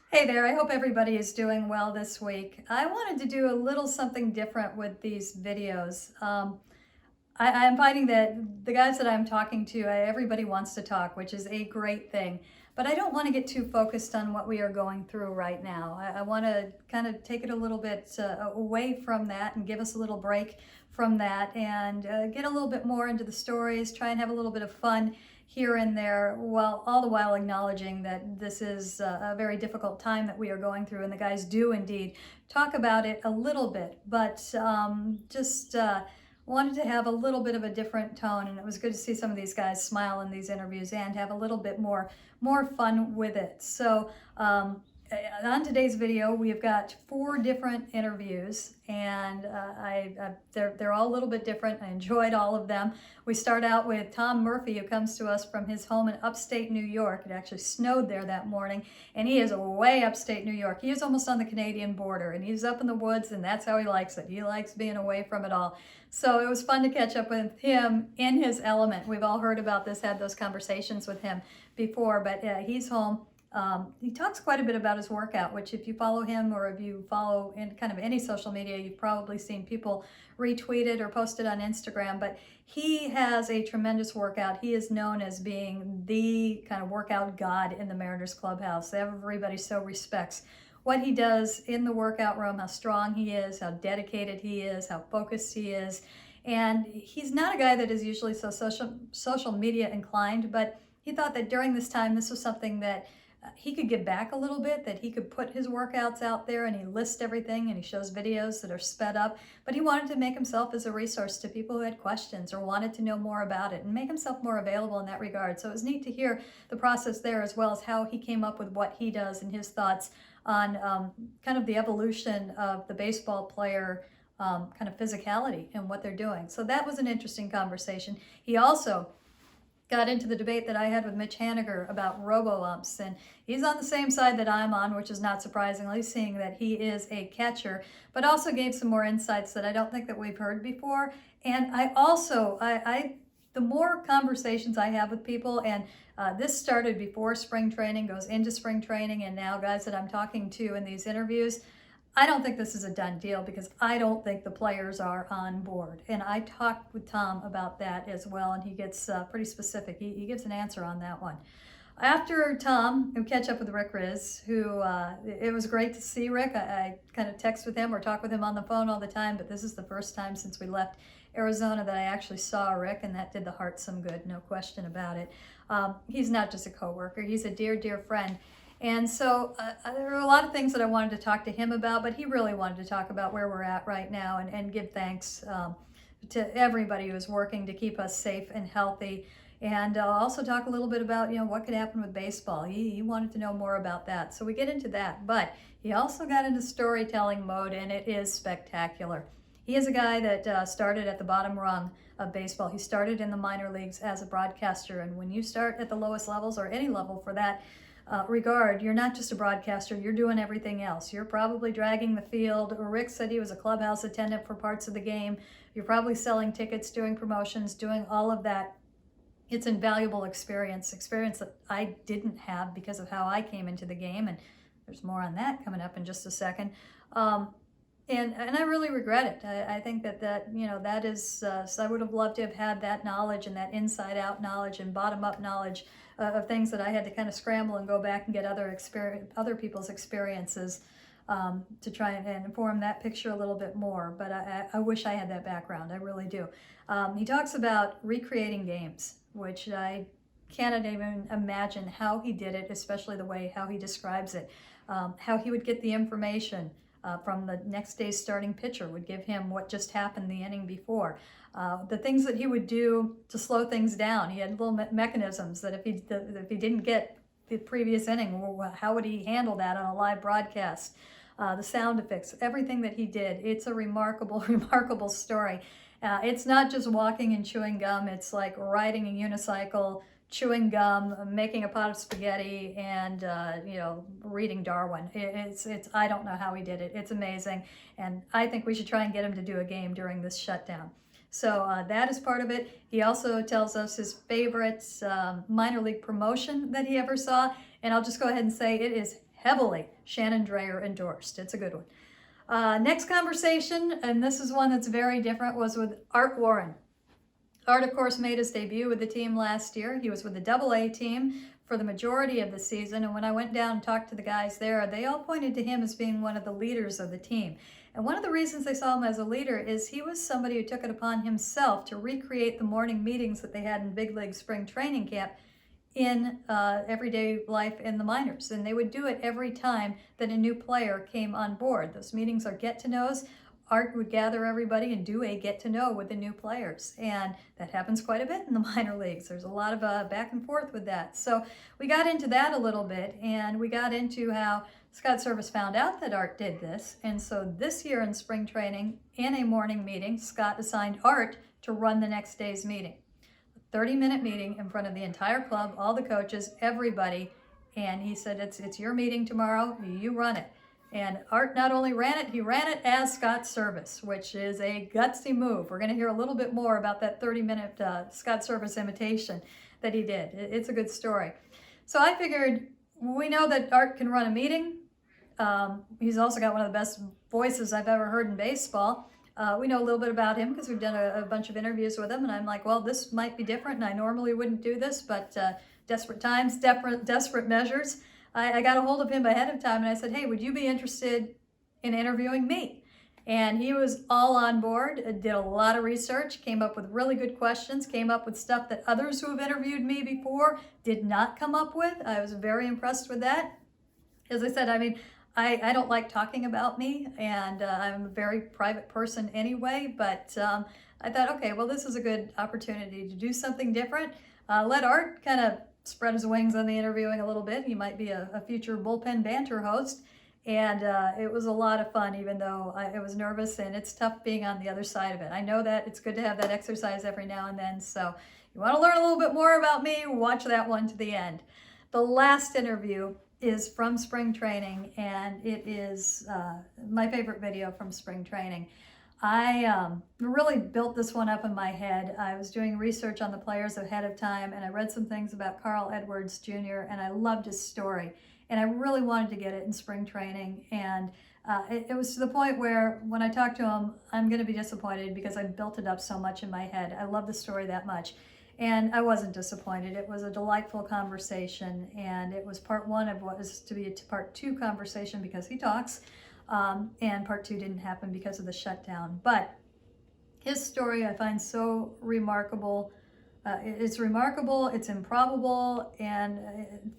Hey there, I hope everybody is doing well this week. I wanted to do a little something different with these videos. I'm finding that the guys that I'm talking to, everybody wants to talk, which is a great thing. But I don't want to get too focused on what we are going through right now. I want to kind of take it a little bit away from that and give us a little break from that and get a little bit more into the stories, try and have a little bit of fun here and there, while all the while acknowledging that this is a very difficult time that we are going through, and the guys do indeed talk about it a little bit, but just wanted to have a little bit of a different tone, and it was good to see some of these guys smile in these interviews and have a little bit more fun with it. So on today's video, we've got 4 different interviews, and they're all a little bit different. I enjoyed all of them. We start out with Tom Murphy, who comes to us from his home in upstate New York. It actually snowed there that morning, and he is way upstate New York. He is almost on the Canadian border, and he's up in the woods, and that's how he likes it. He likes being away from it all. So it was fun to catch up with him in his element. We've all heard about this, had those conversations with him before, but he's home. He talks quite a bit about his workout, which if you follow him or if you follow in kind of any social media, you've probably seen people retweet it or post it on Instagram. But he has a tremendous workout. He is known as being the kind of workout god in the Mariners clubhouse. Everybody so respects what he does in the workout room, how strong he is, how dedicated he is, how focused he is. And he's not a guy that is usually so social media inclined, but he thought that during this time, this was something that he could give back a little bit, that he could put his workouts out there, and he lists everything and he shows videos that are sped up, but he wanted to make himself as a resource to people who had questions or wanted to know more about it and make himself more available in that regard. So it was neat to hear the process there, as well as how he came up with what he does and his thoughts on kind of the evolution of the baseball player kind of physicality and what they're doing. So that was an interesting conversation. He also got into the debate that I had with Mitch Haniger about robo-umps, and he's on the same side that I'm on, which is not surprisingly, seeing that he is a catcher, but also gave some more insights that I don't think that we've heard before. And I also, the more conversations I have with people, and this started before spring training, goes into spring training, and now guys that I'm talking to in these interviews, I don't think this is a done deal, because I don't think the players are on board. And I talked with Tom about that as well, and he gets pretty specific. He gives an answer on that one. After Tom, we catch up with Rick Rizzs, who it was great to see Rick. I kind of text with him or talk with him on the phone all the time, but this is the first time since we left Arizona that I actually saw Rick, and that did the heart some good, no question about it. He's not just a coworker, he's a dear, dear friend. And so there were a lot of things that I wanted to talk to him about, but he really wanted to talk about where we're at right now and give thanks to everybody who's working to keep us safe and healthy. And also talk a little bit about, what could happen with baseball. He wanted to know more about that. So we get into that. But he also got into storytelling mode, and it is spectacular. He is a guy that started at the bottom rung of baseball. He started in the minor leagues as a broadcaster. And when you start at the lowest levels, or any level for that regard, you're not just a broadcaster, you're doing everything else. You're probably dragging the field. Rick said he was a clubhouse attendant for parts of the game. You're probably selling tickets, doing promotions, doing all of that. It's invaluable experience that I didn't have because of how I came into the game, and there's more on that coming up in just a second. And I really regret it. I think that is, so I would have loved to have had that knowledge and that inside out knowledge and bottom up knowledge of things that I had to kind of scramble and go back and get other people's experiences to try and inform that picture a little bit more. But I wish I had that background. I really do. He talks about recreating games, which I cannot even imagine how he did it, especially the way how he describes it. How he would get the information from the next day's starting pitcher, would give him what just happened the inning before. The things that he would do to slow things down. He had little mechanisms that if he didn't get the previous inning, how would he handle that on a live broadcast? The sound effects, everything that he did. It's a remarkable, remarkable story. It's not just walking and chewing gum. It's like riding a unicycle, chewing gum, making a pot of spaghetti, and reading Darwin. I don't know how he did it. It's amazing, and I think we should try and get him to do a game during this shutdown. So that is part of it. He also tells us his favorite minor league promotion that he ever saw, and I'll just go ahead and say it is heavily Shannon Drayer endorsed. It's a good one. Next conversation, and this is one that's very different, was with Art Warren. Art, of course, made his debut with the team last year. He was with the Double-A team for the majority of the season, and when I went down and talked to the guys there, they all pointed to him as being one of the leaders of the team. And one of the reasons they saw him as a leader is he was somebody who took it upon himself to recreate the morning meetings that they had in big league spring training camp in everyday life in the minors. And they would do it every time that a new player came on board. Those meetings are get-to-knows. Art would gather everybody and do a get-to-know with the new players. And that happens quite a bit in the minor leagues. There's a lot of back and forth with that. So we got into that a little bit, and we got into how Scott Service found out that Art did this. And so this year in spring training, in a morning meeting, Scott assigned Art to run the next day's meeting. A 30-minute meeting in front of the entire club, all the coaches, everybody. And he said, it's your meeting tomorrow, you run it. And Art not only ran it, he ran it as Scott Service, which is a gutsy move. We're going to hear a little bit more about that 30-minute Scott Service imitation that he did. It's a good story. So I figured, we know that Art can run a meeting. He's also got one of the best voices I've ever heard in baseball. We know a little bit about him because we've done a bunch of interviews with him. And I'm like, well, this might be different, and I normally wouldn't do this, but desperate times, desperate measures. I got a hold of him ahead of time and I said, hey, would you be interested in interviewing me? And he was all on board, did a lot of research, came up with really good questions, came up with stuff that others who have interviewed me before did not come up with. I was very impressed with that. As I said, I mean, I don't like talking about me, and I'm a very private person anyway, but I thought, okay, well, this is a good opportunity to do something different. Let Art kind of spread his wings on the interviewing a little bit. He might be a future bullpen banter host. And it was a lot of fun, even though I was nervous, and it's tough being on the other side of it. I know that it's good to have that exercise every now and then. So you want to learn a little bit more about me, watch that one to the end. The last interview is from spring training, and it is my favorite video from spring training. I really built this one up in my head. I was doing research on the players ahead of time, and I read some things about Carl Edwards Jr., and I loved his story. And I really wanted to get it in spring training. And it was to the point where when I talked to him, I'm going to be disappointed because I built it up so much in my head. I love the story that much. And I wasn't disappointed. It was a delightful conversation. And it was part one of what was to be a part two conversation because he talks. And part two didn't happen because of the shutdown. But his story I find so remarkable. It's remarkable, it's improbable, and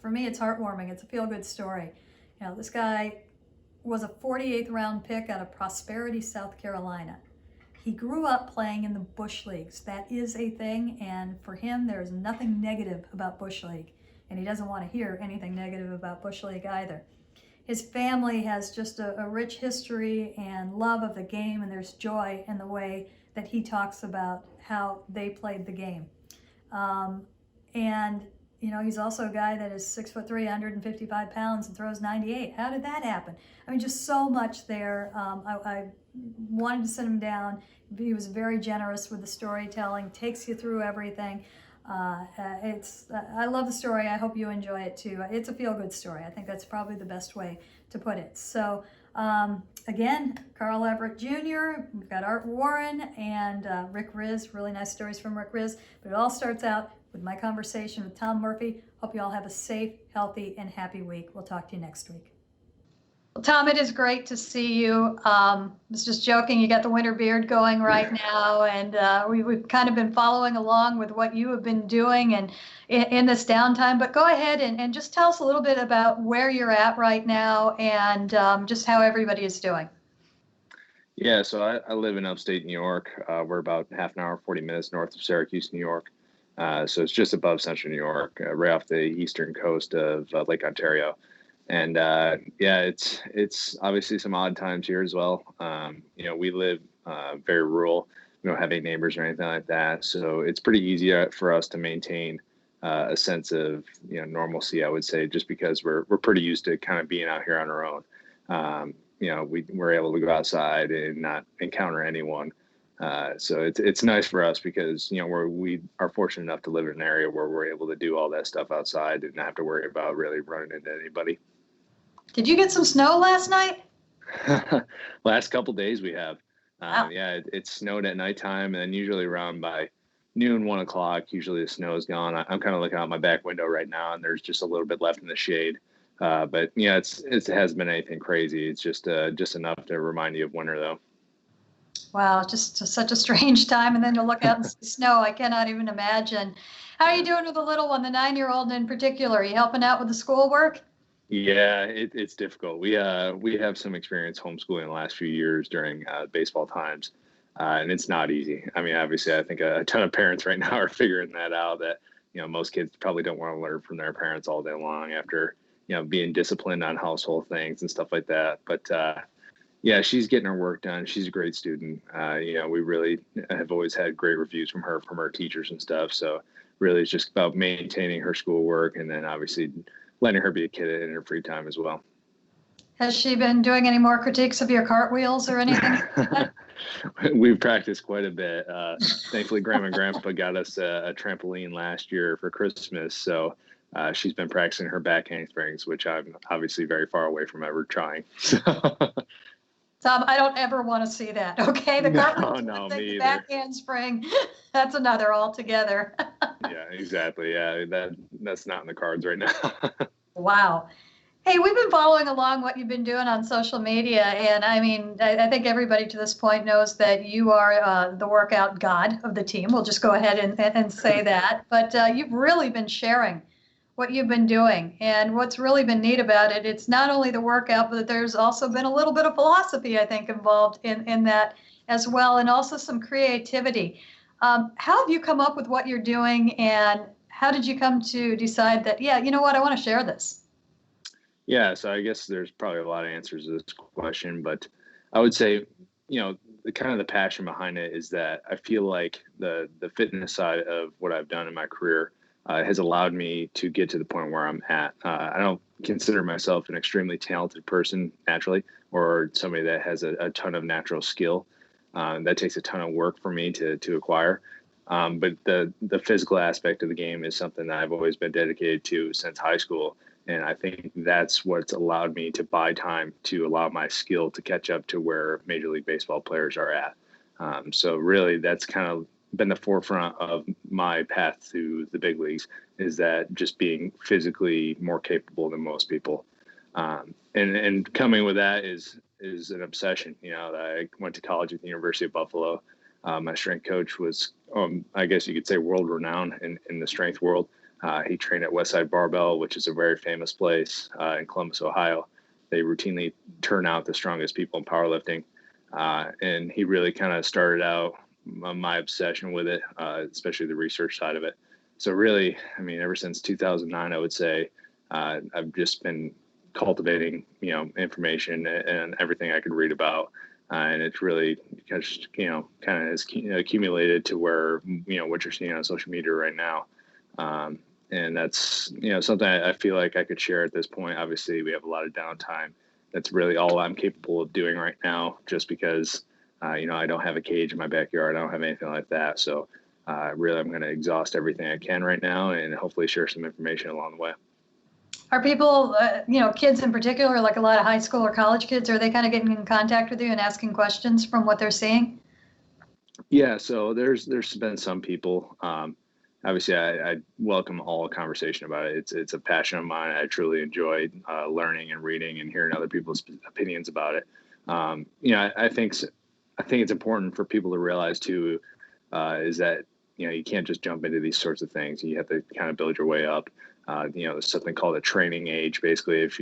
for me it's heartwarming. It's a feel-good story. You know, this guy was a 48th round pick out of Prosperity, South Carolina. He grew up playing in the Bush Leagues. That is a thing, and for him there's nothing negative about Bush League, and he doesn't want to hear anything negative about Bush League either. His family has just a rich history and love of the game, and there's joy in the way that he talks about how they played the game. And you know, he's also a guy that is 6'3", 155 pounds and throws 98. How did that happen? I mean, just so much there. I wanted to sit him down. He was very generous with the storytelling, takes you through everything. I love the story. I hope you enjoy it too. It's a feel-good story. I think that's probably the best way to put it. So again, Carl Everett Jr., we've got Art Warren and Rick Rizzs. Really nice stories from Rick Rizzs. But it all starts out with my conversation with Tom Murphy. Hope you all have a safe, healthy, and happy week. We'll talk to you next week. Well, Tom, it is great to see you. I was just joking, you got the winter beard going right now, and we've kind of been following along with what you have been doing and in this downtime. But go ahead and just tell us a little bit about where you're at right now and just how everybody is doing. Yeah, so I live in upstate New York. We're about half an hour, 40 minutes north of Syracuse, New York. So it's just above central New York, right off the eastern coast of Lake Ontario. And yeah, it's obviously some odd times here as well. You know, we live very rural. We don't have any neighbors or anything like that. So it's pretty easy for us to maintain a sense of, you know, normalcy, I would say, just because we're pretty used to kind of being out here on our own. You know, we're able to go outside and not encounter anyone. So it's nice for us because, you know, we are fortunate enough to live in an area where we're able to do all that stuff outside and not have to worry about really running into anybody. Did you get some snow last night? Last couple days we have. Wow. Yeah, it snowed at nighttime, and then usually around by noon, 1 o'clock, usually the snow is gone. I'm kind of looking out my back window right now, and there's just a little bit left in the shade. But yeah, it hasn't been anything crazy. It's just enough to remind you of winter, though. Wow, just such a strange time. And then to look out and see snow, I cannot even imagine. How are you doing with the little one, the 9-year-old in particular? Are you helping out with the schoolwork? Yeah, it's difficult. We have some experience homeschooling the last few years during baseball times, and it's not easy. I mean, obviously, I think a ton of parents right now are figuring that out. That most kids probably don't want to learn from their parents all day long after being disciplined on household things and stuff like that. But yeah, she's getting her work done. She's a great student. We really have always had great reviews from her teachers and stuff. So really, it's just about maintaining her schoolwork and then obviously letting her be a kid in her free time as well. Has she been doing any more critiques of your cartwheels or anything? We've practiced quite a bit. Thankfully, Grandma and Grandpa got us a trampoline last year for Christmas. So she's been practicing her back handsprings, which I'm obviously very far away from ever trying. So. Tom, I don't ever want to see that. Okay, the cartwheel's No, one thing, me the either. back handspring, that's another altogether. Yeah, exactly. Yeah, that's not in the cards right now. Wow. Hey, we've been following along what you've been doing on social media, and I mean, I think everybody to this point knows that you are the workout god of the team. We'll just go ahead and say that. But you've really been sharing what you've been doing, and what's really been neat about it, it's not only the workout, but there's also been a little bit of philosophy, I think, involved in that as well, and also some creativity. How have you come up with what you're doing, and how did you come to decide that, yeah, you know what, I want to share this? Yeah, so I guess there's probably a lot of answers to this question, but I would say, the kind of the passion behind it is that I feel like the fitness side of what I've done in my career has allowed me to get to the point where I'm at. I don't consider myself an extremely talented person naturally, or somebody that has a ton of natural skill. That takes a ton of work for me to acquire. But the physical aspect of the game is something that I've always been dedicated to since high school. And I think that's what's allowed me to buy time to allow my skill to catch up to where Major League Baseball players are at. So really, that's kind of been the forefront of my path to the big leagues, is that just being physically more capable than most people. And coming with that is an obsession. I went to college at the University of Buffalo. My strength coach was, I guess you could say, world renowned in the strength world. He trained at Westside Barbell, which is a very famous place in Columbus, Ohio. They routinely turn out the strongest people in powerlifting. And he really kind of started out my obsession with it, especially the research side of it. So really, I mean, ever since 2009, I would say I've just been cultivating, information and everything I could read about. And it's really just, kind of has accumulated to where, what you're seeing on social media right now. And that's, something I feel like I could share at this point. Obviously, we have a lot of downtime. That's really all I'm capable of doing right now, just because, I don't have a cage in my backyard. I don't have anything like that. So really, I'm going to exhaust everything I can right now and hopefully share some information along the way. Are people, kids in particular, like a lot of high school or college kids, are they kind of getting in contact with you and asking questions from what they're seeing? Yeah, so there's been some people. Obviously, I welcome all conversation about it. It's a passion of mine. I truly enjoy learning and reading and hearing other people's opinions about it. I think it's important for people to realize too, is that you can't just jump into these sorts of things. You have to kind of build your way up. There's something called a training age. Basically, if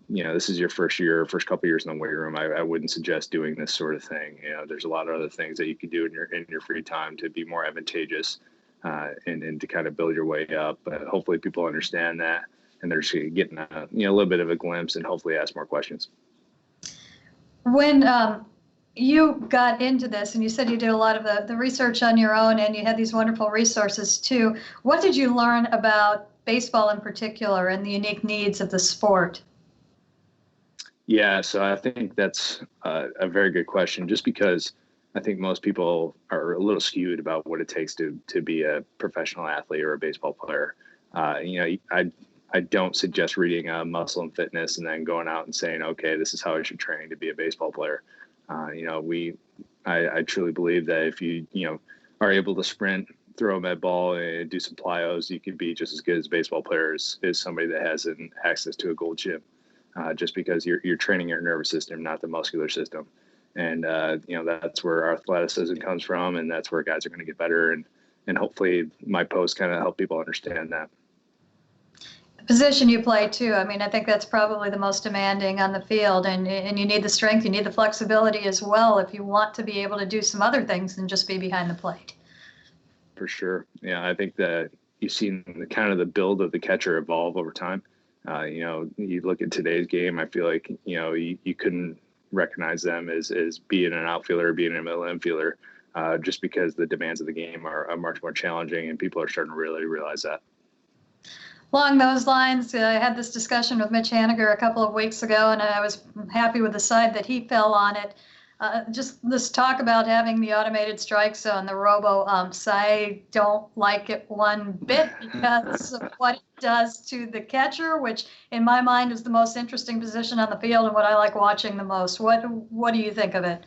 this is your first couple years in the weight room, I wouldn't suggest doing this sort of thing. There's a lot of other ththings that you can do in your free time to be more advantageous, and to kind of build your way up. But hopefully, people understand that, and they're just getting a little bit of a glimpse, and hopefully ask more questions. When you got into this, and you said you did a lot of the research on your own, and you had these wonderful resources too, what did you learn about baseball in particular and the unique needs of the sport? Yeah, so I think that's a very good question, just because I think most people are a little skewed about what it takes to be a professional athlete or a baseball player. I I don't suggest reading Muscle and Fitness and then going out and saying, okay, this is how I should train to be a baseball player. I truly believe that if you are able to sprint, throw a med ball, and do some plyos, you could be just as good as a baseball player as somebody that has an access to a gold chip. Just because you're training your nervous system, not the muscular system. And that's where our athleticism comes from, and that's where guys are going to get better. And hopefully my posts kind of help people understand that. The position you play too, I mean, I think that's probably the most demanding on the field, and you need the strength, you need the flexibility as well if you want to be able to do some other things than just be behind the plate. For sure. Yeah, I think that you've seen the build of the catcher evolve over time. You look at today's game, I feel like, you couldn't recognize them as being an outfielder or being a middle infielder, just because the demands of the game are much more challenging, and people are starting to really realize that. Along those lines, I had this discussion with Mitch Haniger a couple of weeks ago, and I was happy with the side that he fell on it. Just this talk about having the automated strike zone, the robo umps, I don't like it one bit because of what it does to the catcher, which in my mind is the most interesting position on the field and what I like watching the most. What do you think of it?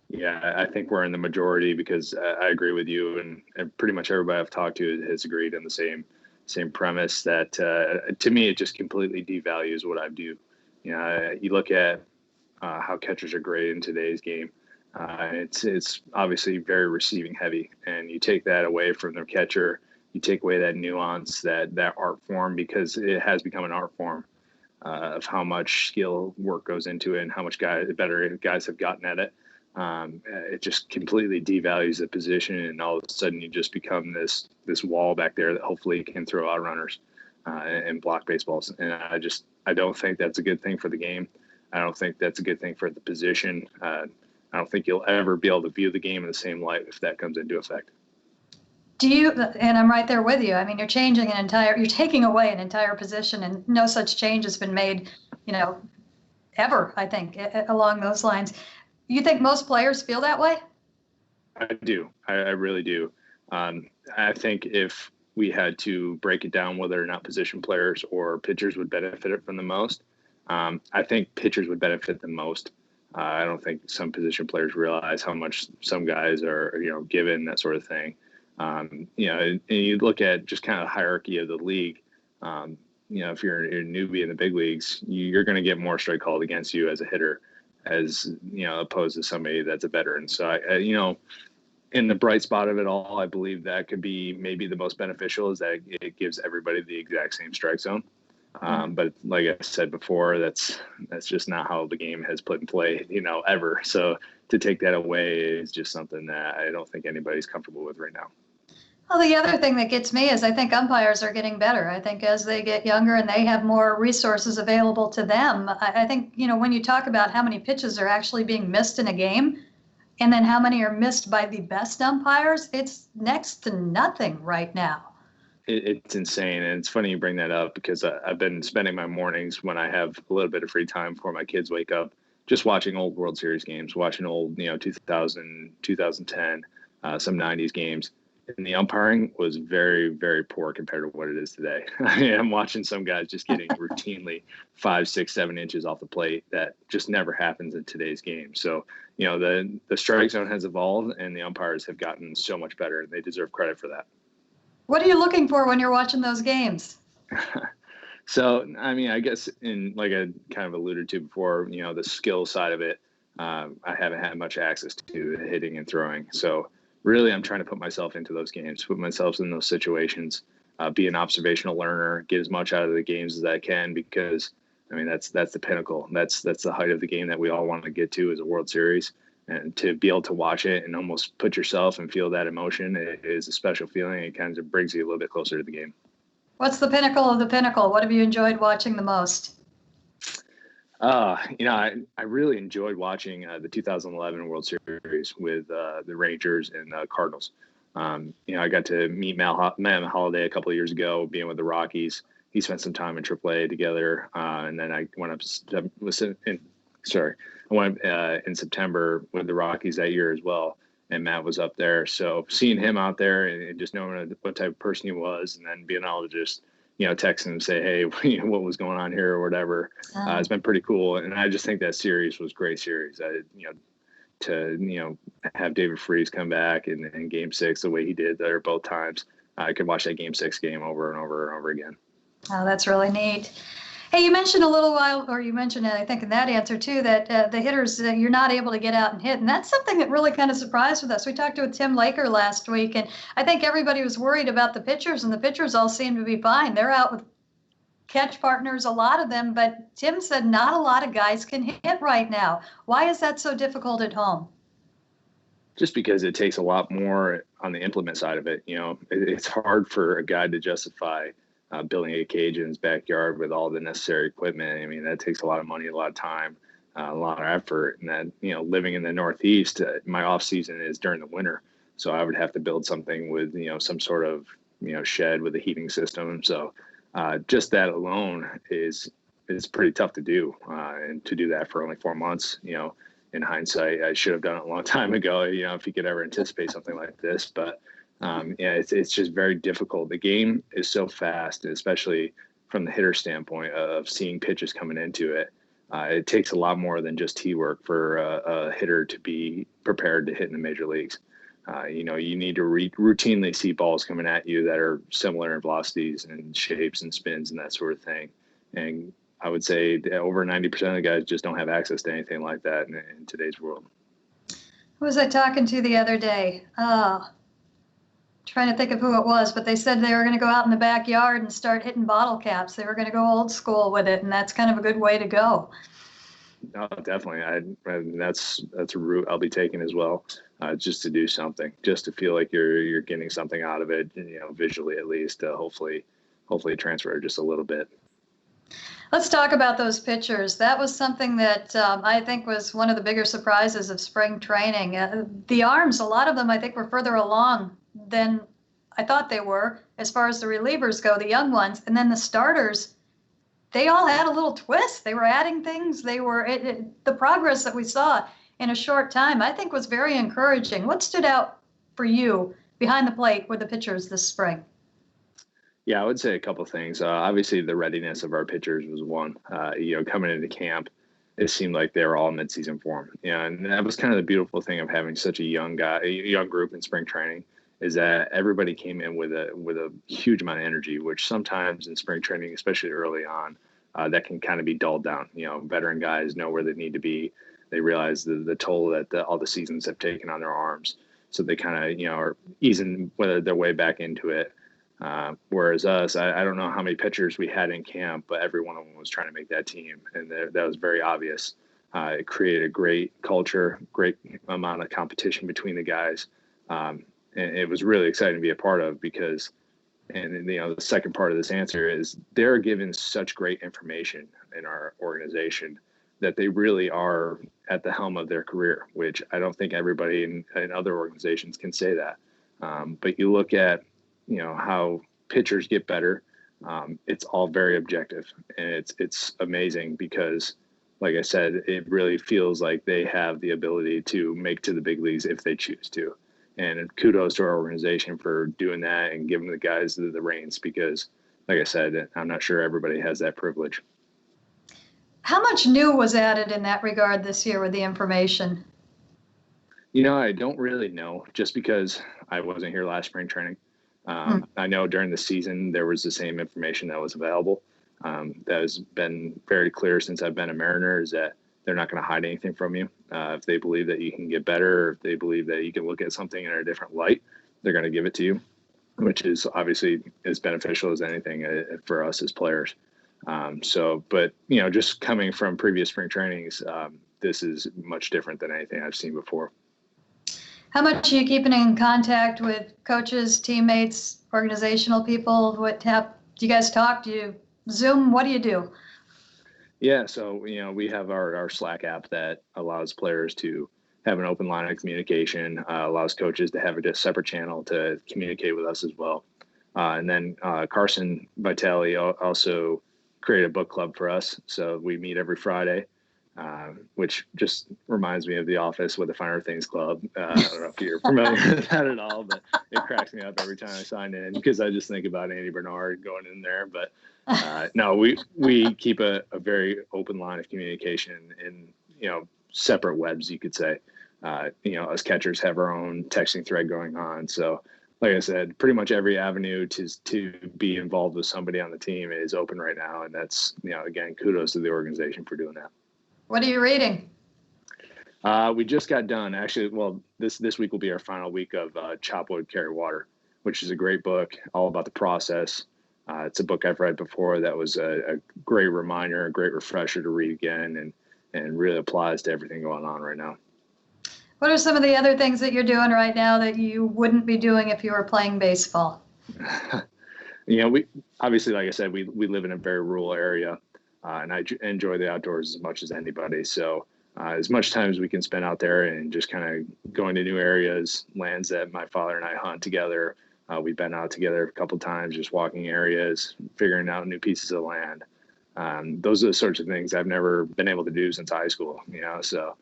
Yeah, I think we're in the majority because I agree with you, and pretty much everybody I've talked to has agreed on the same premise that to me it just completely devalues what I do. You look at how catchers are graded in today's game. It's obviously very receiving heavy, and you take that away from the catcher, you take away that nuance, that art form, because it has become an art form of how much skill work goes into it and how much better guys have gotten at it. It just completely devalues the position, and all of a sudden you just become this wall back there that hopefully can throw out runners and block baseballs. And I don't think that's a good thing for the game. I don't think that's a good thing for the position. I don't think you'll ever be able to view the game in the same light if that comes into effect. Do you, and I'm right there with you, I mean, you're taking away an entire position, and no such change has been made, ever, I think, along those lines. You think most players feel that way? I do. I really do. I think if we had to break it down whether or not position players or pitchers would benefit it from the most, I think pitchers would benefit the most. I don't think some position players realize how much some guys are, given, that sort of thing. And you look at just kind of the hierarchy of the league. If you're a newbie in the big leagues, you're going to get more strike called against you as a hitter, as opposed to somebody that's a veteran. So in the bright spot of it all, I believe that could be maybe the most beneficial, is that it gives everybody the exact same strike zone. But like I said before, that's just not how the game has put in play, ever. So to take that away is just something that I don't think anybody's comfortable with right now. Well, the other thing that gets me is I think umpires are getting better. I think as they get younger and they have more resources available to them, I think, when you talk about how many pitches are actually being missed in a game and then how many are missed by the best umpires, it's next to nothing right now. It's insane. And it's funny you bring that up, because I've been spending my mornings when I have a little bit of free time before my kids wake up, just watching old World Series games, watching old, 2000, 2010, some 90s games. And the umpiring was very, very poor compared to what it is today. I mean, I'm watching some guys just getting routinely 5, 6, 7 inches off the plate. That just never happens in today's game. So, the strike zone has evolved, and the umpires have gotten so much better, and they deserve credit for that. What are you looking for when you're watching those games? So, I mean, I guess like I kind of alluded to before, the skill side of it, I haven't had much access to hitting and throwing. So really, I'm trying to put myself into those games, put myself in those situations, be an observational learner, get as much out of the games as I can, because I mean, that's the pinnacle. That's the height of the game that we all want to get to, as a World Series. And to be able to watch it and almost put yourself and feel that emotion, it is a special feeling. It kind of brings you a little bit closer to the game. What's the pinnacle of the pinnacle? What have you enjoyed watching the most? I really enjoyed watching the 2011 World Series with the Rangers and the Cardinals. I got to meet Matt Holliday a couple of years ago, being with the Rockies. He spent some time in AAA together, and then I went in September with the Rockies that year as well, and Matt was up there. So seeing him out there and just knowing what type of person he was, and then being able to just text him and say, hey, what was going on here or whatever. It's been pretty cool. And I just think that series was a great series. To have David Freese come back in Game 6 the way he did there both times. I could watch that Game 6 game over and over and over again. Oh, that's really neat. Hey, you mentioned a little while, or you mentioned it, I think, in that answer too, that the hitters, you're not able to get out and hit. And that's something that really kind of surprised with us. We talked to Tim Laker last week, and I think everybody was worried about the pitchers, and the pitchers all seem to be fine. They're out with catch partners, a lot of them, but Tim said not a lot of guys can hit right now. Why is that so difficult at home? Just because it takes a lot more on the implement side of it. It's hard for a guy to justify building a cage in his backyard with all the necessary equipment. I mean, that takes a lot of money, a lot of time, a lot of effort. And then, living in the Northeast, my off season is during the winter. So I would have to build something with, some sort of, shed with a heating system. So just that alone is pretty tough to do. And to do that for only 4 months, in hindsight, I should have done it a long time ago, if you could ever anticipate something like this. But it's just very difficult. The game is so fast, and especially from the hitter standpoint of seeing pitches coming into it. It takes a lot more than just tee work for a hitter to be prepared to hit in the major leagues. You need to routinely see balls coming at you that are similar in velocities and shapes and spins and that sort of thing. And I would say over 90% of the guys just don't have access to anything like that in today's world. Who was I talking to the other day? Trying to think of who it was, but they said they were going to go out in the backyard and start hitting bottle caps. They were going to go old school with it, and that's kind of a good way to go. No, definitely. That's a route I'll be taking as well, just to do something, just to feel like you're getting something out of it, visually at least. Hopefully transfer just a little bit. Let's talk about those pitchers. That was something that I think was one of the bigger surprises of spring training. The arms, a lot of them, I think, were further along than I thought they were as far as the relievers go, the young ones. And then the starters, they all had a little twist. They were adding things. The progress that we saw in a short time, I think, was very encouraging. What stood out for you behind the plate with the pitchers this spring? Yeah, I would say a couple of things. Obviously, the readiness of our pitchers was one. Coming into camp, it seemed like they were all midseason form. And that was kind of the beautiful thing of having such a young group in spring training, is that everybody came in with a huge amount of energy, which sometimes in spring training, especially early on, that can kind of be dulled down. Veteran guys know where they need to be. They realize the toll that all the seasons have taken on their arms. So they kind of, are easing their way back into it. Whereas us, I don't know how many pitchers we had in camp, but every one of them was trying to make that team. And that was very obvious. It created a great culture, great amount of competition between the guys. And it was really exciting to be a part of because, and the second part of this answer is they're given such great information in our organization that they really are at the helm of their career, which I don't think everybody in other organizations can say that. But you look at, how pitchers get better. It's all very objective, and it's amazing because, like I said, it really feels like they have the ability to make to the big leagues if they choose to. And kudos to our organization for doing that and giving the guys the reins because, like I said, I'm not sure everybody has that privilege. How much new was added in that regard this year with the information? I don't really know, just because I wasn't here last spring training. I know during the season there was the same information that was available. That has been very clear since I've been a Mariner, is that they're not going to hide anything from you. If they believe that you can get better, or if they believe that you can look at something in a different light, they're going to give it to you, which is obviously as beneficial as anything for us as players. But just coming from previous spring trainings, this is much different than anything I've seen before. How much are you keeping in contact with coaches, teammates, organizational people? Do you guys talk? Do you Zoom? What do you do? Yeah, so we have our Slack app that allows players to have an open line of communication, allows coaches to have a separate channel to communicate with us as well. And then Carson Vitale also created a book club for us. So we meet every Friday. which just reminds me of The Office with the Finer Things Club. I don't know if you're familiar with that at all, but it cracks me up every time I sign in because I just think about Andy Bernard going in there. But no, we keep a very open line of communication in, separate webs, you could say. Us catchers have our own texting thread going on. So like I said, pretty much every avenue to be involved with somebody on the team is open right now. And that's, again, kudos to the organization for doing that. What are you reading? We just got done. Actually, well, this week will be our final week of Chop Wood, Carry Water, which is a great book all about the process. It's a book I've read before that was a great reminder, a great refresher to read again, and really applies to everything going on right now. What are some of the other things that you're doing right now that you wouldn't be doing if you were playing baseball? We obviously, like I said, we live in a very rural area, and I enjoy the outdoors as much as anybody. So as much time as we can spend out there and just kind of going to new areas, lands that my father and I hunt together. We've been out together a couple of times, just walking areas, figuring out new pieces of land. Those are the sorts of things I've never been able to do since high school. So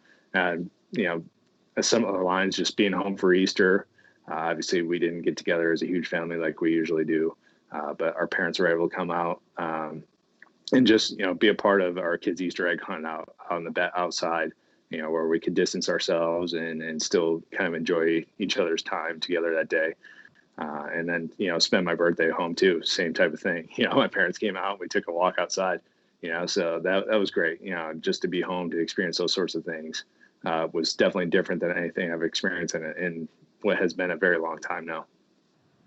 some of the lines, just being home for Easter. Obviously, we didn't get together as a huge family like we usually do, but our parents were able to come out and just be a part of our kids' Easter egg hunt out on the outside, where we could distance ourselves and still kind of enjoy each other's time together that day. And then spend my birthday at home too. Same type of thing. My parents came out, we took a walk outside. So that was great. Just to be home to experience those sorts of things. Was definitely different than anything I've experienced in what has been a very long time now.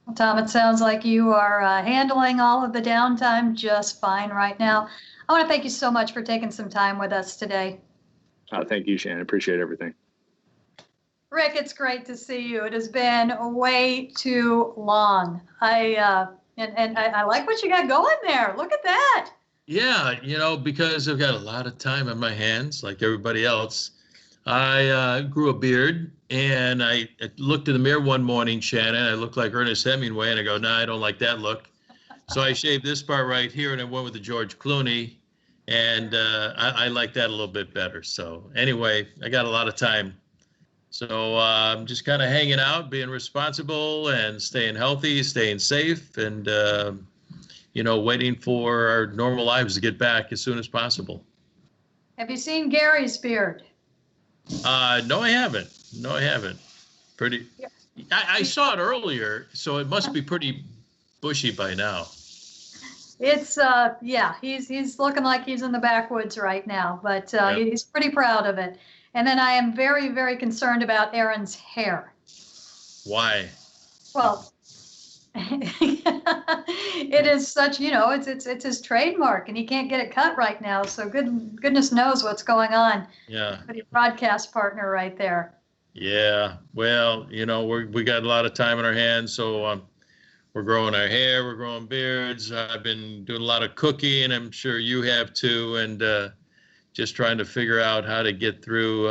Well, Tom, it sounds like you are handling all of the downtime just fine right now. I want to thank you so much for taking some time with us today. Thank you, Shannon. Appreciate everything. Rick, it's great to see you. It has been way too long. I like what you got going there. Look at that. Yeah, because I've got a lot of time on my hands, like everybody else. I grew a beard, and I looked in the mirror one morning, Shannon. I looked like Ernest Hemingway, and I go, I don't like that look. So I shaved this part right here, and I went with the George Clooney, and I like that a little bit better. So anyway, I got a lot of time. So I'm just kind of hanging out, being responsible, and staying healthy, staying safe, and, waiting for our normal lives to get back as soon as possible. Have you seen Gary's beard? No, I haven't. Pretty. I saw it earlier, so it must be pretty bushy by now. It's he's looking like he's in the backwoods right now, but he's pretty proud of it. And then I am very, very concerned about Aaron's hair. Why? Well, it is such, it's his trademark, and he can't get it cut right now. So goodness knows what's going on. Yeah. With your broadcast partner right there. Yeah. Well, we got a lot of time on our hands, so we're growing our hair, we're growing beards. I've been doing a lot of cooking. I'm sure you have too, and just trying to figure out how to get through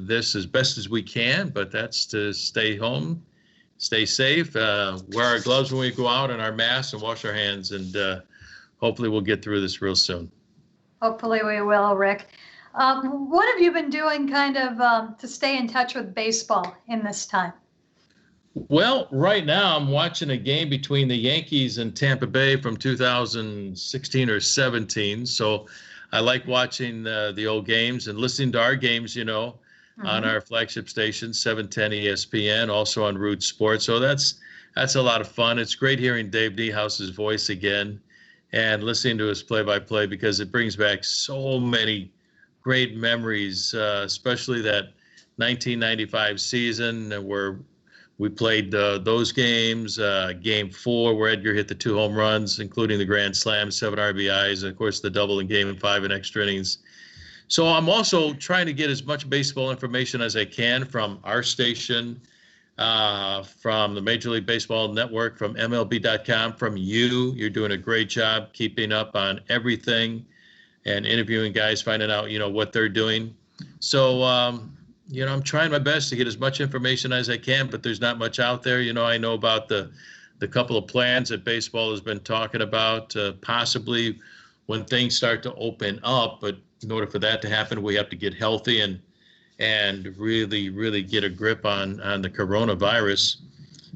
this as best as we can. But that's to stay home, stay safe, wear our gloves when we go out, and our masks, and wash our hands, and hopefully we'll get through this real soon. Hopefully we will, Rick. What have you been doing kind of to stay in touch with baseball in this time? Well, right now I'm watching a game between the Yankees and Tampa Bay from 2016 or 17. So I like watching the old games and listening to our games, on our flagship station, 710 ESPN, also on Root Sports. So that's a lot of fun. It's great hearing Dave Niehouse's voice again and listening to his play-by-play, because it brings back so many great memories, especially that 1995 season where we played those games, Game 4 where Edgar hit the 2 home runs, including the grand slam, 7 RBIs, and of course the double in Game 5 in extra innings. So I'm also trying to get as much baseball information as I can from our station, from the Major League Baseball Network, from MLB.com, from you. You're doing a great job keeping up on everything and interviewing guys, finding out, what they're doing. So, I'm trying my best to get as much information as I can, but there's not much out there. I know about the couple of plans that baseball has been talking about, possibly when things start to open up. But, in order for that to happen, we have to get healthy and really get a grip on the coronavirus.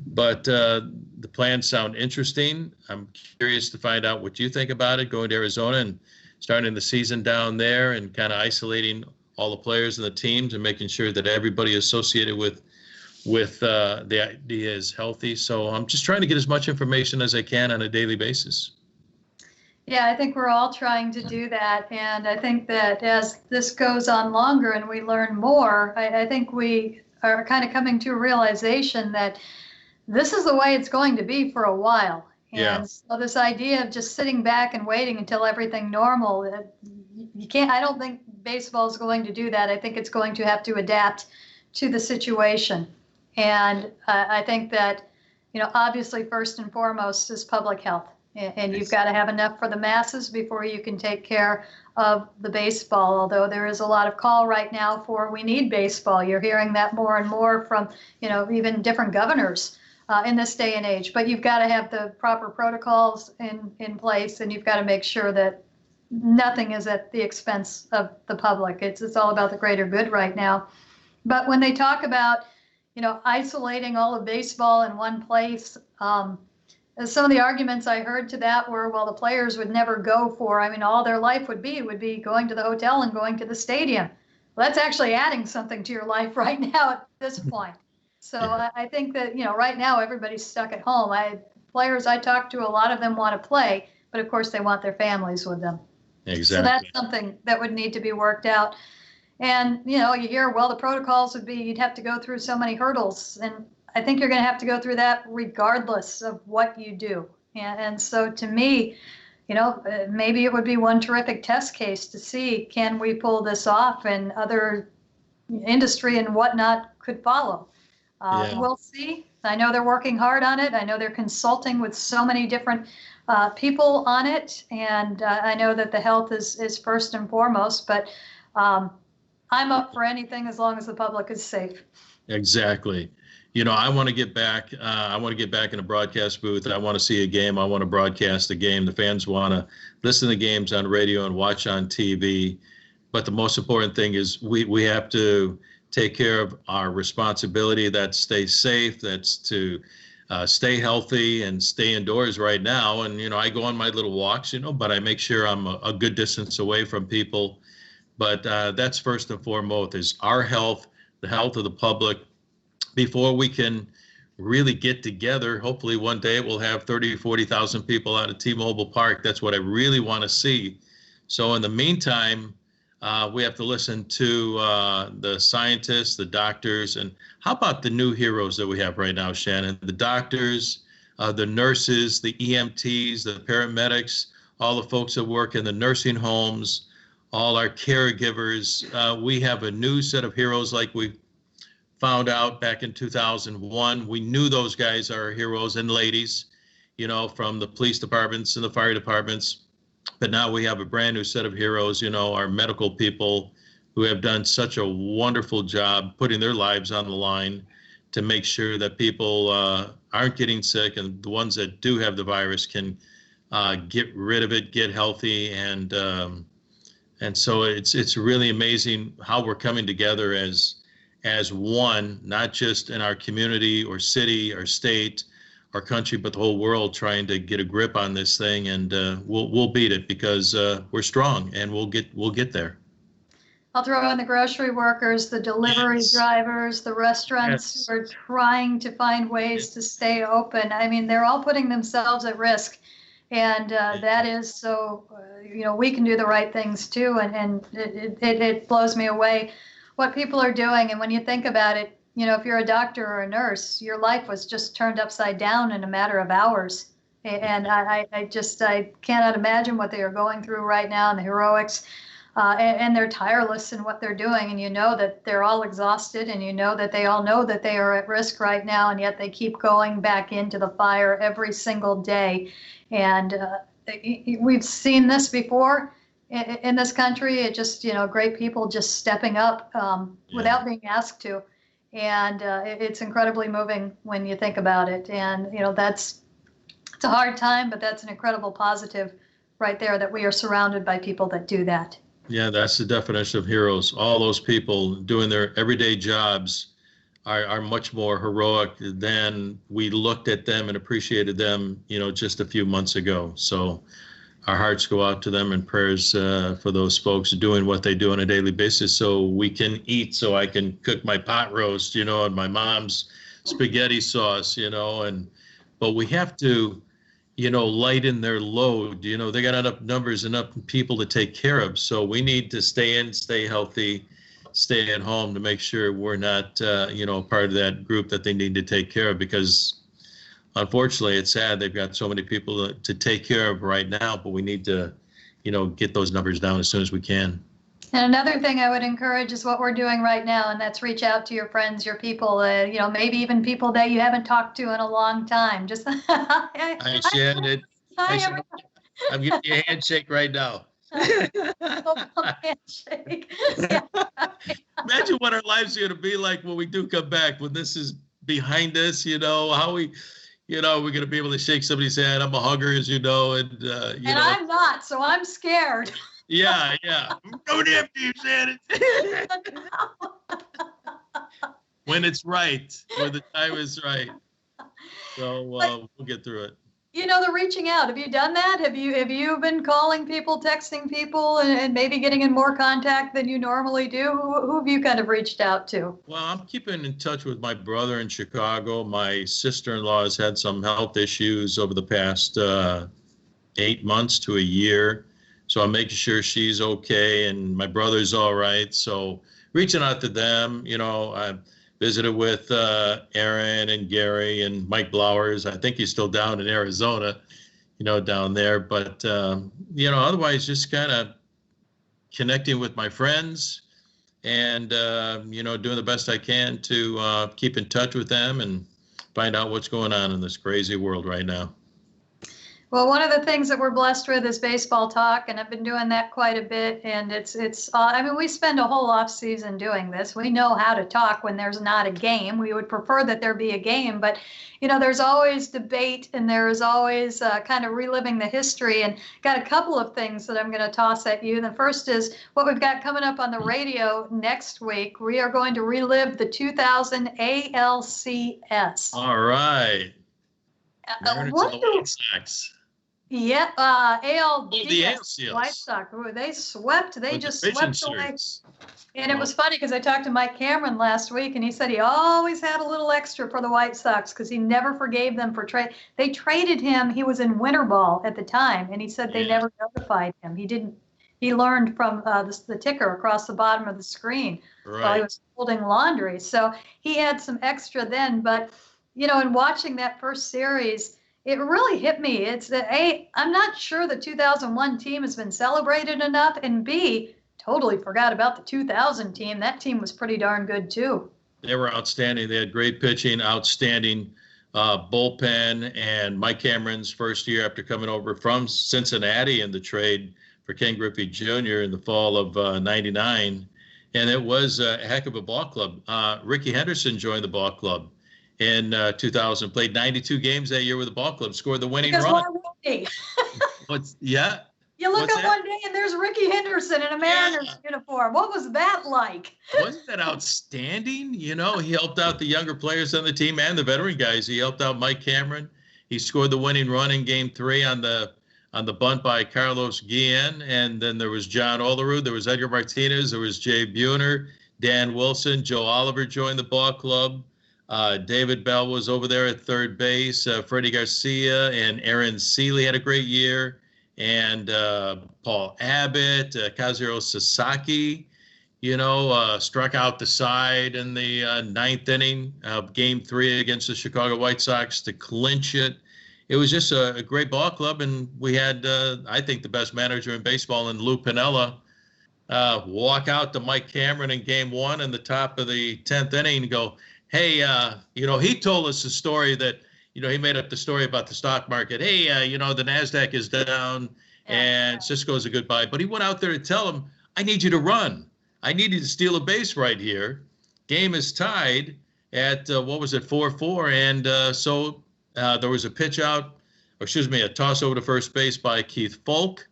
But the plans sound interesting. I'm curious to find out what you think about it, going to Arizona and starting the season down there and kind of isolating all the players and the teams and making sure that everybody associated with the idea is healthy. So I'm just trying to get as much information as I can on a daily basis. Yeah, I think we're all trying to do that. And I think that as this goes on longer and we learn more, I think we are kind of coming to a realization that this is the way it's going to be for a while. And so this idea of just sitting back and waiting until everything normal, you can't, I don't think baseball is going to do that. I think it's going to have to adapt to the situation. And I think that, obviously first and foremost is public health. And you've got to have enough for the masses before you can take care of the baseball, although there is a lot of call right now for we need baseball. You're hearing that more and more from, even different governors in this day and age. But you've got to have the proper protocols in place, and you've got to make sure that nothing is at the expense of the public. It's all about the greater good right now. But when they talk about, isolating all of baseball in one place, some of the arguments I heard to that were, well, the players would never go for, all their life would be going to the hotel and going to the stadium. Well, that's actually adding something to your life right now at this point. So I think that, right now everybody's stuck at home. Players I talk to, a lot of them want to play, but of course they want their families with them. Exactly. So that's something that would need to be worked out. And, you hear, well, the protocols would be, you'd have to go through so many hurdles. And I think you're going to have to go through that regardless of what you do. And so to me, maybe it would be one terrific test case to see, can we pull this off, and other industry and whatnot could follow. We'll see. I know they're working hard on it. I know they're consulting with so many different people on it. And I know that the health is first and foremost, but I'm up for anything as long as the public is safe. Exactly. I want to get back. I want to get back in a broadcast booth. I want to see a game. I want to broadcast a game. The fans want to listen to games on radio and watch on TV. But the most important thing is we have to take care of our responsibility. That's stay safe. That's to stay healthy and stay indoors right now. And, I go on my little walks, but I make sure I'm a good distance away from people. But that's first and foremost is our health, the health of the public, before we can really get together. Hopefully one day we'll have 30 or 40,000 people out at T-Mobile Park. That's what I really want to see. So in the meantime, we have to listen to the scientists, the doctors, and how about the new heroes that we have right now, Shannon? The doctors, the nurses, the EMTs, the paramedics, all the folks that work in the nursing homes, all our caregivers. We have a new set of heroes like we found out back in 2001. We knew those guys are heroes and ladies, from the police departments and the fire departments. But now we have a brand new set of heroes, our medical people who have done such a wonderful job putting their lives on the line to make sure that people aren't getting sick, and the ones that do have the virus can get rid of it, get healthy. And so it's really amazing how we're coming together as one, not just in our community or city or state or country, but the whole world, trying to get a grip on this thing. And we'll beat it because we're strong, and we'll get there. I'll throw in the grocery workers, the delivery drivers, the restaurants who are trying to find ways to stay open. They're all putting themselves at risk. And that is so, we can do the right things too. And it blows me away what people are doing. And when you think about it, if you're a doctor or a nurse, your life was just turned upside down in a matter of hours. And I cannot imagine what they are going through right now, and the heroics, and they're tireless in what they're doing. And that they're all exhausted, and that they all know that they are at risk right now, and yet they keep going back into the fire every single day. And we've seen this before in this country. It just, great people just stepping up without being asked to. And it's incredibly moving when you think about it. And, it's a hard time, but that's an incredible positive right there, that we are surrounded by people that do that. Yeah, that's the definition of heroes. All those people doing their everyday jobs are much more heroic than we looked at them and appreciated them, just a few months ago. So our hearts go out to them and prayers for those folks doing what they do on a daily basis so we can eat, so I can cook my pot roast, and my mom's spaghetti sauce, but we have to, lighten their load. They got enough numbers, enough people to take care of. So we need to stay in, stay healthy, stay at home to make sure we're not, part of that group that they need to take care of, because unfortunately it's sad they've got so many people to take care of right now, but we need to, get those numbers down as soon as we can. And another thing I would encourage is what we're doing right now, and that's reach out to your friends, your people, maybe even people that you haven't talked to in a long time. Just Hi, Shannon. Hi, everyone. I'm giving you a handshake right now. Handshake. Yeah. Imagine what our lives are going to be like when we do come back, when this is behind us, how we, we're going to be able to shake somebody's hand. I'm a hugger, as you know, and, and I'm not, so I'm scared. Yeah. I'm going after you, Shannon. When it's right, when the time is right. So we'll get through it. The reaching out. Have you done that? Have you been calling people, texting people, and maybe getting in more contact than you normally do? Who have you kind of reached out to? Well, I'm keeping in touch with my brother in Chicago. My sister-in-law has had some health issues over the past 8 months to a year. So I'm making sure she's okay and my brother's all right. So reaching out to them, I visited with Aaron and Gary and Mike Blowers. I think he's still down in Arizona, down there. But, otherwise just kind of connecting with my friends and, doing the best I can to keep in touch with them and find out what's going on in this crazy world right now. Well, one of the things that we're blessed with is baseball talk, and I've been doing that quite a bit. And we spend a whole off season doing this. We know how to talk when there's not a game. We would prefer that there be a game, but there's always debate, and there is always kind of reliving the history. And got a couple of things that I'm going to toss at you. The first is what we've got coming up on the radio next week. We are going to relive the 2000 ALCS. All right. What the White Sox. Yeah, The ALCS. White Sox. They swept. They just swept away. And it was funny because I talked to Mike Cameron last week, and he said he always had a little extra for the White Sox because he never forgave them for trade. They traded him. He was in winter ball at the time, and he said they never notified him. He didn't. He learned from the ticker across the bottom of the screen while he was folding laundry. So he had some extra then, but in watching that first series, it really hit me. It's that A, I'm not sure the 2001 team has been celebrated enough, and B, totally forgot about the 2000 team. That team was pretty darn good too. They were outstanding. They had great pitching, outstanding bullpen, and Mike Cameron's first year after coming over from Cincinnati in the trade for Ken Griffey Jr. in the fall of '99, and it was a heck of a ball club. Ricky Henderson joined the ball club in 2000, played 92 games that year with the ball club, scored the winning run. Yeah. You look up one day and there's Ricky Henderson in a Mariners uniform. What was that like? Wasn't that outstanding? He helped out the younger players on the team and the veteran guys. He helped out Mike Cameron. He scored the winning run in Game 3 on the bunt by Carlos Guillen, and then there was John Olerud, there was Edgar Martinez, there was Jay Buhner, Dan Wilson, Joe Oliver joined the ball club. David Bell was over there at third base. Freddie Garcia and Aaron Seeley had a great year. And Paul Abbott, Kazuhiro Sasaki, struck out the side in the ninth inning of Game 3 against the Chicago White Sox to clinch it. It was just a great ball club, and we had, I think, the best manager in baseball in Lou Piniella walk out to Mike Cameron in Game 1 in the top of the 10th inning and go, hey, he told us a story that, he made up the story about the stock market. Hey, the NASDAQ is down and Cisco's a goodbye. But he went out there to tell him, I need you to run. I need you to steal a base right here. Game is tied at, 4-4. And so there was a a toss over to first base by Keith Folk.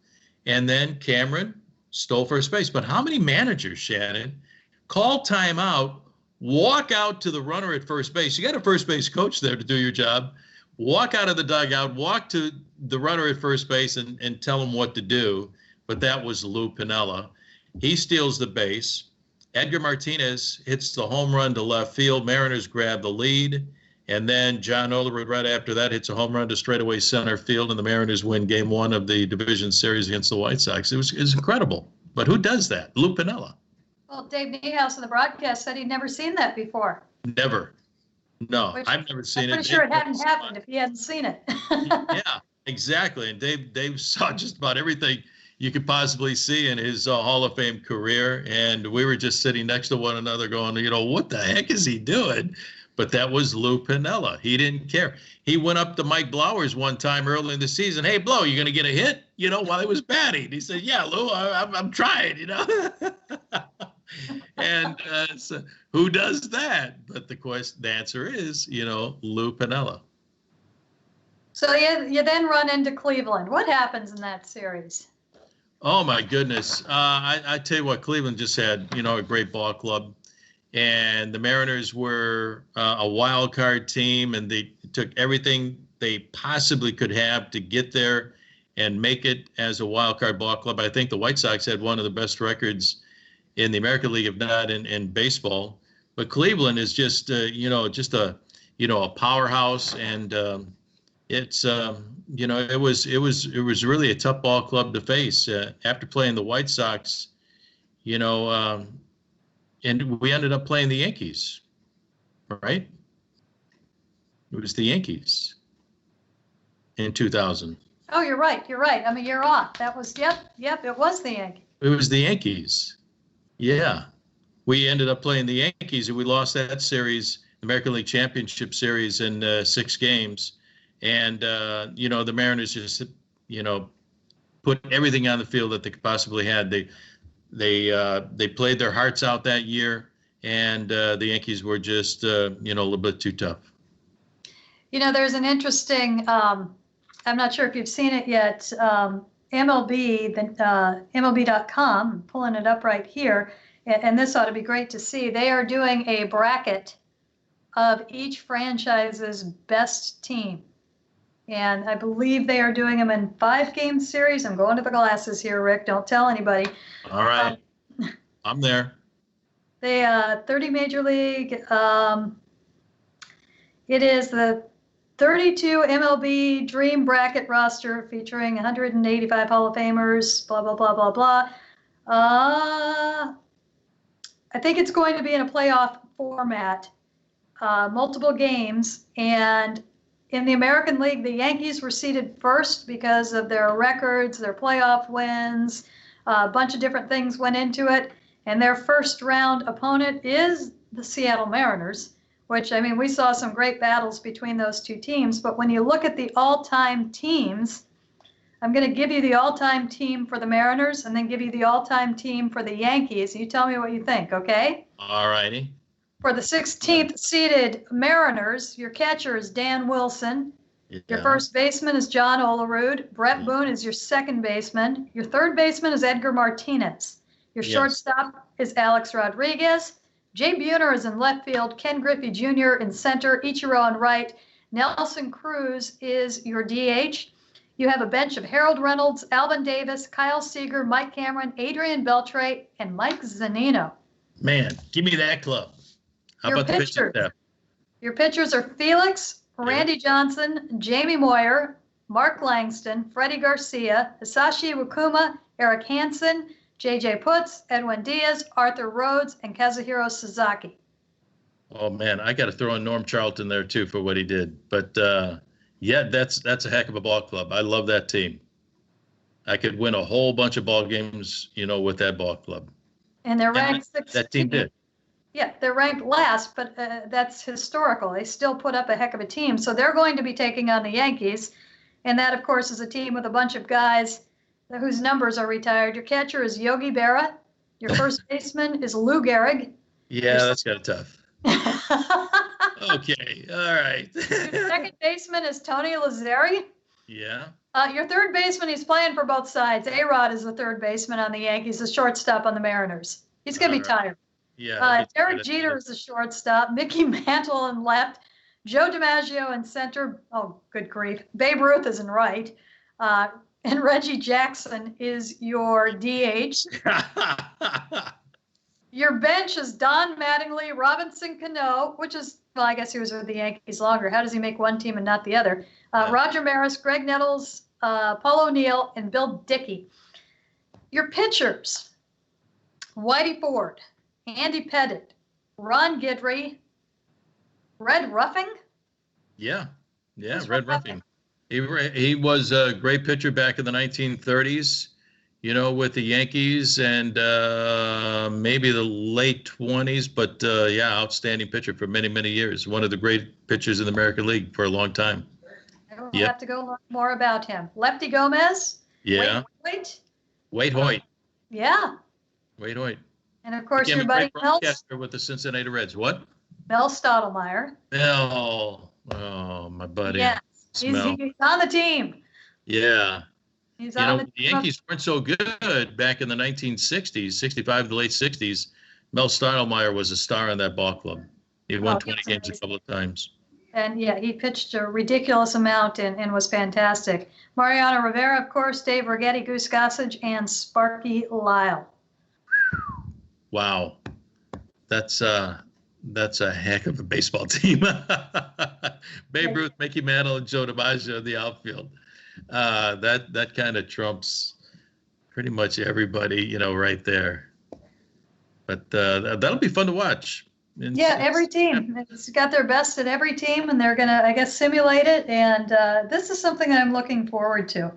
And then Cameron stole first base. But how many managers, Shannon, call timeout, walk out to the runner at first base? You got a first base coach there to do your job. Walk out of the dugout, walk to the runner at first base and tell him what to do. But that was Lou Piniella. He steals the base. Edgar Martinez hits the home run to left field. Mariners grab the lead. And then John Olerud right after that hits a home run to straightaway center field, and the Mariners win Game 1 of the division series against the White Sox. It was incredible. But who does that? Lou Piniella. Well, Dave Niehaus in the broadcast said he'd never seen that before. Never. No, Which I've never seen it. I'm pretty sure it hadn't happened if he hadn't seen it. Yeah, exactly. And Dave saw just about everything you could possibly see in his Hall of Fame career. And we were just sitting next to one another going, what the heck is he doing? But that was Lou Piniella. He didn't care. He went up to Mike Blowers one time early in the season. Hey, Blow, you going to get a hit? While he was batting. He said, yeah, Lou, I'm trying, And so who does that? But the answer is, Lou Piniella. So you then run into Cleveland. What happens in that series? Oh, my goodness. I tell you what, Cleveland just had, a great ball club. And the Mariners were a wild card team, and they took everything they possibly could have to get there and make it as a wild card ball club. I think the White Sox had one of the best records in the American League, if not in baseball. But Cleveland is just, a powerhouse, and it's, it was really a tough ball club to face after playing the White Sox, and we ended up playing the Yankees, right? It was the Yankees in 2000. Oh, you're right. I mean, you're off. That was, yep, it was the Yankees. It was the Yankees. Yeah. We ended up playing the Yankees, and we lost that series, the American League Championship Series, in 6 games. And, the Mariners just, put everything on the field that they could possibly had. They played their hearts out that year, and the Yankees were just, a little bit too tough. There's an interesting, I'm not sure if you've seen it yet, MLB, MLB.com, I'm pulling it up right here, and this ought to be great to see. They are doing a bracket of each franchise's best team. And I believe they are doing them in 5-game series. I'm going to the glasses here, Rick. Don't tell anybody. All right. I'm there. They 30 Major League. It is the 32 MLB Dream Bracket roster featuring 185 Hall of Famers, blah, blah, blah, blah, blah. I think it's going to be in a playoff format, multiple games. And in the American League, the Yankees were seeded first because of their records, their playoff wins, a bunch of different things went into it. And their first round opponent is the Seattle Mariners, which, I mean, we saw some great battles between those two teams. But when you look at the all-time teams, I'm going to give you the all-time team for the Mariners and then give you the all-time team for the Yankees. You tell me what you think, okay? All righty. For the 16th seeded Mariners, your catcher is Dan Wilson. Yeah. Your first baseman is John Olerud. Brett Boone is your second baseman. Your third baseman is Edgar Martinez. Your shortstop is Alex Rodriguez. Jay Buhner is in left field. Ken Griffey Jr. in center. Ichiro on right. Nelson Cruz is your DH. You have a bench of Harold Reynolds, Alvin Davis, Kyle Seager, Mike Cameron, Adrian Beltre, and Mike Zunino. Man, give me that club. How about the pitching staff? Your pitchers are Felix, Randy Johnson, Jamie Moyer, Mark Langston, Freddie Garcia, Hisashi Wakuma, Eric Hansen, J.J. Putz, Edwin Diaz, Arthur Rhodes, and Kazuhiro Sasaki. Oh, man, I got to throw in Norm Charlton there, too, for what he did. But, yeah, that's a heck of a ball club. I love that team. I could win a whole bunch of ball games, with that ball club. And they're ranked 16th. That team did. Yeah, they're ranked last, but that's historical. They still put up a heck of a team. So they're going to be taking on the Yankees. And that, of course, is a team with a bunch of guys whose numbers are retired. Your catcher is Yogi Berra. Your first baseman is Lou Gehrig. Yeah, that's kind of tough. Okay, all right. Your second baseman is Tony Lazzeri. Yeah. Your third baseman, he's playing for both sides. A-Rod is the third baseman on the Yankees, the shortstop on the Mariners. He's going to be tired. Yeah. Derek Jeter is the shortstop. Mickey Mantle in left. Joe DiMaggio in center. Oh, good grief. Babe Ruth is in right. And Reggie Jackson is your DH. Your bench is Don Mattingly, Robinson Cano, which is, well, I guess he was with the Yankees longer. How does he make one team and not the other? Roger Maris, Greg Nettles, Paul O'Neill, and Bill Dickey. Your pitchers, Whitey Ford, Andy Pettit, Ron Guidry, Red Ruffing? Yeah, Who's Red Ruffing. He was a great pitcher back in the 1930s, with the Yankees, and maybe the late 20s, but outstanding pitcher for many, many years. One of the great pitchers in the American League for a long time. We'll have to go learn more about him. Lefty Gomez? Yeah. Wade Hoyt. Yeah. Wade Hoyt. And of course, Became your a buddy great broadcaster with the Cincinnati Reds. What? Mel Stottlemyre. Oh, my buddy. Yes, he's on the team. Yeah. He's on the team. The Yankees weren't so good back in the 1960s, 65 to the late 60s. Mel Stottlemyre was a star in that ball club. He won 20 games a couple of times. And yeah, he pitched a ridiculous amount and was fantastic. Mariano Rivera, of course, Dave Righetti, Goose Gossage, and Sparky Lyle. Wow, that's a heck of a baseball team. Babe Ruth, Mickey Mantle, and Joe DiMaggio in the outfield. That kind of trumps pretty much everybody, right there. But that'll be fun to watch. Yeah, every team. It's got their best at every team, and they're going to, I guess, simulate it. And this is something I'm looking forward to.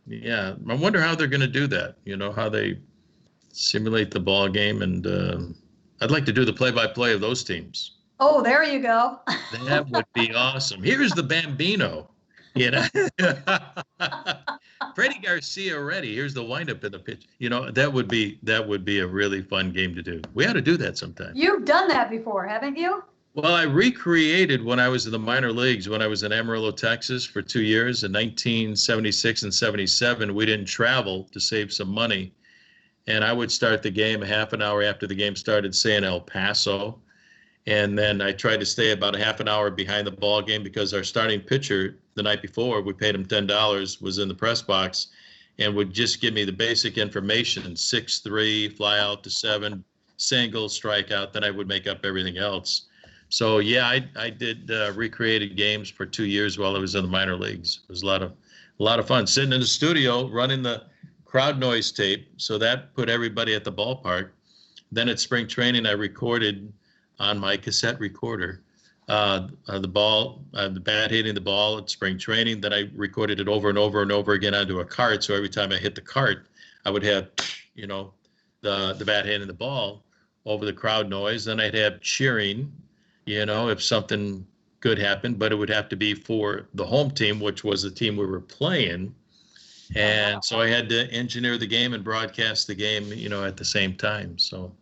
Yeah, I wonder how they're going to do that, how they simulate the ball game. And I'd like to do the play-by-play of those teams. Oh, there you go. That would be awesome. Here's the Bambino, Freddie Garcia already. Here's the windup in the pitch. That would be a really fun game to do. We ought to do that sometime. You've done that before, haven't you? Well, I recreated when I was in the minor leagues, when I was in Amarillo, Texas for 2 years in 1976 and 77. We didn't travel to save some money. And I would start the game a half an hour after the game started, say in El Paso. And then I tried to stay about a half an hour behind the ball game because our starting pitcher the night before, we paid him $10, was in the press box and would just give me the basic information, 6-3, fly out to 7, single, strikeout. Then I would make up everything else. So yeah, I did recreated games for 2 years while I was in the minor leagues. It was a lot of fun sitting in the studio running the crowd noise tape. So that put everybody at the ballpark. Then at spring training, I recorded on my cassette recorder the bat hitting the ball at spring training. Then I recorded it over and over and over again onto a cart. So every time I hit the cart, I would have, the bat hitting the ball over the crowd noise. Then I'd have cheering, if something good happened, but it would have to be for the home team, which was the team we were playing. And so I had to engineer the game and broadcast the game, at the same time. So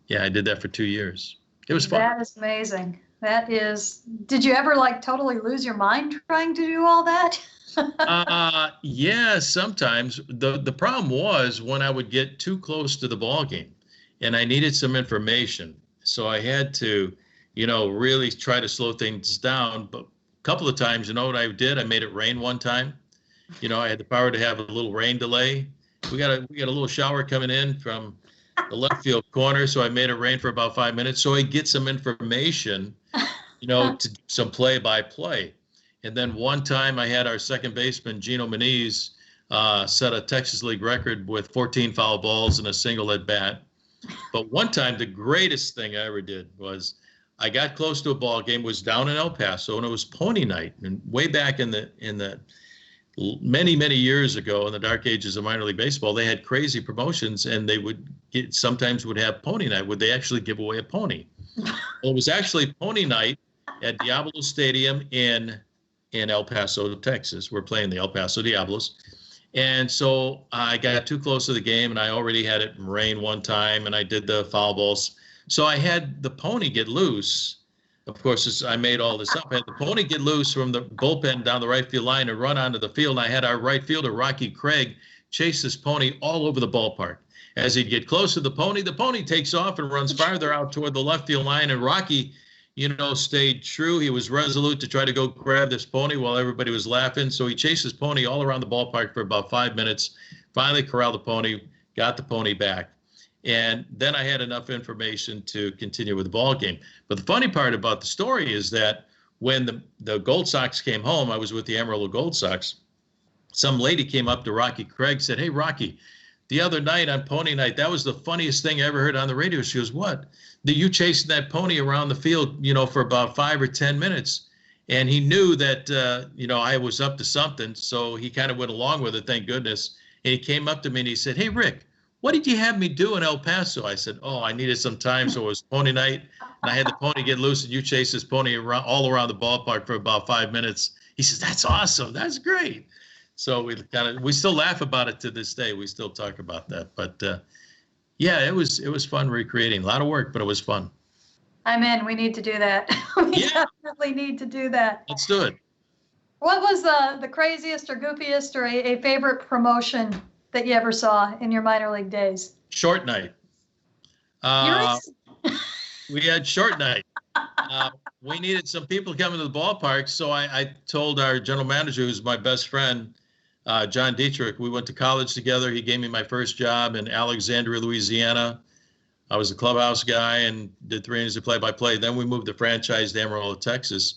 yeah, I did that for 2 years. It was fun. That is amazing. Did you ever totally lose your mind trying to do all that? Yeah, sometimes. The problem was when I would get too close to the ball game and I needed some information. So I had to, really try to slow things down. But a couple of times, what I did? I made it rain one time. I had the power to have a little rain delay. We got a little shower coming in from the left field corner, so I made it rain for about 5 minutes so I get some information, to do some play-by-play. And then one time I had our second baseman, Gino Moniz, set a Texas League record with 14 foul balls and a single at bat. But one time, the greatest thing I ever did was I got close to a ball game, was down in El Paso, and it was pony night. And way back in the many, many years ago, in the dark ages of minor league baseball, they had crazy promotions, and they sometimes would have pony night. Would they actually give away a pony? Well, it was actually pony night at Diablo Stadium in El Paso, Texas. We're playing the El Paso Diablos. And so I got too close to the game, and I already had it rain one time, and I did the foul balls. So I had the pony get loose of course, I made all this up. I had the pony get loose from the bullpen down the right field line and run onto the field. And I had our right fielder, Rocky Craig, chase this pony all over the ballpark. As he'd get close to the pony takes off and runs farther out toward the left field line. And Rocky, stayed true. He was resolute to try to go grab this pony while everybody was laughing. So he chased his pony all around the ballpark for about 5 minutes, finally corralled the pony, got the pony back. And then I had enough information to continue with the ball game. But the funny part about the story is that when the Gold Sox came home, I was with the Amarillo Gold Sox. Some lady came up to Rocky Craig, said, "Hey, Rocky, the other night on Pony Night, that was the funniest thing I ever heard on the radio." She goes, "What?" "You chasing that pony around the field, for about 5 or 10 minutes. And he knew that, I was up to something. So he kind of went along with it, thank goodness. And he came up to me and he said, 'Hey, Rick, what did you have me do in El Paso?' I said, 'Oh, I needed some time. So it was Pony Night. And I had the pony get loose and you chased this pony all around the ballpark for about 5 minutes.'" He says, "That's awesome. That's great." So we still laugh about it to this day. We still talk about that. But yeah, it was fun recreating. A lot of work, but it was fun. I'm in. We need to do that. We definitely need to do that. Let's do it. What was the craziest or goofiest or a favorite promotion that you ever saw in your minor league days? Short night. We had short night. We needed some people coming to the ballpark, so I told our general manager, who's my best friend, John Dietrich. We went to college together. He gave me my first job in Alexandria, Louisiana. I was a clubhouse guy and did 3 innings of play-by-play. Then we moved the franchise to Amarillo, Texas.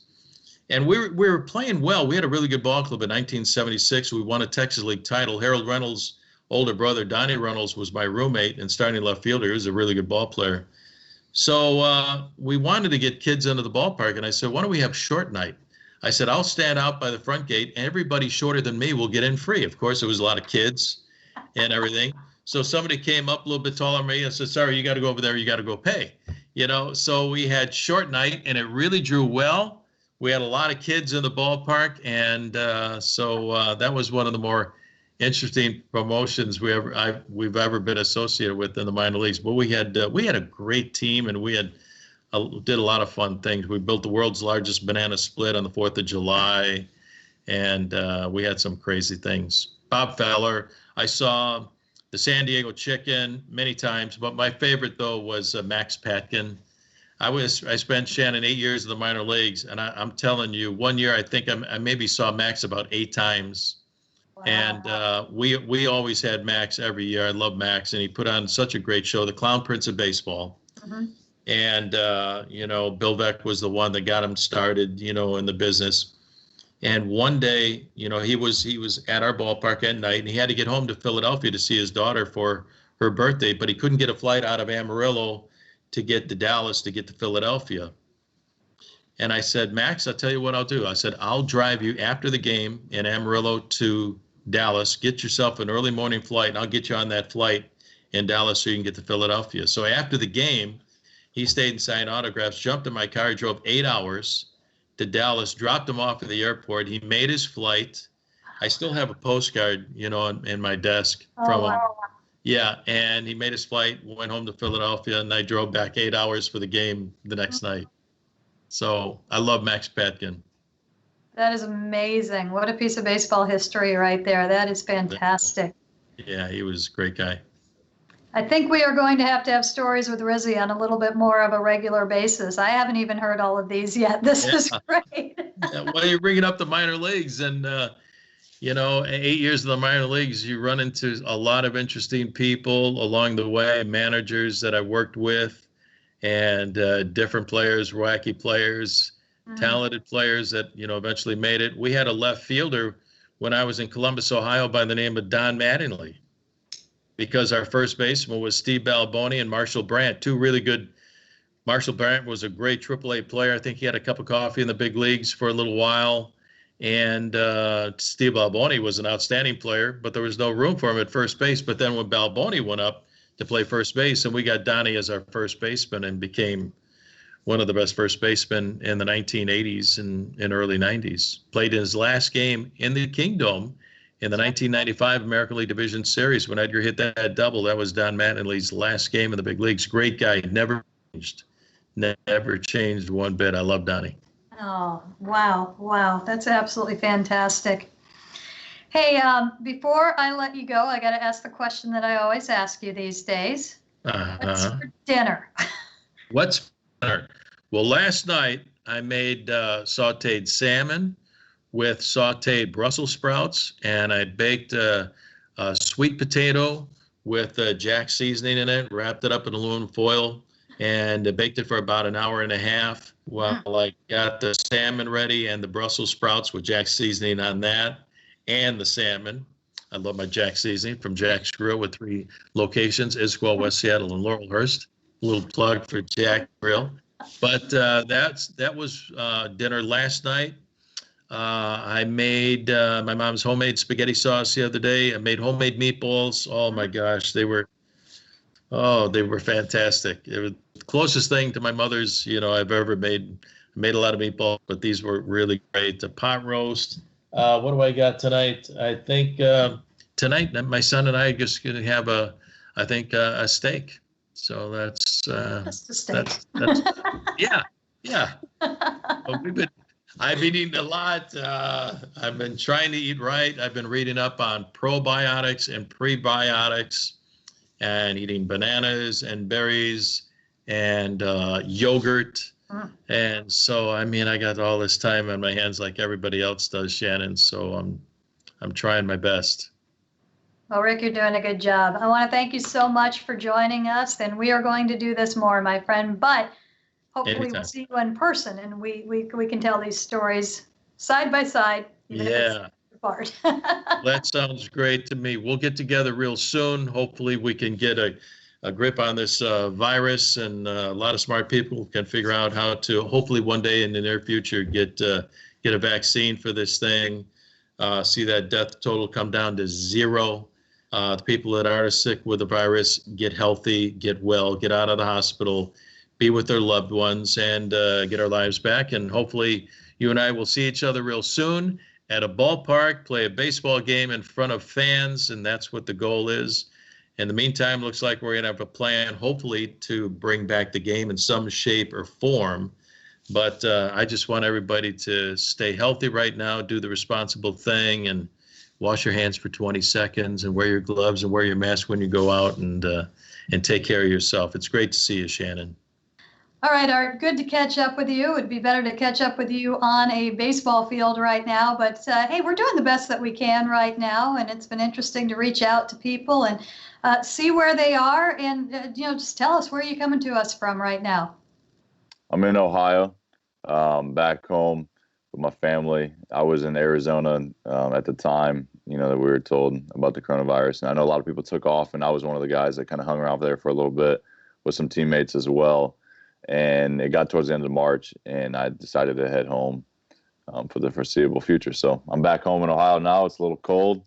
And we were playing well. We had a really good ball club in 1976. We won a Texas League title. Harold Reynolds' older brother, Donnie Reynolds, was my roommate and starting left fielder. He was a really good ball player. So we wanted to get kids into the ballpark, and I said, "Why don't we have short night?" I said, "I'll stand out by the front gate, and everybody shorter than me will get in free." Of course, there was a lot of kids and everything. So somebody came up a little bit taller than me and said, "Sorry, you got to go over there. You got to go pay." So we had short night, and it really drew well. We had a lot of kids in the ballpark, and so that was one of the more interesting promotions we've ever been associated with in the minor leagues. But we had a great team, and we did a lot of fun things. We built the world's largest banana split on the 4th of July, and we had some crazy things. Bob Feller, I saw the San Diego Chicken many times, but my favorite though was Max Patkin. I spent, Shannon, 8 years in the minor leagues, and I'm telling you, one year I think I maybe saw Max about 8 times. Wow. And we always had Max every year. I love Max, and he put on such a great show, the Clown Prince of Baseball. Mm-hmm. And Bill Veeck was the one that got him started, in the business. And one day, he was at our ballpark at night, and he had to get home to Philadelphia to see his daughter for her birthday, but he couldn't get a flight out of Amarillo to get to Dallas to get to Philadelphia. And I said, "Max, I'll tell you what I'll do." I said, "I'll drive you after the game in Amarillo to Dallas. Get yourself an early morning flight, and I'll get you on that flight in Dallas so you can get to Philadelphia." So after the game, he stayed and signed autographs, jumped in my car, drove 8 hours to Dallas, dropped him off at the airport. He made his flight. I still have a postcard, in my desk from him. Yeah, and he made his flight, went home to Philadelphia, and I drove back 8 hours for the game the next night. So I love Max Patkin. That is amazing. What a piece of baseball history right there. That is fantastic. Yeah, he was a great guy. I think we are going to have stories with Rizzs on a little bit more of a regular basis. I haven't even heard all of these yet. This is great. Well, you're bringing up the minor leagues, and 8 years in the minor leagues, you run into a lot of interesting people along the way, managers that I worked with, and different players, wacky players, talented players that, eventually made it. We had a left fielder when I was in Columbus, Ohio, by the name of Don Mattingly, because our first baseman was Steve Balboni and Marshall Brandt, two really good. Marshall Brandt was a great AAA player. I think he had a cup of coffee in the big leagues for a little while. And Steve Balboni was an outstanding player, but there was no room for him at first base. But then when Balboni went up to play first base, and we got Donnie as our first baseman and became one of the best first basemen in the 1980s and early 90s. Played his last game in the Kingdome in the 1995 American League Division Series when Edgar hit that double. That was Don Mattingly's last game in the big leagues. Great guy, never changed. never changed one bit. I love Donnie. Oh, wow. Wow. That's absolutely fantastic. Hey, before I let you go, I got to ask the question that I always ask you these days. What's for dinner? What's for dinner? Well, last night I made sauteed salmon with sauteed Brussels sprouts, and I baked a sweet potato with Jack seasoning in it, wrapped it up in aluminum foil, and baked it for about an hour and a half while I got the salmon ready and the Brussels sprouts with Jack seasoning on that and the salmon. I love my Jack seasoning from Jack's Grill with 3 locations, Issaquah, West Seattle, and Laurelhurst. A little plug for Jack Grill. But that was dinner last night. I made my mom's homemade spaghetti sauce the other day. I made homemade meatballs. Oh my gosh, they were fantastic. It was the closest thing to my mother's, I've ever made. I made a lot of meatballs, but these were really great. The pot roast. What do I got tonight? I think tonight my son and I are just going to have a steak. So that's Just a steak. that's yeah. But I've been eating a lot. I've been trying to eat right. I've been reading up on probiotics and prebiotics, and eating bananas and berries and yogurt. And so, I got all this time on my hands like everybody else does, Shannon. So I'm trying my best. Well, Rick, you're doing a good job. I want to thank you so much for joining us. And we are going to do this more, my friend. But hopefully Anytime. we'll see you in person, and we can tell these stories side by side. Even if it's apart. That sounds great to me. We'll get together real soon. Hopefully we can get a grip on this virus, and a lot of smart people can figure out how to, hopefully one day in the near future, get a vaccine for this thing, see that death total come down to 0. The people that are sick with the virus get healthy, get well, get out of the hospital, be with their loved ones, and get our lives back. And hopefully you and I will see each other real soon at a ballpark, play a baseball game in front of fans, and that's what the goal is. In the meantime, looks like we're going to have a plan, hopefully, to bring back the game in some shape or form. But I just want everybody to stay healthy right now, do the responsible thing, and wash your hands for 20 seconds, and wear your gloves and wear your mask when you go out, and take care of yourself. It's great to see you, Shannon. All right, Art, good to catch up with you. It'd be better to catch up with you on a baseball field right now. But hey, we're doing the best that we can right now, and it's been interesting to reach out to people and see where they are, and just tell us where you're coming to us from right now. I'm in Ohio, back home with my family. I was in Arizona at the time, that we were told about the coronavirus. And I know a lot of people took off, and I was one of the guys that kind of hung around there for a little bit with some teammates as well. And it got towards the end of March, and I decided to head home for the foreseeable future. So I'm back home in Ohio now. It's a little cold.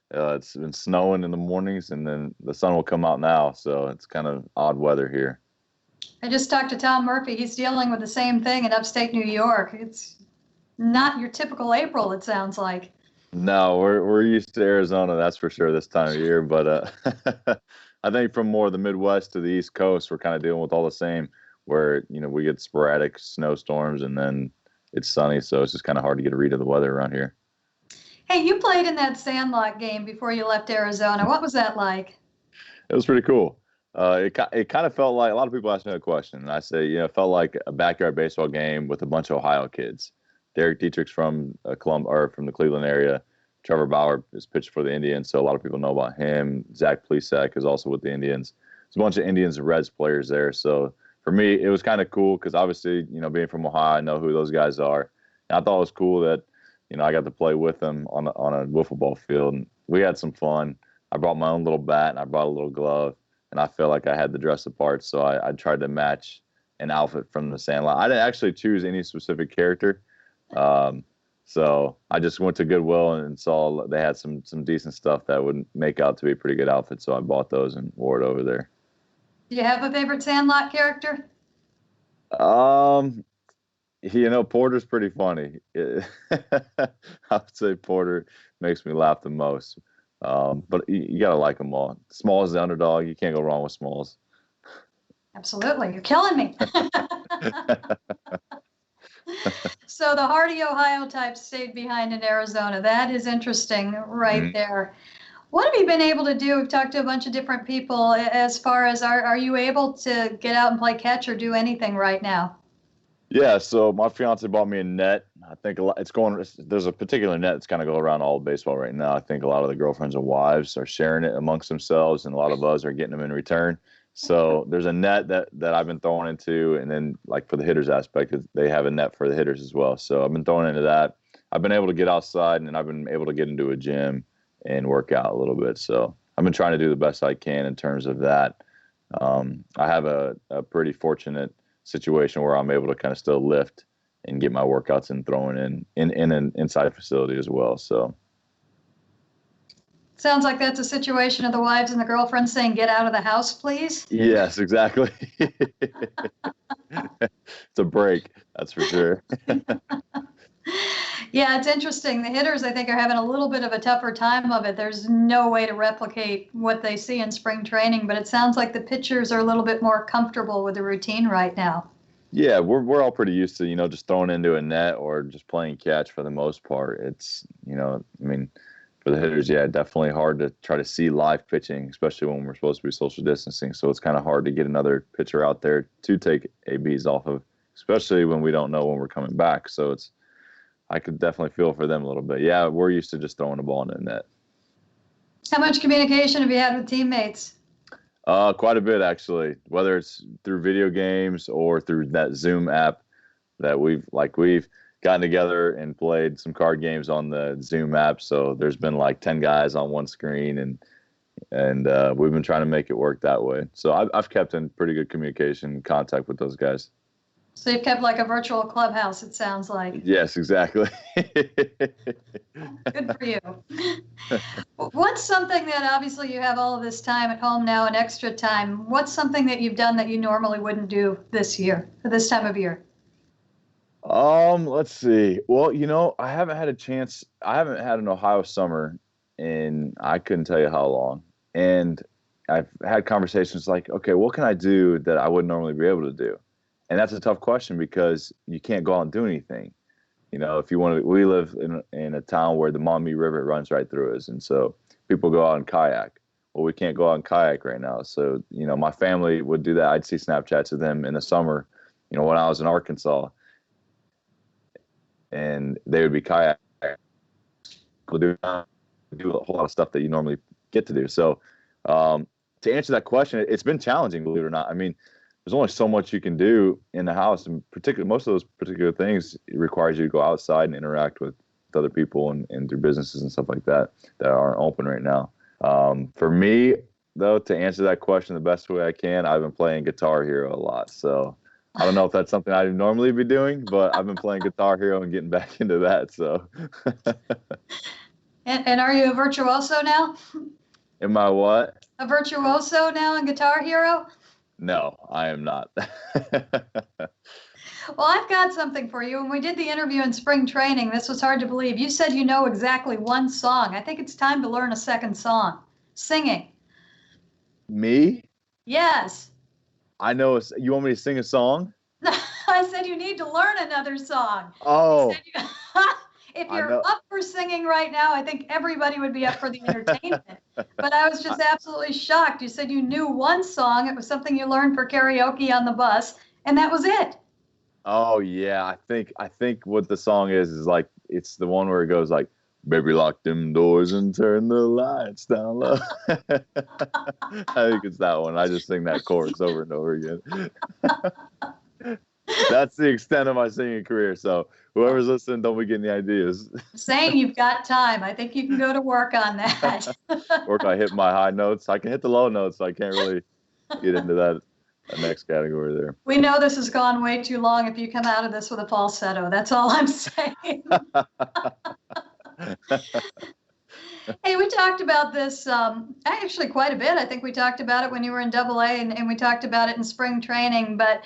It's been snowing in the mornings, and then the sun will come out now. So it's kind of odd weather here. I just talked to Tom Murphy. He's dealing with the same thing in upstate New York. It's not your typical April, it sounds like. No, we're used to Arizona, that's for sure, this time of year. But I think from more of the Midwest to the East Coast, we're kind of dealing with all the same, where we get sporadic snowstorms, and then it's sunny. So it's just kind of hard to get a read of the weather around here. Hey, you played in that Sandlot game before you left Arizona. What was that like? It was pretty cool. It kind of felt like, a lot of people ask me that question, and I say, it felt like a backyard baseball game with a bunch of Ohio kids. Derek Dietrich's from from the Cleveland area. Trevor Bauer is pitched for the Indians, so a lot of people know about him. Zach Plesac is also with the Indians. There's a bunch of Indians and Reds players there. So for me, it was kind of cool because obviously, being from Ohio, I know who those guys are. And I thought it was cool that, I got to play with them on a wiffle ball field. And we had some fun. I brought my own little bat, and I brought a little glove, and I felt like I had to dress the part. So I tried to match an outfit from the Sandlot. I didn't actually choose any specific character. So I just went to Goodwill and saw they had some decent stuff that would make out to be a pretty good outfit. So I bought those and wore it over there. Do you have a favorite Sandlot character? Porter's pretty funny. I would say Porter makes me laugh the most. But you got to like them all. Smalls is the underdog. You can't go wrong with Smalls. Absolutely. You're killing me. So the hardy Ohio types stayed behind in Arizona. That is interesting right there. What have you been able to do? We've talked to a bunch of different people as far as are you able to get out and play catch or do anything right now? Yeah, so my fiance bought me a net. I think a lot, there's a particular net that's kind of going around all of baseball right now. I think a lot of the girlfriends and wives are sharing it amongst themselves, and a lot of us are getting them in return. So there's a net that I've been throwing into, and then like for the hitters aspect, they have a net for the hitters as well. So I've been throwing into that. I've been able to get outside, and I've been able to get into a gym and work out a little bit. So I've been trying to do the best I can in terms of that. I have a pretty fortunate situation where I'm able to kind of still lift and get my workouts and throwing in an inside facility as well. So Sounds like that's a situation of the wives and the girlfriends saying, "Get out of the house, please." yes, exactly. It's a break, that's for sure. Yeah, it's interesting. The hitters, I think, are having a little bit of a tougher time of it. There's no way to replicate what they see in spring training, but it sounds like the pitchers are a little bit more comfortable with the routine right now. Yeah, we're all pretty used to, just throwing into a net or just playing catch for the most part. It's, I mean, for the hitters, yeah, definitely hard to try to see live pitching, especially when we're supposed to be social distancing. So it's kind of hard to get another pitcher out there to take ABs off of, especially when we don't know when we're coming back. So I could definitely feel for them a little bit. Yeah, we're used to just throwing the ball in the net. How much communication have you had with teammates? Quite a bit, actually, whether it's through video games or through that Zoom app that we've gotten together and played some card games on the Zoom app. So there's been like 10 guys on one screen, and we've been trying to make it work that way. So I've kept in pretty good communication contact with those guys. So you've kept like a virtual clubhouse, it sounds like. Yes, exactly. Good for you. What's something that obviously you have all of this time at home now and extra time? What's something that you've done that you normally wouldn't do this year, for this time of year? Let's see. Well, I haven't had a chance. I haven't had an Ohio summer in I couldn't tell you how long. And I've had conversations like, okay, what can I do that I wouldn't normally be able to do? And that's a tough question because you can't go out and do anything. If you want to, we live in a town where the Maumee River runs right through us. And so people go out and kayak. Well, we can't go out and kayak right now. So, my family would do that. I'd see Snapchats of them in the summer, when I was in Arkansas. And they would be kayaking. Do a whole lot of stuff that you normally get to do. So to answer that question, it's been challenging, believe it or not. I mean, there's only so much you can do in the house, and most of those particular things it requires you to go outside and interact with other people and through businesses and stuff like that aren't open right now. For me, though, to answer that question the best way I can, I've been playing Guitar Hero a lot. So I don't know if that's something I'd normally be doing, but I've been playing Guitar Hero and getting back into that. So. And are you a virtuoso now? Am I what? A virtuoso now in Guitar Hero? No, I am not. Well, I've got something for you. When we did the interview in spring training, this was hard to believe. You said you know exactly one song. I think it's time to learn a second song. Singing. Me? Yes. I know. You want me to sing a song? I said you need to learn another song. Oh. If you're up for singing right now, I think everybody would be up for the entertainment. But I was just absolutely shocked. You said you knew one song. It was something you learned for karaoke on the bus, and that was it. Oh yeah, I think what the song is like it's the one where it goes like, "Baby, lock them doors and turn the lights down low." I think it's that one. I just sing that chorus over and over again. That's the extent of my singing career. So whoever's listening, don't be getting the ideas. Saying you've got time. I think you can go to work on that. Work, I hit my high notes. I can hit the low notes. So I can't really get into that next category there. We know this has gone way too long if you come out of this with a falsetto. That's all I'm saying. Hey, we talked about this actually quite a bit. I think we talked about it when you were in AA, and we talked about it in spring training. But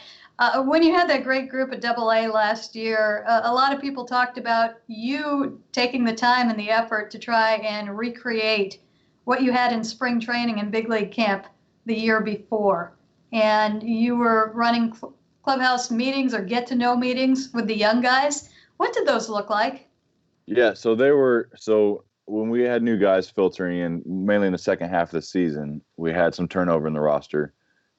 when you had that great group at AA last year, a lot of people talked about you taking the time and the effort to try and recreate what you had in spring training and big league camp the year before. And you were running clubhouse meetings or get-to-know meetings with the young guys. What did those look like? Yeah, so when we had new guys filtering in, mainly in the second half of the season, we had some turnover in the roster,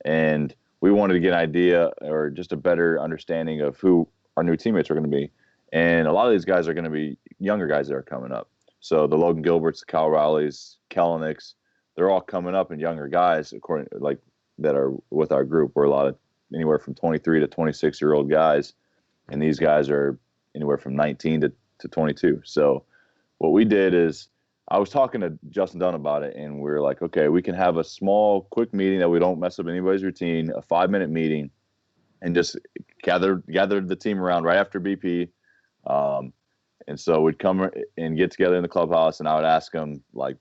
and we wanted to get an idea or just a better understanding of who our new teammates are going to be. And a lot of these guys are going to be younger guys that are coming up. So the Logan Gilberts, the Kyle Rileys, Kellenics, they're all coming up and younger guys, that are with our group. We're a lot of anywhere from 23 to 26-year-old guys, and these guys are anywhere from 19 to 22. So what we did is I was talking to Justin Dunn about it, and we were like, okay, we can have a small, quick meeting that we don't mess up anybody's routine, a 5-minute meeting, and just gather the team around right after BP. And so we'd come and get together in the clubhouse, and I would ask them like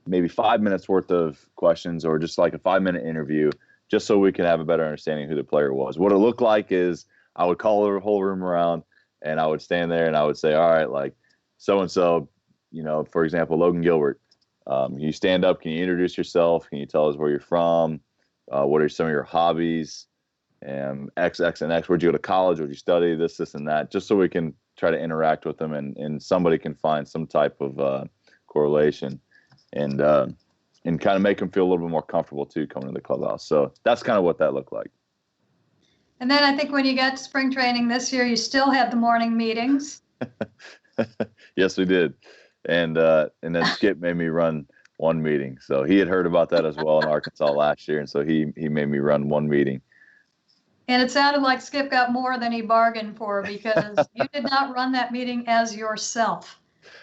maybe 5 minutes worth of questions or just like a 5-minute interview, just so we could have a better understanding of who the player was. What it looked like is I would call the whole room around, and I would stand there and I would say, all right, like so-and-so, for example, Logan Gilbert, can you stand up? Can you introduce yourself? Can you tell us where you're from? What are some of your hobbies? X, and X, where'd you go to college? Where'd you study? This, and that, just so we can try to interact with them and somebody can find some type of correlation and kind of make them feel a little bit more comfortable too coming to the clubhouse. So that's kind of what that looked like. And then I think when you got to spring training this year, you still had the morning meetings. Yes, we did. And then Skip made me run one meeting. So he had heard about that as well in Arkansas last year. And so he made me run one meeting. And it sounded like Skip got more than he bargained for, because you did not run that meeting as yourself.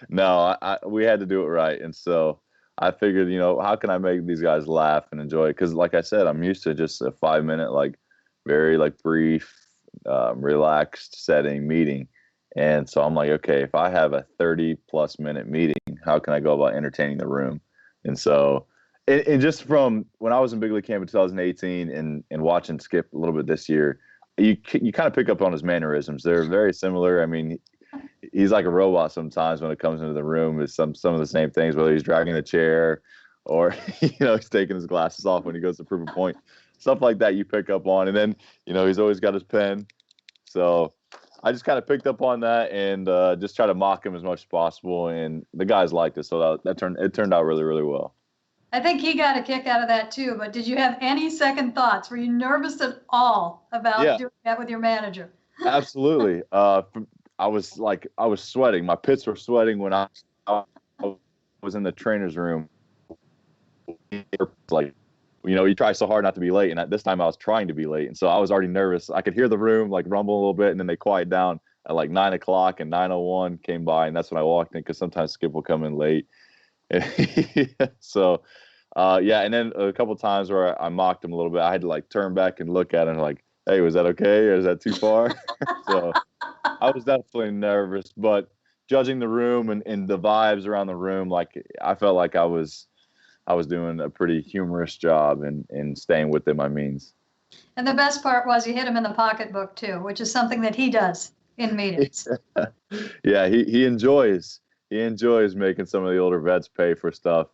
No, we had to do it right. And so I figured, how can I make these guys laugh and enjoy it? Because like I said, I'm used to just a 5-minute, like very like brief, relaxed setting meeting. And so I'm like, okay, if I have a 30+ minute meeting, how can I go about entertaining the room? And so, and just from when I was in Big League Camp in 2018 and watching Skip a little bit this year, you kind of pick up on his mannerisms. They're very similar. I mean, he's like a robot sometimes when it comes into the room. It's some of the same things, whether he's dragging a chair or, he's taking his glasses off when he goes to prove a point. Stuff like that you pick up on. And then, he's always got his pen. So I just kind of picked up on that and just try to mock him as much as possible. And the guys liked it. So it turned out really, really well. I think he got a kick out of that too, but did you have any second thoughts? Were you nervous at all about doing that with your manager? Absolutely. I was sweating. My pits were sweating when I was in the trainer's room. Like, you try so hard not to be late. And this time I was trying to be late. And so I was already nervous. I could hear the room like rumble a little bit, and then they quiet down at like 9 o'clock, and 9:01 came by. And that's when I walked in, because sometimes Skip will come in late. So, and then a couple of times where I mocked him a little bit, I had to like turn back and look at him like, hey, was that okay? Or is that too far? So I was definitely nervous, but judging the room and the vibes around the room, like I felt like I was doing a pretty humorous job in staying within my means. And the best part was you hit him in the pocketbook too, which is something that he does in meetings. Yeah, he enjoys making some of the older vets pay for stuff,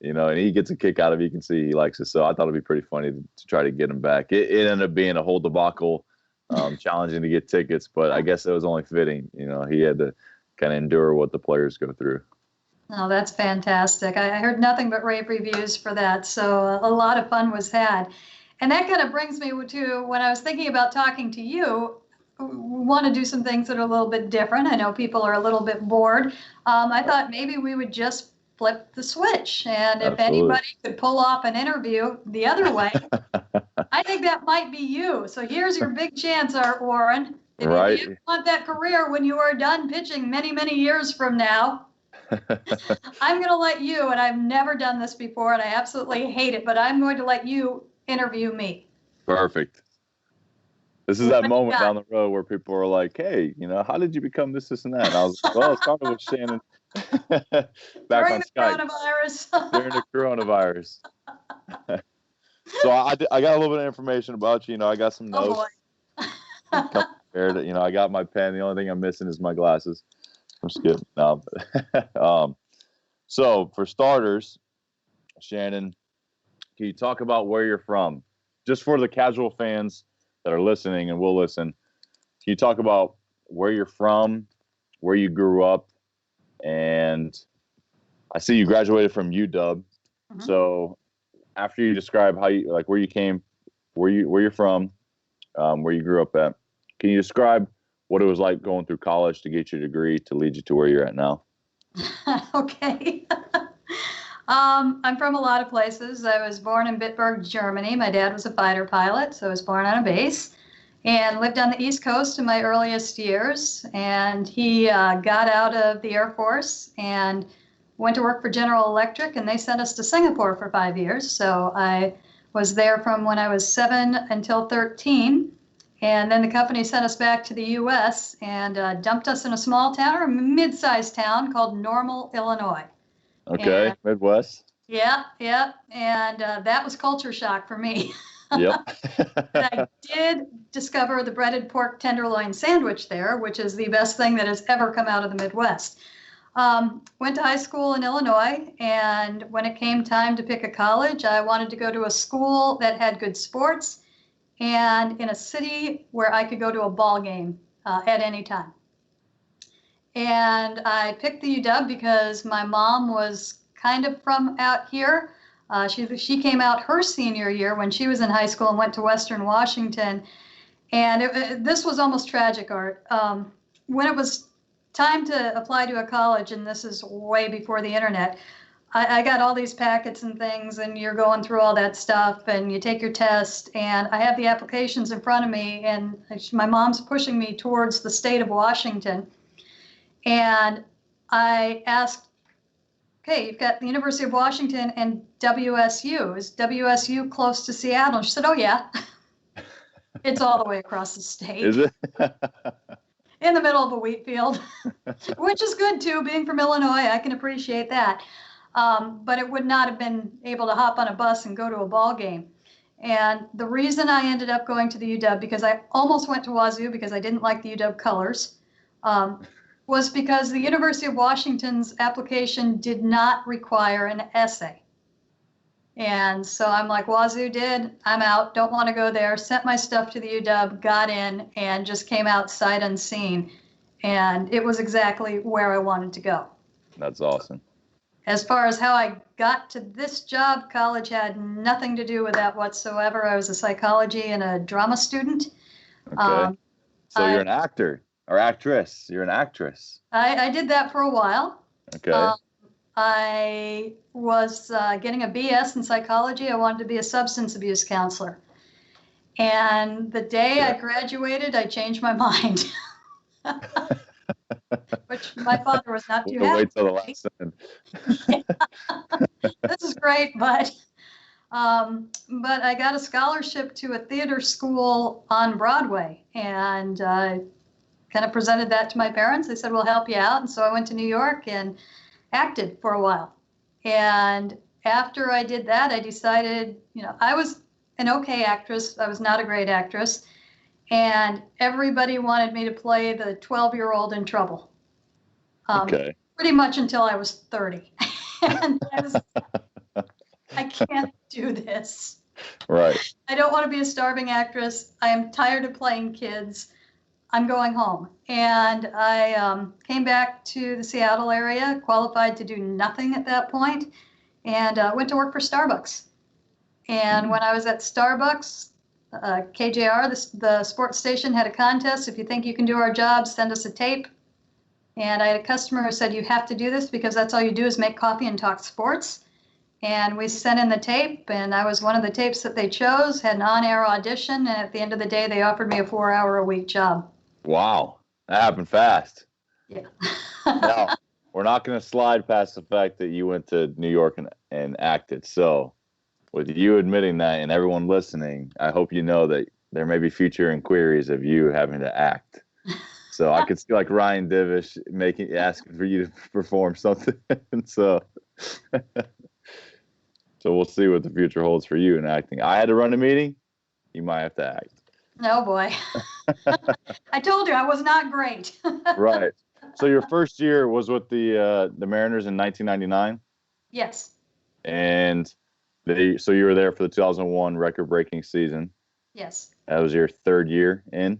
and he gets a kick out of it. You can see he likes it. So I thought it'd be pretty funny to try to get him back. It ended up being a whole debacle, challenging to get tickets, but I guess it was only fitting. He had to kind of endure what the players go through. Oh, that's fantastic. I heard nothing but rave reviews for that. So a lot of fun was had. And that kind of brings me to when I was thinking about talking to you, we want to do some things that are a little bit different. I know people are a little bit bored. I thought maybe we would just flip the switch. And if anybody could pull off an interview the other way, I think that might be you. So here's your big chance, Warren. If you want that career when you are done pitching many, many years from now, I'm going to let you, and I've never done this before, and I absolutely hate it, but I'm going to let you interview me. Perfect. This is that moment down the road where people are like, hey, how did you become this, and that? And I was like, well, it started with Shannon back on Skype. During the coronavirus. So I got a little bit of information about you. I got some notes. I got my pen. The only thing I'm missing is my glasses. I'm skipping. No. So for starters, Shannon, can you talk about where you're from? Just for the casual fans that are listening and will listen, can you talk about where you're from, where you grew up, and I see you graduated from UW. Mm-hmm. So after you describe how you like where you came, where you're from, where you grew up at, can you describe what it was like going through college to get your degree to lead you to where you're at now? Okay. I'm from a lot of places. I was born in Bitburg, Germany. My dad was a fighter pilot, so I was born on a base and lived on the East Coast in my earliest years. And he got out of the Air Force and went to work for General Electric, and they sent us to Singapore for 5 years. So I was there from when I was 7 until 13. And then the company sent us back to the U.S. and dumped us in a small town or a mid-sized town called Normal, Illinois. Okay, And, Midwest. yeah. And that was culture shock for me. Yep. I did discover the breaded pork tenderloin sandwich there, which is the best thing that has ever come out of the Midwest. Went to high school in Illinois, and when it came time to pick a college, I wanted to go to a school that had good sports and in a city where I could go to a ball game at any time. And I picked the UW because my mom was kind of from out here. She came out her senior year when she was in high school and went to Western Washington. And this was almost tragic, Art. When it was time to apply to a college, and this is way before the internet, I got all these packets and things, and you're going through all that stuff, and you take your test, and I have the applications in front of me, and my mom's pushing me towards the state of Washington. And I asked, okay, you've got the University of Washington and WSU. Is WSU close to Seattle? She said, oh, yeah. It's all the way across the state. Is it? In the middle of a wheat field, which is good, too. Being from Illinois, I can appreciate that. But it would not have been able to hop on a bus and go to a ball game. And the reason I ended up going to the UW, because I almost went to Wazoo because I didn't like the UW colors, was because the University of Washington's application did not require an essay. And so I'm like, Wazoo did, I'm out, don't want to go there, sent my stuff to the UW, got in, and just came out sight unseen. And it was exactly where I wanted to go. That's awesome. As far as how I got to this job, college had nothing to do with that whatsoever. I was a psychology and a drama student. Okay. So you're an actor or actress. You're an actress. I did that for a while. Okay. I was getting a BS in psychology. I wanted to be a substance abuse counselor. And the day I graduated, I changed my mind. Which my father was not too happy. Wait till the last second. This is great, but I got a scholarship to a theater school on Broadway, and kind of presented that to my parents. They said, we'll help you out. And so I went to New York and acted for a while. And after I did that, I decided, I was an okay actress. I was not a great actress. And everybody wanted me to play the 12-year-old in trouble. Okay. Pretty much until I was 30. And I can't do this. Right. I don't want to be a starving actress. I am tired of playing kids. I'm going home. And I came back to the Seattle area, qualified to do nothing at that point, and went to work for Starbucks. And when I was at Starbucks, KJR, the sports station, had a contest. If you think you can do our job, send us a tape. And I had a customer who said, you have to do this because that's all you do is make coffee and talk sports. And we sent in the tape, and I was one of the tapes that they chose, had an on-air audition, and at the end of the day, they offered me a 4-hour-a-week job. Wow. That happened fast. Yeah. Now, we're not going to slide past the fact that you went to New York and acted. So with you admitting that and everyone listening, I hope you know that there may be future inquiries of you having to act. So I could see like Ryan Divish asking for you to perform something. So we'll see what the future holds for you in acting. I had to run a meeting. You might have to act. Oh, boy. I told you I was not great. Right. So your first year was with the Mariners in 1999? Yes. And so you were there for the 2001 record-breaking season. Yes. That was your third year in?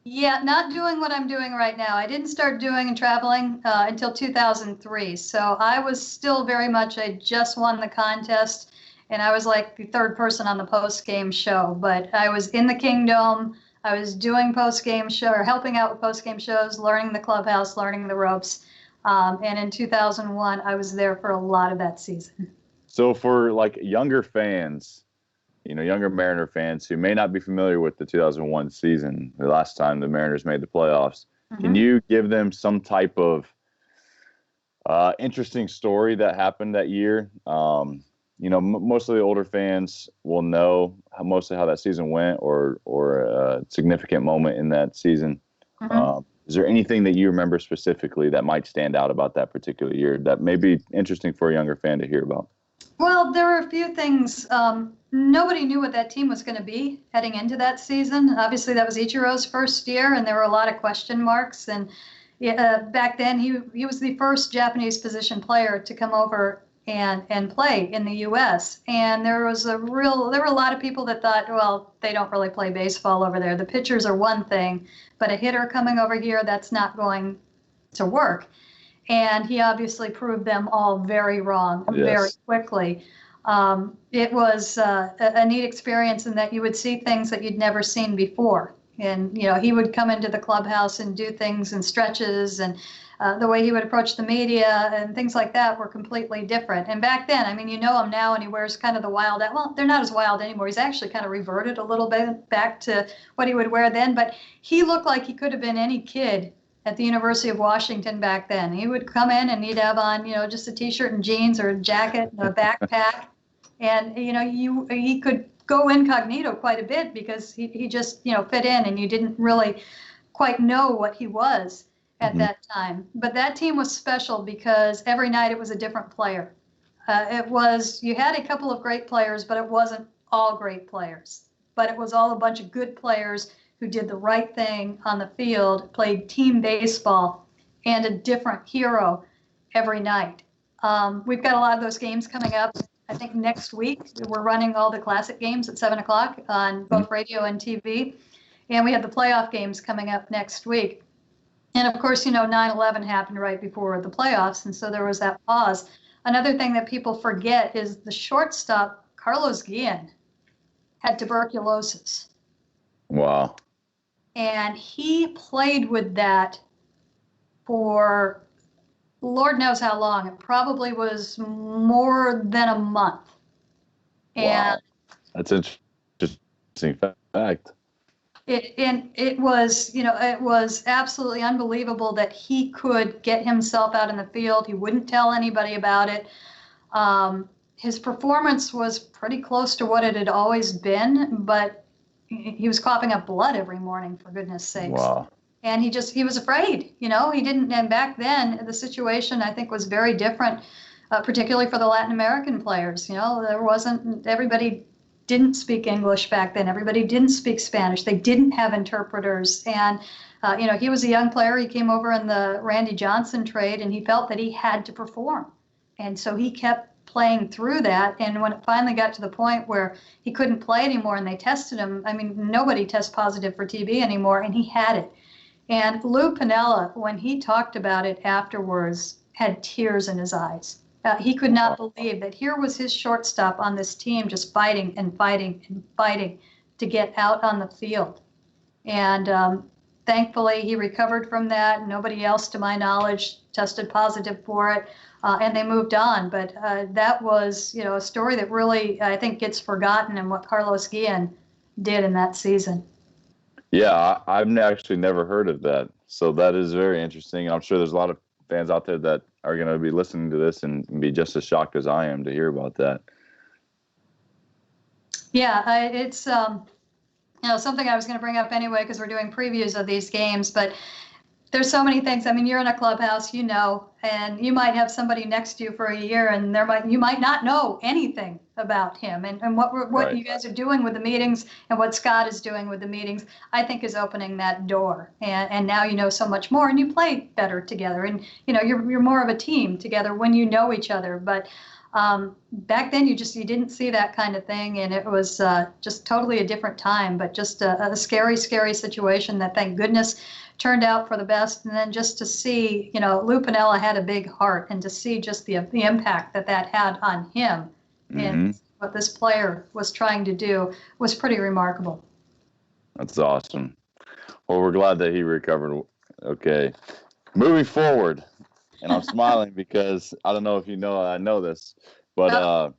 Yeah, not doing what I'm doing right now. I didn't start doing and traveling until 2003. So I was still very much, I just won the contest, and I was like the third person on the post-game show. But I was in the Kingdom. I was doing post-game show, or helping out with post-game shows, learning the clubhouse, learning the ropes. And in 2001, I was there for a lot of that season. So for like younger fans, younger Mariner fans who may not be familiar with the 2001 season, the last time the Mariners made the playoffs, can you give them some type of interesting story that happened that year? Most of the older fans will know mostly how that season went, or a significant moment in that season. Is there anything that you remember specifically that might stand out about that particular year that may be interesting for a younger fan to hear about? Well, there were a few things. Nobody knew what that team was going to be heading into that season. Obviously, that was Ichiro's first year, and there were a lot of question marks. And back then, he was the first Japanese position player to come over and play in the U.S. And there were a lot of people that thought, well, they don't really play baseball over there. The pitchers are one thing, but a hitter coming over here, that's not going to work. And he obviously proved them all very wrong very quickly. It was a neat experience in that you would see things that you'd never seen before. And, he would come into the clubhouse and do things in stretches, and the way he would approach the media and things like that were completely different. And back then, I mean, him now, and he wears kind of the wild, well, they're not as wild anymore. He's actually kind of reverted a little bit back to what he would wear then, but he looked like he could have been any kid at the University of Washington back then. He would come in and he'd have on, just a t-shirt and jeans or a jacket and a backpack. And, he could go incognito quite a bit because he just, fit in, and you didn't really quite know what he was at that time. But that team was special because every night it was a different player. You had a couple of great players, but it wasn't all great players. But it was all a bunch of good players who did the right thing on the field, played team baseball, and a different hero every night. We've got a lot of those games coming up. I think next week we're running all the classic games at 7 o'clock on both radio and TV. And we have the playoff games coming up next week. And of course, 9/11 happened right before the playoffs, and so there was that pause. Another thing that people forget is the shortstop, Carlos Guillen, had tuberculosis. Wow. And he played with that for Lord knows how long. It probably was more than a month. And wow. That's an interesting fact. It was absolutely unbelievable that he could get himself out in the field. He wouldn't tell anybody about it. His performance was pretty close to what it had always been, but he was coughing up blood every morning, for goodness sakes. Wow. And he was afraid, he didn't. And back then, the situation, I think, was very different, particularly for the Latin American players. Everybody didn't speak English back then. Everybody didn't speak Spanish. They didn't have interpreters. And, he was a young player. He came over in the Randy Johnson trade, and he felt that he had to perform. And so he kept playing through that. And when it finally got to the point where he couldn't play anymore and they tested him, I mean, nobody tests positive for TB anymore, and he had it. And Lou Piniella, when he talked about it afterwards, had tears in his eyes. He could not believe that here was his shortstop on this team just fighting and fighting and fighting to get out on the field. And thankfully, he recovered from that. Nobody else, to my knowledge, tested positive for it, and they moved on. But that was, a story that really, I think, gets forgotten in what Carlos Guillen did in that season. Yeah, I've actually never heard of that. So that is very interesting. I'm sure there's a lot of fans out there that are going to be listening to this and be just as shocked as I am to hear about that. Yeah, it's something I was going to bring up anyway because we're doing previews of these games, but there's so many things. I mean, you're in a clubhouse, and you might have somebody next to you for a year, and you might not know anything about him. And what Right. you guys are doing with the meetings and what Scott is doing with the meetings, I think, is opening that door. And now you know so much more, and you play better together, and you're more of a team together when you know each other. But Back then, you didn't see that kind of thing, and it was just totally a different time, but just a scary, scary situation that, thank goodness, turned out for the best. And then just to see, Lou Piniella had a big heart, and to see just the impact that had on him and what this player was trying to do was pretty remarkable. That's awesome. Well, we're glad that he recovered. Okay. Moving forward, and I'm smiling because I don't know if I know this, but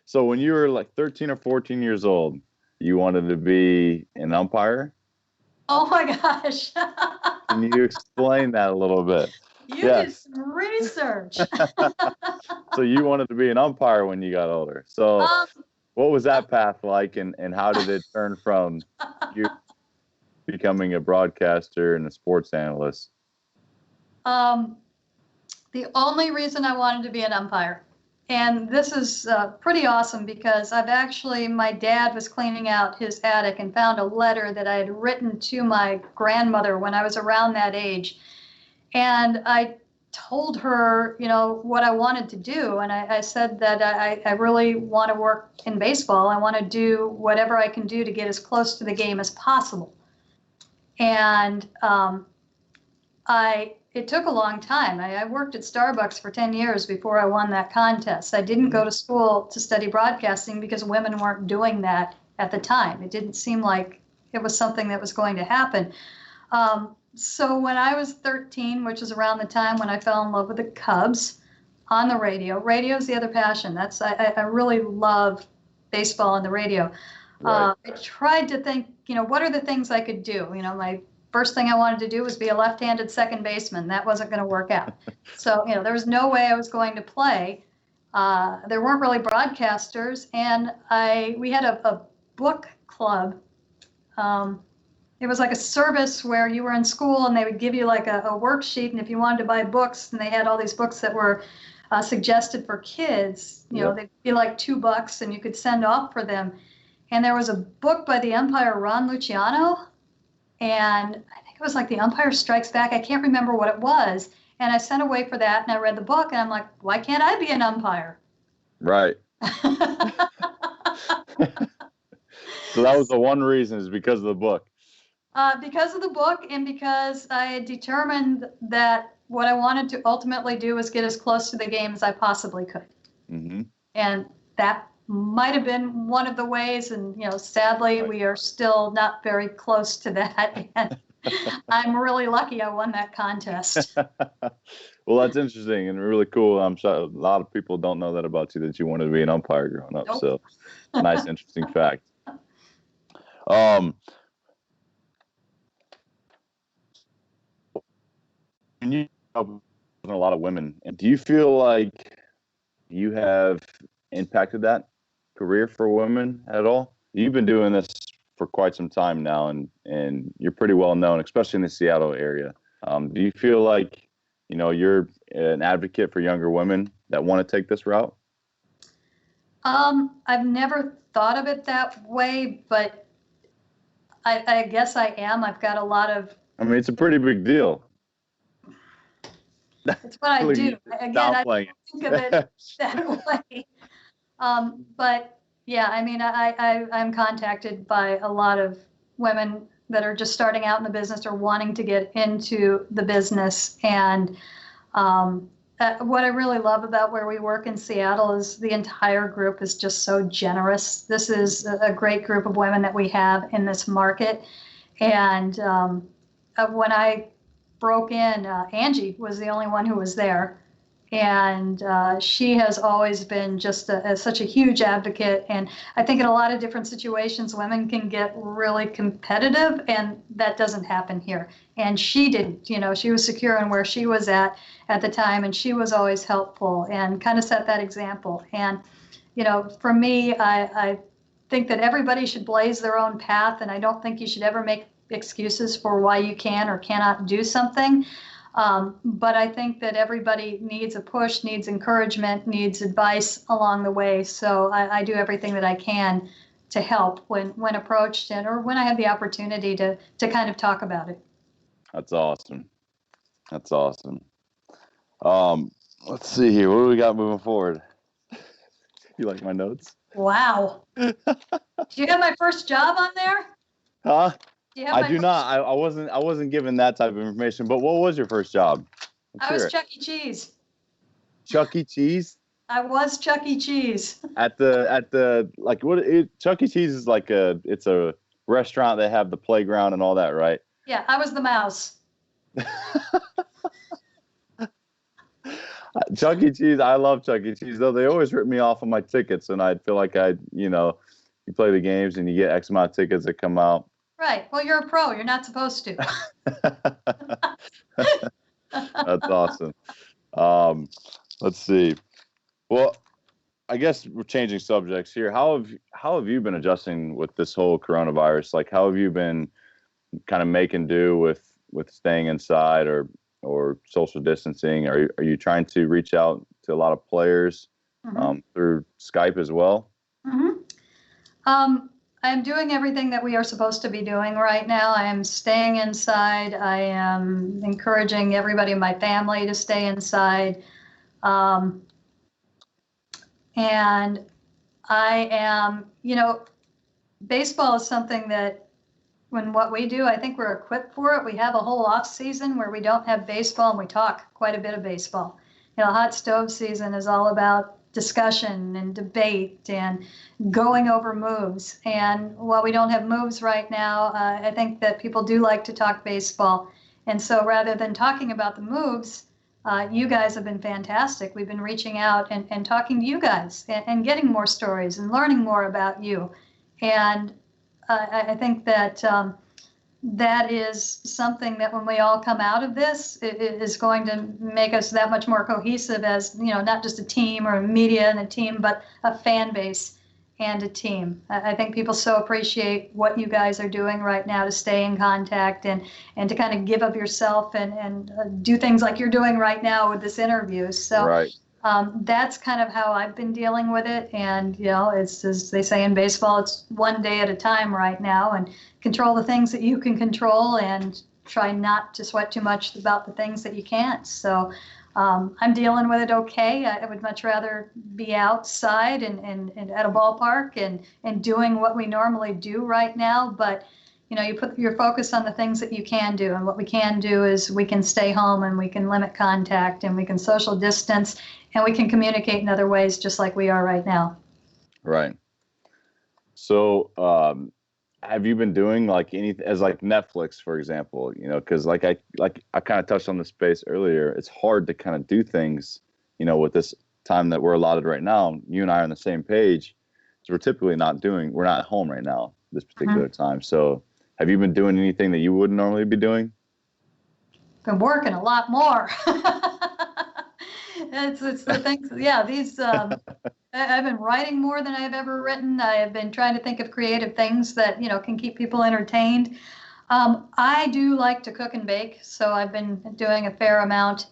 so when you were like 13 or 14 years old, you wanted to be an umpire? Oh my gosh. Can you explain that a little bit? You did some research. So you wanted to be an umpire when you got older. So what was that path like, and how did it turn from you becoming a broadcaster and a sports analyst? The only reason I wanted to be an umpire, and this is pretty awesome because my dad was cleaning out his attic and found a letter that I had written to my grandmother when I was around that age. And I told her, what I wanted to do. And I said that I really want to work in baseball. I want to do whatever I can do to get as close to the game as possible. And it took a long time. I worked at Starbucks for 10 years before I won that contest. I didn't go to school to study broadcasting because women weren't doing that at the time. It didn't seem like it was something that was going to happen. So when I was 13, which is around the time when I fell in love with the Cubs on the radio, radio's the other passion. I really love baseball on the radio. Right. I tried to think, what are the things I could do? My first thing I wanted to do was be a left-handed second baseman. That wasn't going to work out. So, there was no way I was going to play. There weren't really broadcasters, and we had a book club. It was like a service where you were in school and they would give you like a worksheet, and if you wanted to buy books, and they had all these books that were suggested for kids, they'd be like $2 and you could send off for them. And there was a book by the umpire Ron Luciano, and I think it was like The Umpire Strikes Back. I can't remember what it was. And I sent away for that, and I read the book, and I'm like, why can't I be an umpire? Right. So that was the one reason, is because of the book. Because of the book, and because I had determined that what I wanted to ultimately do was get as close to the game as I possibly could. Mm-hmm. And that might have been one of the ways. And, sadly, we are still not very close to that. And I'm really lucky I won that contest. Well, that's interesting and really cool. I'm sure a lot of people don't know that about you, that you wanted to be an umpire growing up. Nope. So nice, interesting fact. And you know a lot of women, and do you feel like you have impacted that career for women at all? You've been doing this for quite some time now, and you're pretty well known, especially in the Seattle area. Do you feel like you're an advocate for younger women that want to take this route? I've never thought of it that way, but I guess I am. I've got a lot of. I mean, it's a pretty big deal. It's what I do. Again, I don't think of it that way. But yeah, I mean, I'm contacted by a lot of women that are just starting out in the business or wanting to get into the business. And what I really love about where we work in Seattle is the entire group is just so generous. This is a great group of women that we have in this market. And when I broke in, Angie was the only one who was there. And she has always been just such a huge advocate. And I think in a lot of different situations, women can get really competitive, and that doesn't happen here. And she didn't, she was secure in where she was at the time, and she was always helpful and kind of set that example. And, for me, I think that everybody should blaze their own path, and I don't think you should ever make excuses for why you can or cannot do something. But I think that everybody needs a push, needs encouragement, needs advice along the way. So I do everything that I can to help when approached or when I have the opportunity to kind of talk about it. That's awesome. That's awesome. Let's see here. What do we got moving forward? You like my notes? Wow. Do you have my first job on there? Huh? Do you have I my do first- not. I wasn't given that type of information. But what was your first job? I was Chuck E. Cheese. Chuck E. Cheese. I was Chuck E. Cheese. At the like what? Chuck E. Cheese is like it's a restaurant. They have the playground and all that, right? Yeah, I was the mouse. Chuck E. Cheese. I love Chuck E. Cheese, though they always rip me off on my tickets, and I feel like you play the games and you get X amount of tickets that come out. Right. Well, you're a pro. You're not supposed to. That's awesome. Let's see. Well, I guess we're changing subjects here. How have you been adjusting with this whole coronavirus? Like, how have you been kind of making do with staying inside or social distancing? Are you trying to reach out to a lot of players through Skype as well? Mm-hmm. I'm doing everything that we are supposed to be doing right now. I am staying inside. I am encouraging everybody in my family to stay inside. And I am, baseball is something that what we do, I think we're equipped for it. We have a whole off season where we don't have baseball and we talk quite a bit of baseball. Hot stove season is all about discussion and debate and going over moves. And while we don't have moves right now, I think that people do like to talk baseball. And so rather than talking about the moves, you guys have been fantastic. We've been reaching out and talking to you guys and getting more stories and learning more about you. And I think that that is something that when we all come out of this, it is going to make us that much more cohesive as, not just a team or a media and a team, but a fan base and a team. I think people so appreciate what you guys are doing right now to stay in contact and to kind of give of yourself and do things like you're doing right now with this interview. So Right. That's kind of how I've been dealing with it. And, it's, as they say in baseball, it's one day at a time right now, and control the things that you can control and try not to sweat too much about the things that you can't. So I'm dealing with it okay. I would much rather be outside and at a ballpark and doing what we normally do right now. But, you put your focus on the things that you can do. And what we can do is we can stay home and we can limit contact and we can social distance and we can communicate in other ways just like we are right now. Right. So have you been doing like anything as like Netflix, for example, because like I kind of touched on the space earlier. It's hard to kind of do things, with this time that we're allotted right now. You and I are on the same page. So we're not at home right now, this particular time. So have you been doing anything that you wouldn't normally be doing? Been working a lot more. It's the things, yeah, these, I've been writing more than I've ever written. I have been trying to think of creative things that, can keep people entertained. I do like to cook and bake, so I've been doing a fair amount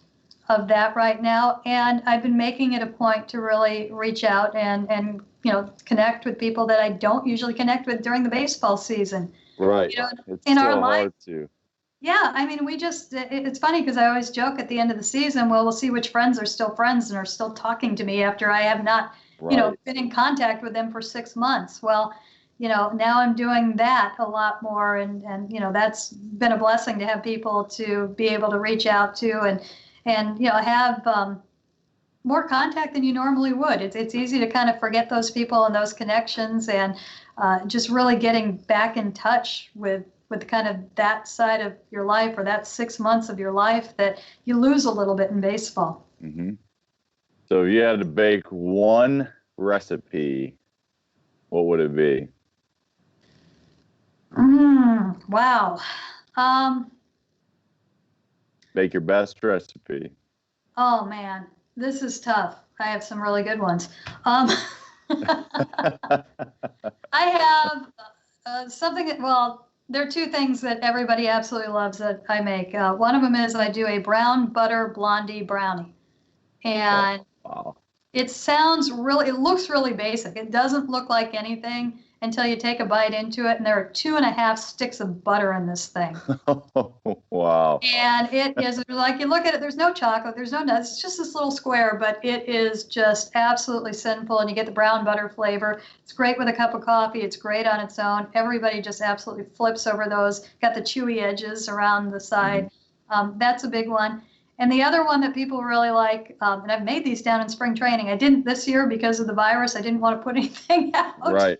of that right now. And I've been making it a point to really reach out and connect with people that I don't usually connect with during the baseball season. Right. It's in so our life. hard to. Yeah, I mean, it's funny because I always joke at the end of the season, well, we'll see which friends are still friends and are still talking to me after I have not, been in contact with them for 6 months. Well, now I'm doing that a lot more. And that's been a blessing to have people to be able to reach out to and have more contact than you normally would. It's easy to kind of forget those people and those connections and just really getting back in touch with kind of that side of your life or that 6 months of your life that you lose a little bit in baseball. Mm-hmm. So if you had to bake one recipe, what would it be? Wow. Make your best recipe. Oh man, this is tough. I have some really good ones. I have something that, well, there are two things that everybody absolutely loves that I make. One of them is I do a brown butter blondie brownie. And wow. it looks really basic. It doesn't look like anything. until you take a bite into it, and there are 2.5 sticks of butter in this thing. Wow. And it is like, you look at it, there's no chocolate, there's no nuts, it's just this little square, but it is just absolutely sinful, and you get the brown butter flavor. It's great with a cup of coffee, it's great on its own. Everybody just absolutely flips over those, got the chewy edges around the side. That's a big one. And the other one that people really like, and I've made these down in spring training. I didn't this year because of the virus. I didn't want to put anything out. Right.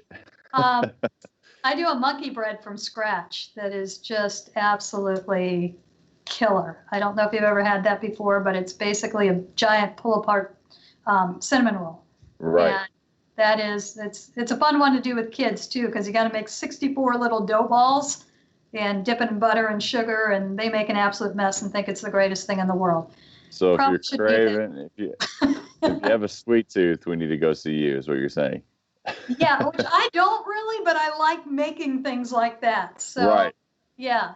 I do a monkey bread from scratch that is just absolutely killer. I don't know if you've ever had that before, but it's basically a giant pull-apart cinnamon roll. Right. And that is, it's a fun one to do with kids too, because you got to make 64 little dough balls and dip it in butter and sugar, and they make an absolute mess and think it's the greatest thing in the world. So Probably if should you're be craving, if you have a sweet tooth, we need to go see you, is what you're saying. Yeah, which I don't really, but I like making things like that. So, Right. yeah.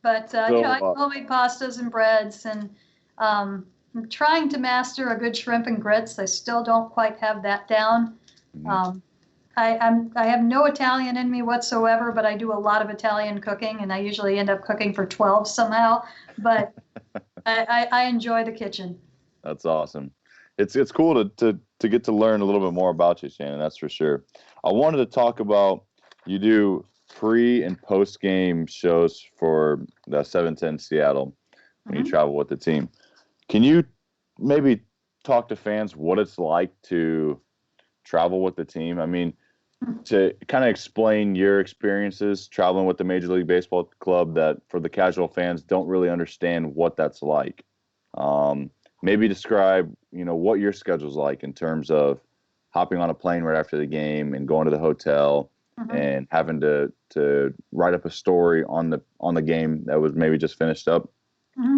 But, I do homemade pastas and breads, and I'm trying to master a good shrimp and grits. I still don't quite have that down. I have no Italian in me whatsoever, but I do a lot of Italian cooking, and I usually end up cooking for 12 somehow. But I enjoy the kitchen. That's awesome. It's cool to get to learn a little bit more about you, Shannon. That's for sure. I wanted to talk about, you do pre and post game shows for the 710 Seattle when you travel with the team. Can you maybe talk to fans what it's like to travel with the team? I mean, to kind of explain your experiences traveling with the Major League Baseball club, that for the casual fans don't really understand what that's like. Maybe describe, what your schedule's like in terms of hopping on a plane right after the game and going to the hotel and having to write up a story on the game that was maybe just finished up.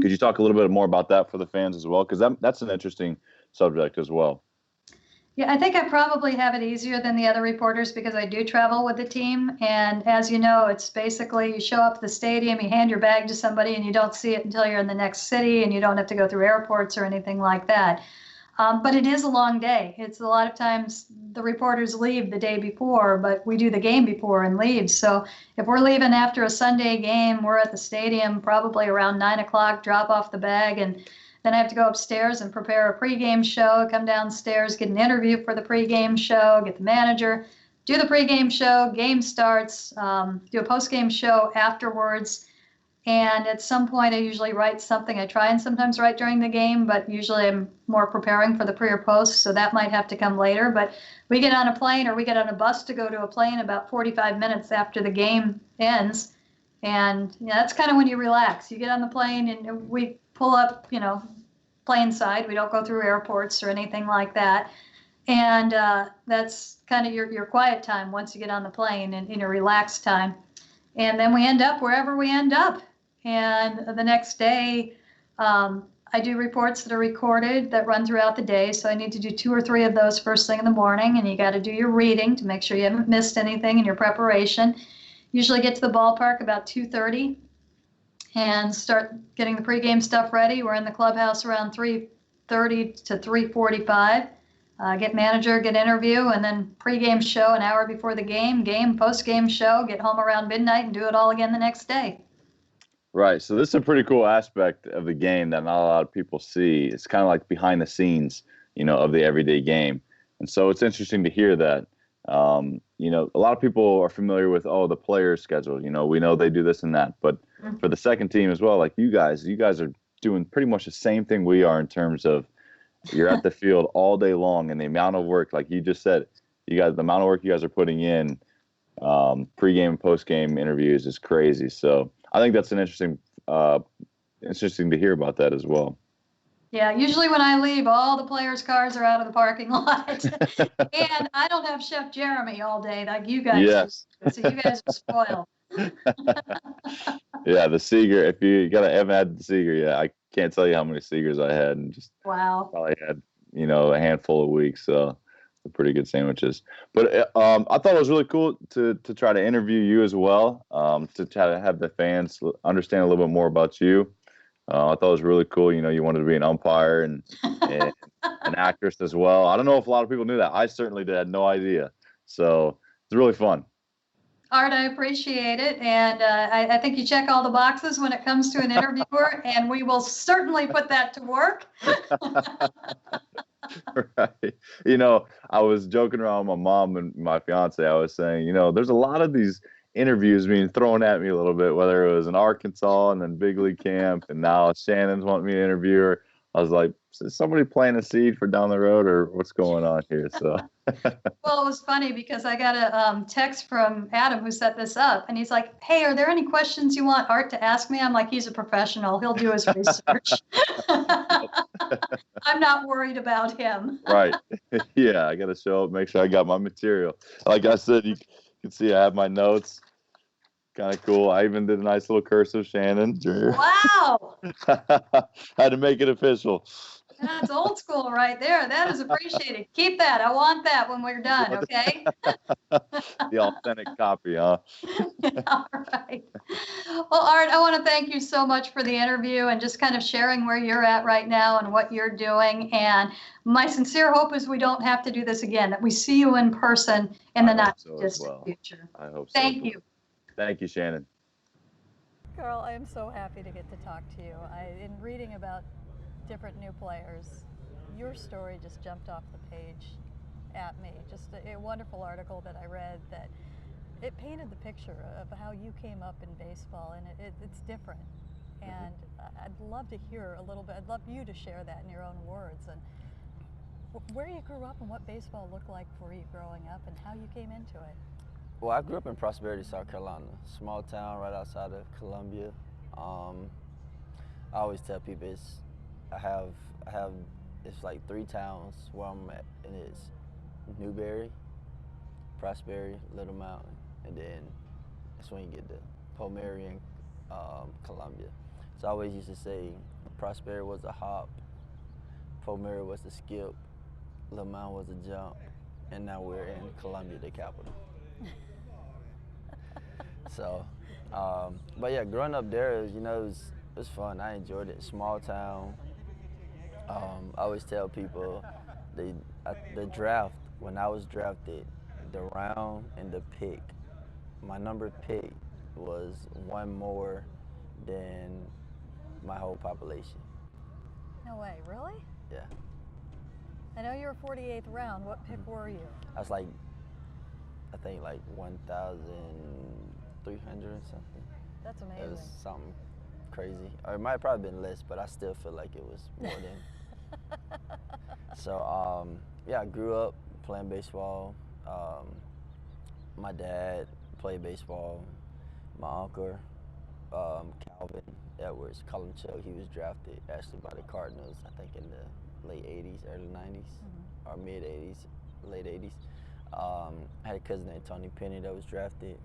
Could you talk a little bit more about that for the fans as well? Because that's an interesting subject as well. Yeah, I think I probably have it easier than the other reporters because I do travel with the team. And as you know, it's basically you show up at the stadium, you hand your bag to somebody, and you don't see it until you're in the next city, and you don't have to go through airports or anything like that. But it is a long day. It's a lot of times the reporters leave the day before, but we do the game before and leave. So if we're leaving after a Sunday game, we're at the stadium probably around 9 o'clock, drop off the bag, and then I have to go upstairs and prepare a pregame show, come downstairs, get an interview for the pregame show, get the manager, do the pregame show, game starts, do a postgame show afterwards. And at some point, I usually write something. I try and sometimes write during the game, but usually I'm more preparing for the pre or post, so that might have to come later. But we get on a plane or we get on a bus to go to a plane about 45 minutes after the game ends. And that's kind of when you relax. You get on the plane and we pull up, plane side. We don't go through airports or anything like that. And that's kind of your quiet time once you get on the plane and your relaxed time. And then we end up wherever we end up. And the next day, I do reports that are recorded that run throughout the day. So I need to do 2 or 3 of those first thing in the morning. And you got to do your reading to make sure you haven't missed anything in your preparation. Usually get to the ballpark about 2:30 and start getting the pregame stuff ready. We're in the clubhouse around 3:30 to 3:45. Get manager, get interview, and then pregame show an hour before the game, postgame show, get home around midnight and do it all again the next day. Right. So this is a pretty cool aspect of the game that not a lot of people see. It's kind of like behind the scenes, of the everyday game. And so it's interesting to hear that. A lot of people are familiar with, the players' schedule. We know they do this and that. But for the second team as well, like you guys are doing pretty much the same thing we are in terms of you're at the field all day long, and the amount of work, like you just said, the amount of work you guys are putting in, pregame and postgame interviews is crazy. So I think that's an interesting to hear about that as well. Yeah, usually when I leave, all the players' cars are out of the parking lot. And I don't have Chef Jeremy all day like you guys Yes. do. So you guys are spoiled. Yeah, the Seeger, if you haven't had the Seeger yet, I can't tell you how many Seegers I had, and just Wow. probably had, a handful a week. So they're pretty good sandwiches. But I thought it was really cool to try to interview you as well, to try to have the fans understand a little bit more about you. I thought it was really cool. You wanted to be an umpire and an actress as well. I don't know if a lot of people knew that. I certainly had no idea. So It's really fun. Art, I appreciate it. And I think you check all the boxes when it comes to an interviewer, and we will certainly put that to work. Right. I was joking around with my mom and my fiance. I was saying, there's a lot of these interviews being thrown at me a little bit, whether it was in Arkansas and then big league camp, and now Shannon's wanting me to interview her. I was like, is somebody planting a seed for down the road, or what's going on here? So. Well, it was funny because I got a text from Adam who set this up, and he's like, "Hey, are there any questions you want Art to ask me?" I'm like, "He's a professional. He'll do his research." I'm not worried about him. Right. Yeah, I got to show up, make sure I got my material. Like I said, you can see I have my notes. Kind of cool. I even did a nice little cursive, Shannon. Drayer. Wow. Had to make it official. That's old school right there. That is appreciated. Keep that. I want that when we're done, okay? The authentic copy, huh? All right. Well, Art, I want to thank you so much for the interview and just kind of sharing where you're at right now and what you're doing. And my sincere hope is we don't have to do this again, that we see you in person in the not distant future. I hope so. Thank you. Thank you, Shannon. Carl, I am so happy to get to talk to you. In reading about different new players, your story just jumped off the page at me. Just a wonderful article that I read that it painted the picture of how you came up in baseball, and it's different. And I'd love to hear a little bit. I'd love you to share that in your own words, and where you grew up and what baseball looked like for you growing up and how you came into it. Well, I grew up in Prosperity, South Carolina, small town right outside of Columbia. I always tell people I have it's like 3 towns where I'm at, and it's Newberry, Prosperity, Little Mountain, and then that's when you get to Palmyra and Columbia. So I always used to say Prosperity was a hop, Palmyra was the skip, Little Mountain was a jump, and now we're in Columbia, the capital. So, but yeah, growing up there, it was fun. I enjoyed it. Small town. I always tell people the draft, when I was drafted, the round and the pick, my number pick was 1 more than my whole population. No way, really? Yeah. I know you were 48th round. What pick were you? I was I think 1,300 or something. That's amazing. It was something crazy. Or it might have probably been less, but I still feel like it was more than. So, yeah, I grew up playing baseball. My dad played baseball. My uncle, Calvin Edwards, call him Chuck, he was drafted actually by the Cardinals, I think in the late 80s, early 90s, or mid 80s, late 80s. I had a cousin named Tony Penny that was drafted.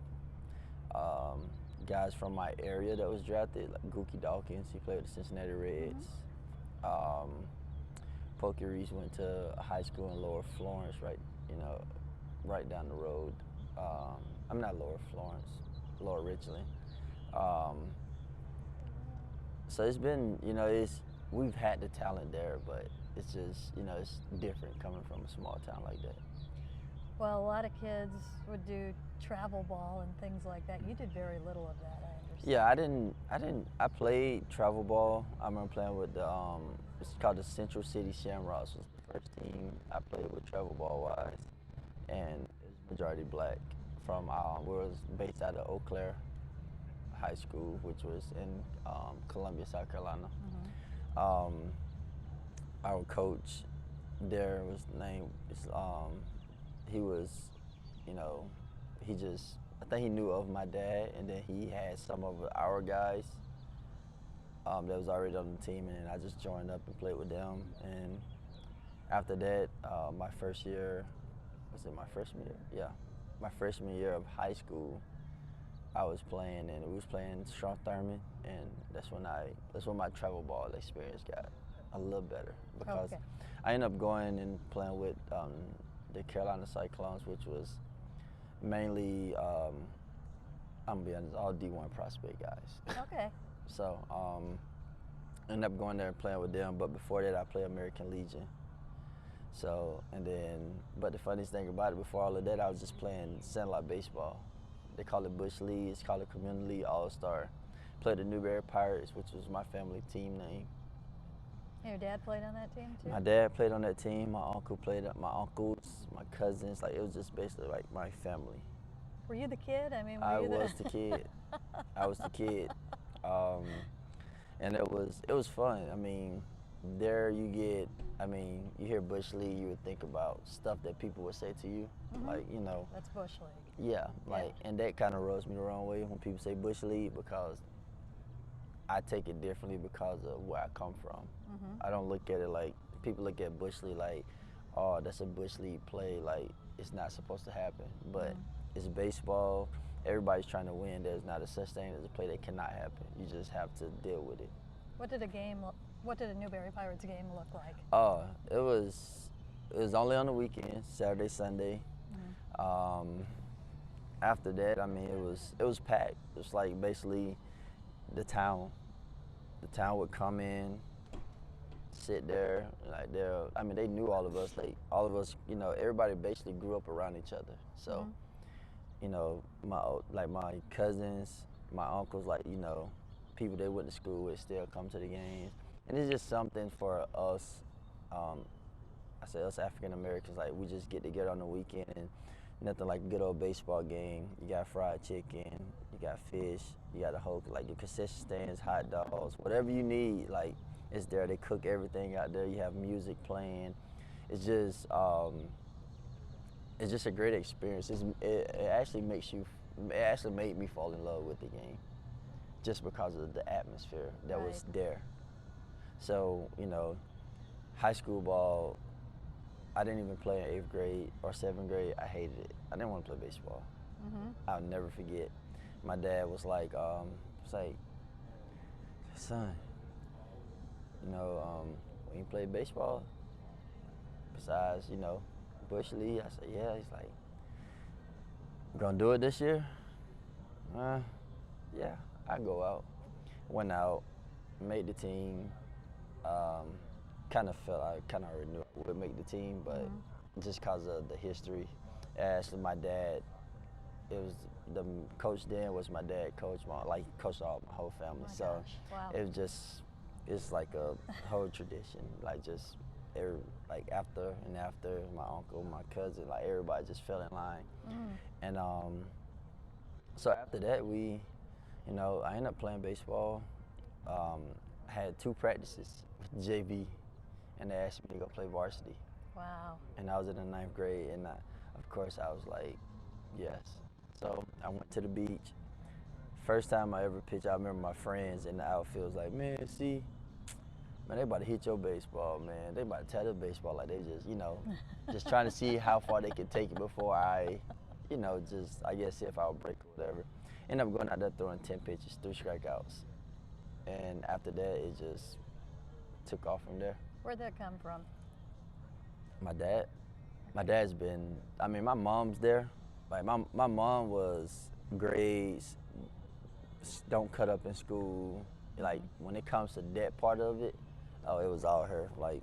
Guys from my area that was drafted, like Gookie Dawkins, he played with the Cincinnati Reds. Pokey Reese went to a high school in Lower Florence, right down the road. I'm not Lower Florence, Lower Richland. So it's been, we've had the talent there, but it's just, it's different coming from a small town like that. Well, a lot of kids would do travel ball and things like that. You did very little of that, I understand. Yeah, I played travel ball. I remember playing with it's called the Central City Shamrocks. It was the first team I played with travel ball wise, and it was majority black. We was based out of Eau Claire High School, which was in Columbia, South Carolina. Our coach there was named, he was, I think he knew of my dad, and then he had some of our guys that was already on the team, and I just joined up and played with them. And after that, my first year, was it my freshman year? Yeah, my freshman year of high school, I was playing, and we was playing Strong Thurman, and that's when my travel ball experience got a little better, because I ended up going and playing with the Carolina Cyclones, which was mainly, I'm gonna be honest, all D1 prospect guys. Okay. So ended up going there and playing with them, but before that I played American Legion. So, and then, but the funniest thing about it, before all of that, I was just playing Sandlot baseball. They call it Bush League. It's called a Community League All-Star. Played the Newberry Pirates, which was my family team name. Your dad played on that team too? My dad played on that team. My uncle played. My uncles, my cousins. Like, it was just basically like my family. Were you the kid? I mean, were I you was the kid. I was the kid. And it was fun. I mean, there you get, I mean, you hear Bush League, you would think about stuff that people would say to you. Like, you know. That's Bush League. Yeah, like, and that kind of rubs me the wrong way when people say Bush League, because I take it differently because of where I come from. I don't look at it like, people look at Bush League like, oh, that's a Bush League play, like, it's not supposed to happen. But it's baseball, everybody's trying to win. There's not a such thing as a play that cannot happen. You just have to deal with it. What did a Newberry Pirates game look like? It was only on the weekends, Saturday, Sunday. After that, I mean, it was packed. It was like basically the town would come in, sit there, like I mean, they knew all of us. Like, all of us, you know, everybody basically grew up around each other. So, you know, my cousins, my uncles, like, you know, people they went to school with still come to the games. And it's just something for us, I say us African Americans, like, we just get together on the weekend, and nothing like a good old baseball game. You got fried chicken, you got fish, you got the whole, like, your concession stands, hot dogs, whatever you need, like, it's there. They cook everything out there. You have music playing. It's just a great experience. It actually made me fall in love with the game, just because of the atmosphere that was there. So, you know, high school ball, I didn't even play in 8th grade or 7th grade. I hated it. I didn't want to play baseball. I'll never forget. My dad was like, son, you know, when you play baseball, besides, you know, Bush League, I said, yeah. He's like, you gonna do it this year? Yeah, I go out. Went out, made the team. Kind of felt I kind of already knew I would make the team, but just because of the history. Actually, my dad, it was the coach then was my dad, coached my whole family. Oh my so gosh. Wow. it was just, it's like a whole tradition. Like, just after my uncle, my cousin, like, everybody just fell in line. And so after that, we, you know, I ended up playing baseball. I had 2 practices with JV, and they asked me to go play varsity. Wow. And I was in the 9th grade, and of course I was like, yes. So I went to the beach. First time I ever pitched, I remember my friends in the outfield was like, man, they about to hit your baseball, man. They about to tear the baseball, like, they just, you know, just trying to see how far they could take it before I, you know, just, I guess, see if I would break or whatever. Ended up going out there throwing 10 pitches, 3 strikeouts. And after that, it just took off from there. Where'd that come from? My dad. My dad's been, I mean, my mom's there. Like, my mom was grades, don't cut up in school. Like, when it comes to that part of it, oh, it was all her. Like,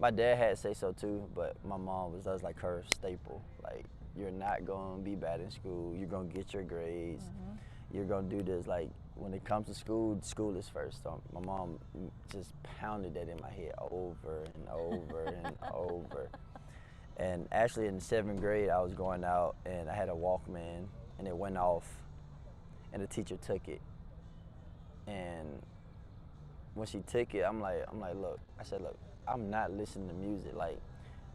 my dad had to say so too, but my mom was like her staple. Like, you're not gonna be bad in school. You're gonna get your grades. You're gonna do this. Like, when it comes to school, school is first. So my mom just pounded that in my head over and over and over. And actually, in the 7th grade, I was going out and I had a Walkman, and it went off, and the teacher took it. And when she took it, I'm like, look, I said, look, I'm not listening to music. Like,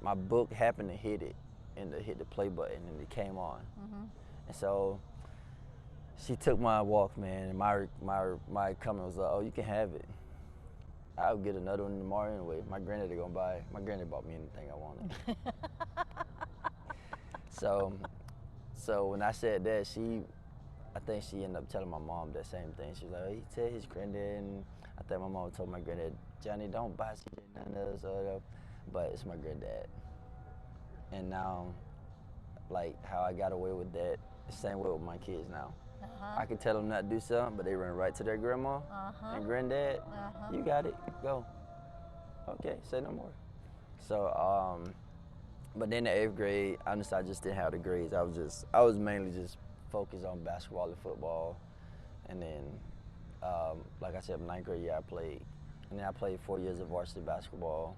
my book happened to hit it, and to hit the play button, and it came on. And so she took my Walkman, and my comment was, oh, you can have it. I'll get another one tomorrow anyway. My granddaddy gonna buy it. My granddaddy bought me anything I wanted. So when I said that, I think she ended up telling my mom that same thing. She was like, oh, he tell his granddad, and I think my mom told my granddad, Johnny, don't buy none of this, but it's my granddad. And now, like, how I got away with that, the same way with my kids now. I can tell them not to do something, but they run right to their grandma and granddad. You got it, go. Okay, say no more. So But then the 8th grade, honestly, I just didn't have the grades. I was mainly just focused on basketball and football. And then, like I said, 9th grade year I played. And then I played 4 years of varsity basketball.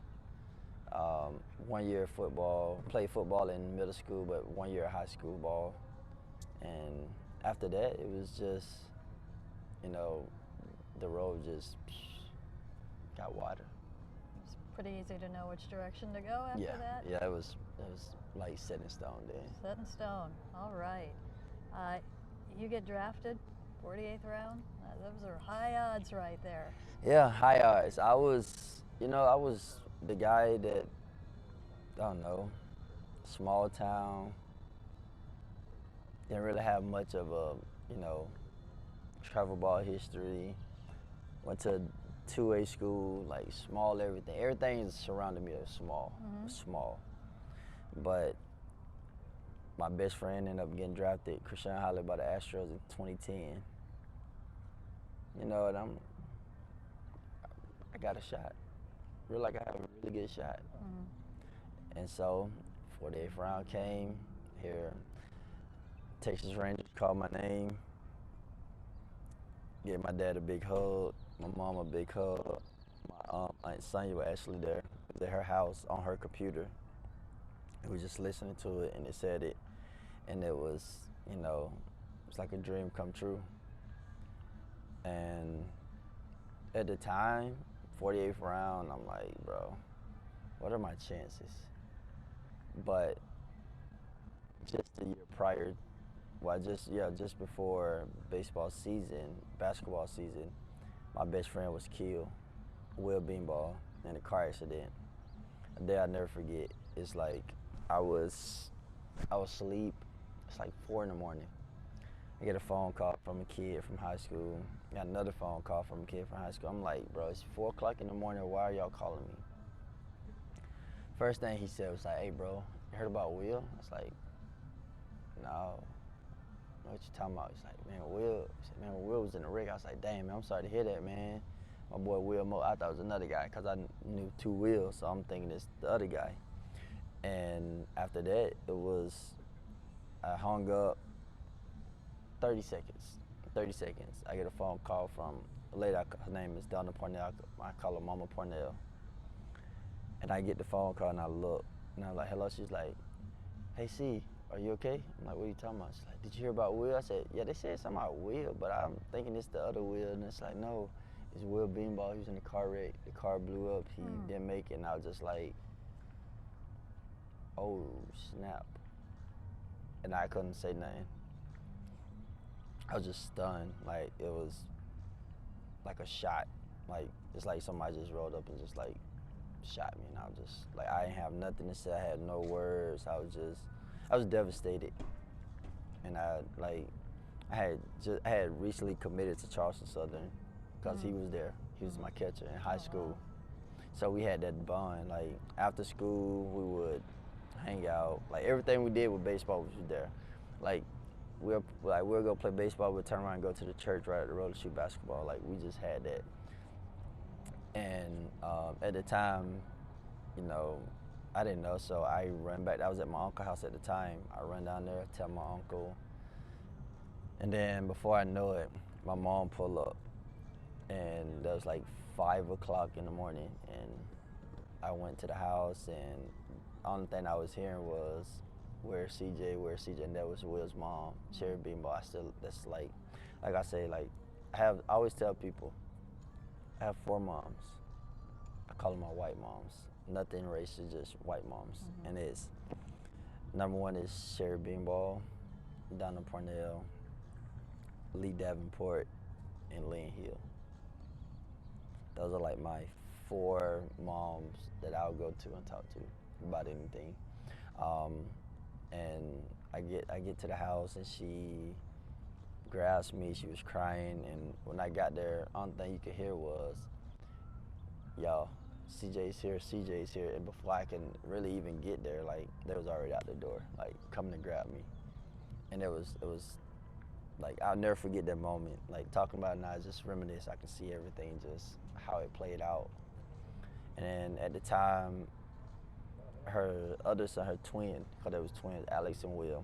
1 year of football, played football in middle school, but 1 year of high school ball. And after that, it was just, you know, the road just got wider. It's pretty easy to know which direction to go after that. Yeah, it was like set in stone then. Set in stone. All right. You get drafted, 48th round. Those are high odds right there. Yeah, high odds. I was the guy that, I don't know, small town, didn't really have much of a, travel ball history. Went to 2A school, like small everything. Everything surrounding me was small. Mm-hmm. Was small. But my best friend ended up getting drafted, Christian Holly, by the Astros in 2010. And I got a shot. Real like I have a really good shot. Mm-hmm. And so, 48th round came here. Texas Rangers called my name. Gave my dad a big hug, my mom a big hug. My Aunt Sonia was actually there. It was at her house on her computer. We were just listening to it, and it said it. And it was, it's like a dream come true. And at the time, 48th round, I'm like, bro, what are my chances? But just the year prior, just before basketball season, my best friend was killed, Will Beanball, in a car accident. A day I'll never forget. It's like I was asleep. It's like 4 in the morning. I get a phone call from a kid from high school. Got another phone call from a kid from high school. I'm like, bro, it's 4 o'clock in the morning. Why are y'all calling me? First thing he said was like, hey, bro, you heard about Will? I was like, no. What you talking about? He's like, man, Will. He said, man, Will was in the wreck. I was like, damn, man, I'm sorry to hear that, man. My boy Will Mo, I thought it was another guy because I knew 2 Wills, so I'm thinking it's the other guy. And after that, I hung up 30 seconds. I get a phone call from a lady, her name is Donna Parnell. I call her Mama Parnell. And I get the phone call and I look, and I'm like, hello? She's like, hey, C, are you okay? I'm like, what are you talking about? She's like, did you hear about Will? I said, yeah, they said something about Will, but I'm thinking it's the other Will. And it's like, no, it's Will Beanball. He was in a car wreck. The car blew up. He didn't make it. And I was just like, oh, snap. And I couldn't say nothing. I was just stunned. Like, it was like a shot. Like, it's like somebody just rolled up and just like shot me. And I was just like, I didn't have nothing to say. I had no words. I was devastated. And I had recently committed to Charleston Southern because he was there. He was my catcher in high school. So we had that bond. Like, after school, we would hang out. Like, everything we did with baseball was there. Like, we'll go play baseball, we'll turn around and go to the church right at the road to shoot basketball. Like, we just had that. And at the time, I didn't know, so I ran back. I was at my uncle's house at the time. I run down there, tell my uncle. And then before I know it, my mom pulled up. And that was like 5 o'clock in the morning. And I went to the house, and the only thing I was hearing was, where's CJ? And that was Will's mom, Sherry Beanball. That's like I say, like, I always tell people, I have 4 moms. I call them my white moms. Nothing racist, just white moms. Mm-hmm. And it's, number 1 is Sherry Beanball, Donna Parnell, Lee Davenport, and Lynn Hill. Those are like my 4 moms that I'll go to and talk to about anything. And I get to the house, and she grabs me. She was crying, and when I got there, only thing you could hear was, "Yo, CJ's here." And before I can really even get there, like, they was already out the door, like, coming to grab me. And it was like, I'll never forget that moment. Like, talking about it now, I just reminisce. I can see everything, just how it played out. And at the time, her other son, her twin, because there was twins, Alex and Will.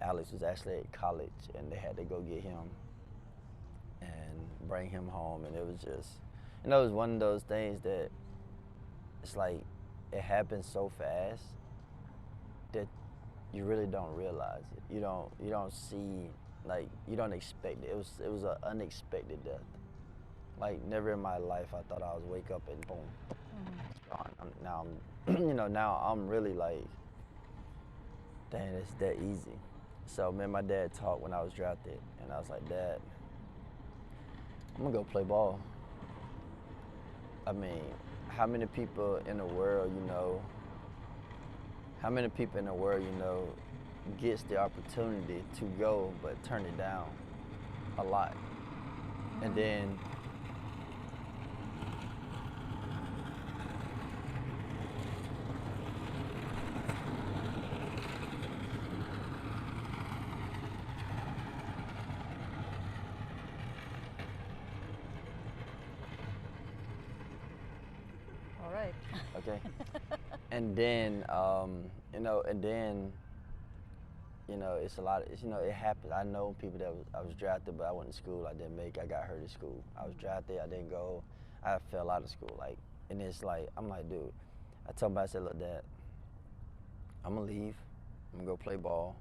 Alex was actually at college, and they had to go get him and bring him home, and it was just, it was one of those things that it's like it happens so fast that you really don't realize it. You don't see, like, you don't expect it. It was an unexpected death. Like, never in my life I thought I was wake up and boom, it's gone. Now I'm really like, dang, it's that easy. So me and my dad talked when I was drafted, and I was like, Dad, I'm gonna go play ball. I mean, how many people in the world, gets the opportunity to go but turn it down a lot? And then All right. okay. And then, it's a lot. It happens. I know people that I was drafted, but I went to school. I didn't make it. I got hurt in school. I was drafted. I didn't go. I fell out of school. And it's like, I'm like, dude. I told him, I said, look, Dad, I'm gonna leave. I'm gonna go play ball.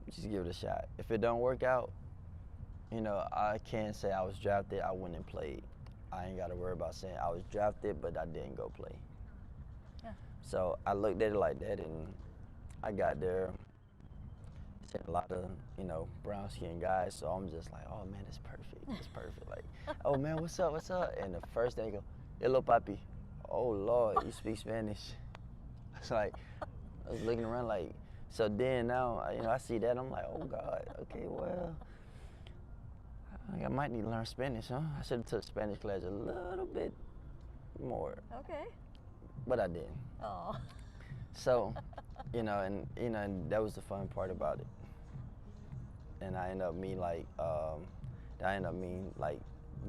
Just give it a shot. If it don't work out, I can't say I was drafted. I went and played. I ain't got to worry about saying I was drafted, but I didn't go play. Yeah. So I looked at it like that, and I got there. Seen a lot of, brown skinned guys, so I'm just like, oh man, it's perfect. It's perfect. Like, oh man, what's up? What's up? And the first thing they go, hello, papi. Oh Lord, you speak Spanish. It's like, I was looking around like, so then now, I see that, I'm like, oh God, okay, well, I might need to learn Spanish, huh? I should have took Spanish class a little bit more, Okay. but I didn't. Oh. So, and that was the fun part about it. And I ended up meeting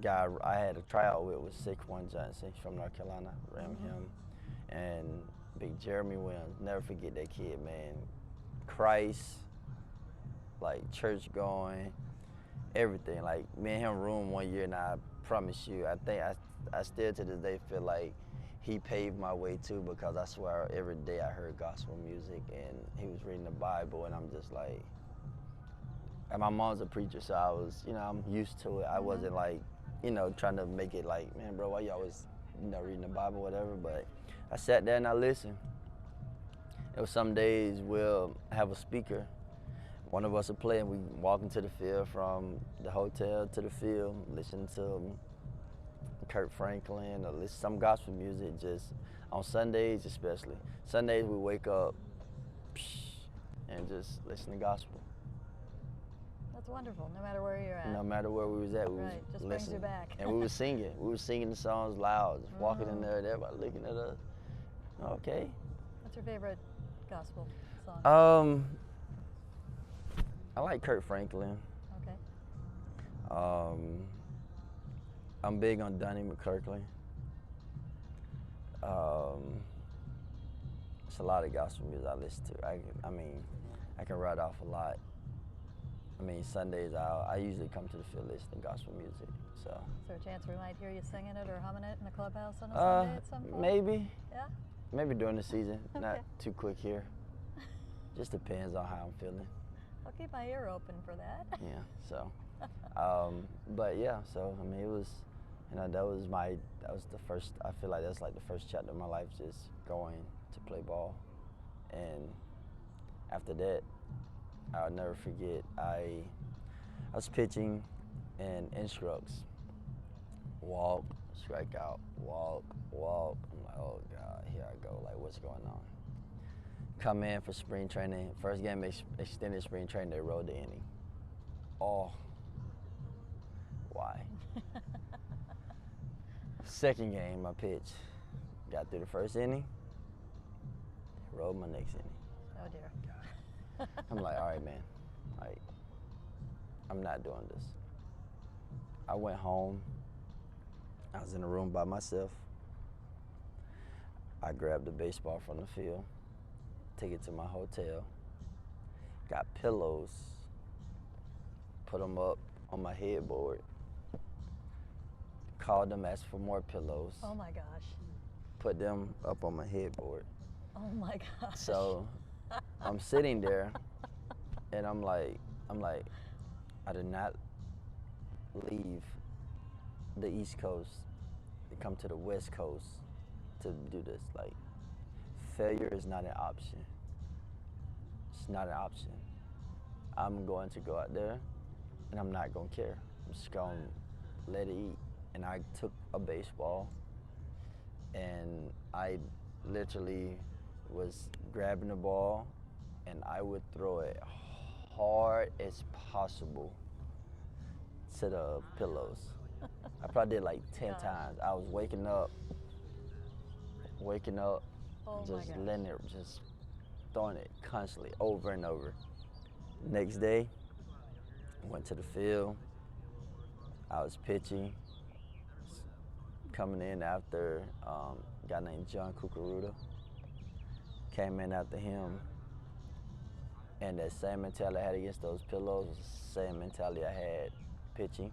guy I had a tryout with was 6'1" Johnson. He's from North Carolina. Ran him, and Big Jeremy Williams. Never forget that kid, man. Christ, like church going, everything. Like me and him roomed one year, and I promise you, I think I still to this day feel like he paved my way too, because I swear every day I heard gospel music, and he was reading the Bible, and I'm just like, and my mom's a preacher, so I was, I'm used to it. I wasn't like, trying to make it like, man, bro, why you always, reading the Bible, whatever. But I sat there and I listened. There was some days we'll have a speaker. One of us will play, and we walk into the field from the hotel to the field, listen to Kurt Franklin, or listen some gospel music. Just on Sundays, especially Sundays, we wake up and just listen to gospel. That's wonderful. No matter where you're at. No matter where we was at, we was Just listening. brings you back. And we were singing. We were singing the songs loud, just walking in there, and everybody looking at us. Okay. What's your favorite gospel song? I like Kurt Franklin. Okay. I'm big on Donnie McClurkin. It's a lot of gospel music I listen to. I can write off a lot. Sundays I usually come to the field listening to gospel music. So. Is there a chance we might hear you singing it or humming it in the clubhouse on a Sunday at some point? Maybe. Yeah. Maybe during the season. Okay. Not too quick here. Just depends on how I'm feeling. I'll keep my ear open for that. Yeah. So. But yeah. So it was. That was the first. I feel like that's like the first chapter of my life, just going to play ball, and after that, I'll never forget. I was pitching and instructs. Walk, strike out, walk, walk. I'm like, oh God, here I go. Like, what's going on? Come in for spring training. First game, extended spring training, they rolled the inning. Oh, why? Second game, I pitched. Got through the first inning, rolled my next inning. Oh dear. I'm like, all right, man. Like, I'm not doing this. I went home. I was in a room by myself. I grabbed the baseball from the field, took it to my hotel, got pillows, put them up on my headboard, called them, asked for more pillows, Oh my gosh. put them up on my headboard. Oh my gosh. So I'm sitting there and I'm like, I did not leave the East Coast to come to the West Coast to do this. Like, failure is not an option. It's not an option. I'm going to go out there and I'm not going to care. I'm just going to let it eat. And I took a baseball and I literally was grabbing the ball and I would throw it hard as possible to the pillows. I probably did like 10 times. I was waking up, Oh my just gosh. letting it, just throwing it constantly over and over. Next day, went to the field. I was pitching, coming in after a guy named John Cucaruda. Came in after him, and that same mentality I had against those pillows was the same mentality I had pitching,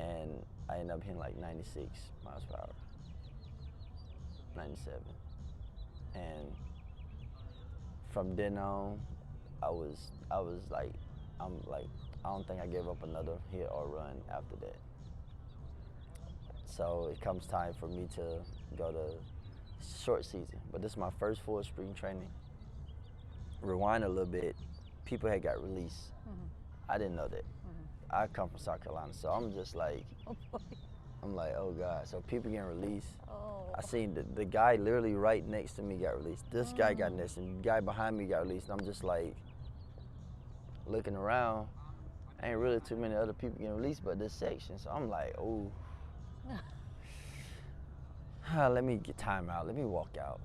and I ended up hitting like 96 miles per hour, 97. And from then on, I was like, I don't think I gave up another hit or run after that. So it comes time for me to go to short season, but this is my first full spring training. Rewind a little bit, people had got released. I didn't know that. I come from South Carolina, so I'm just like, I'm like, oh God, so people getting released. Oh. I seen the guy literally right next to me got released. This guy got next to me, the guy behind me got released, and I'm just like, looking around, ain't really too many other people getting released but this section, so I'm like, oh. Let me get time out, let me walk out.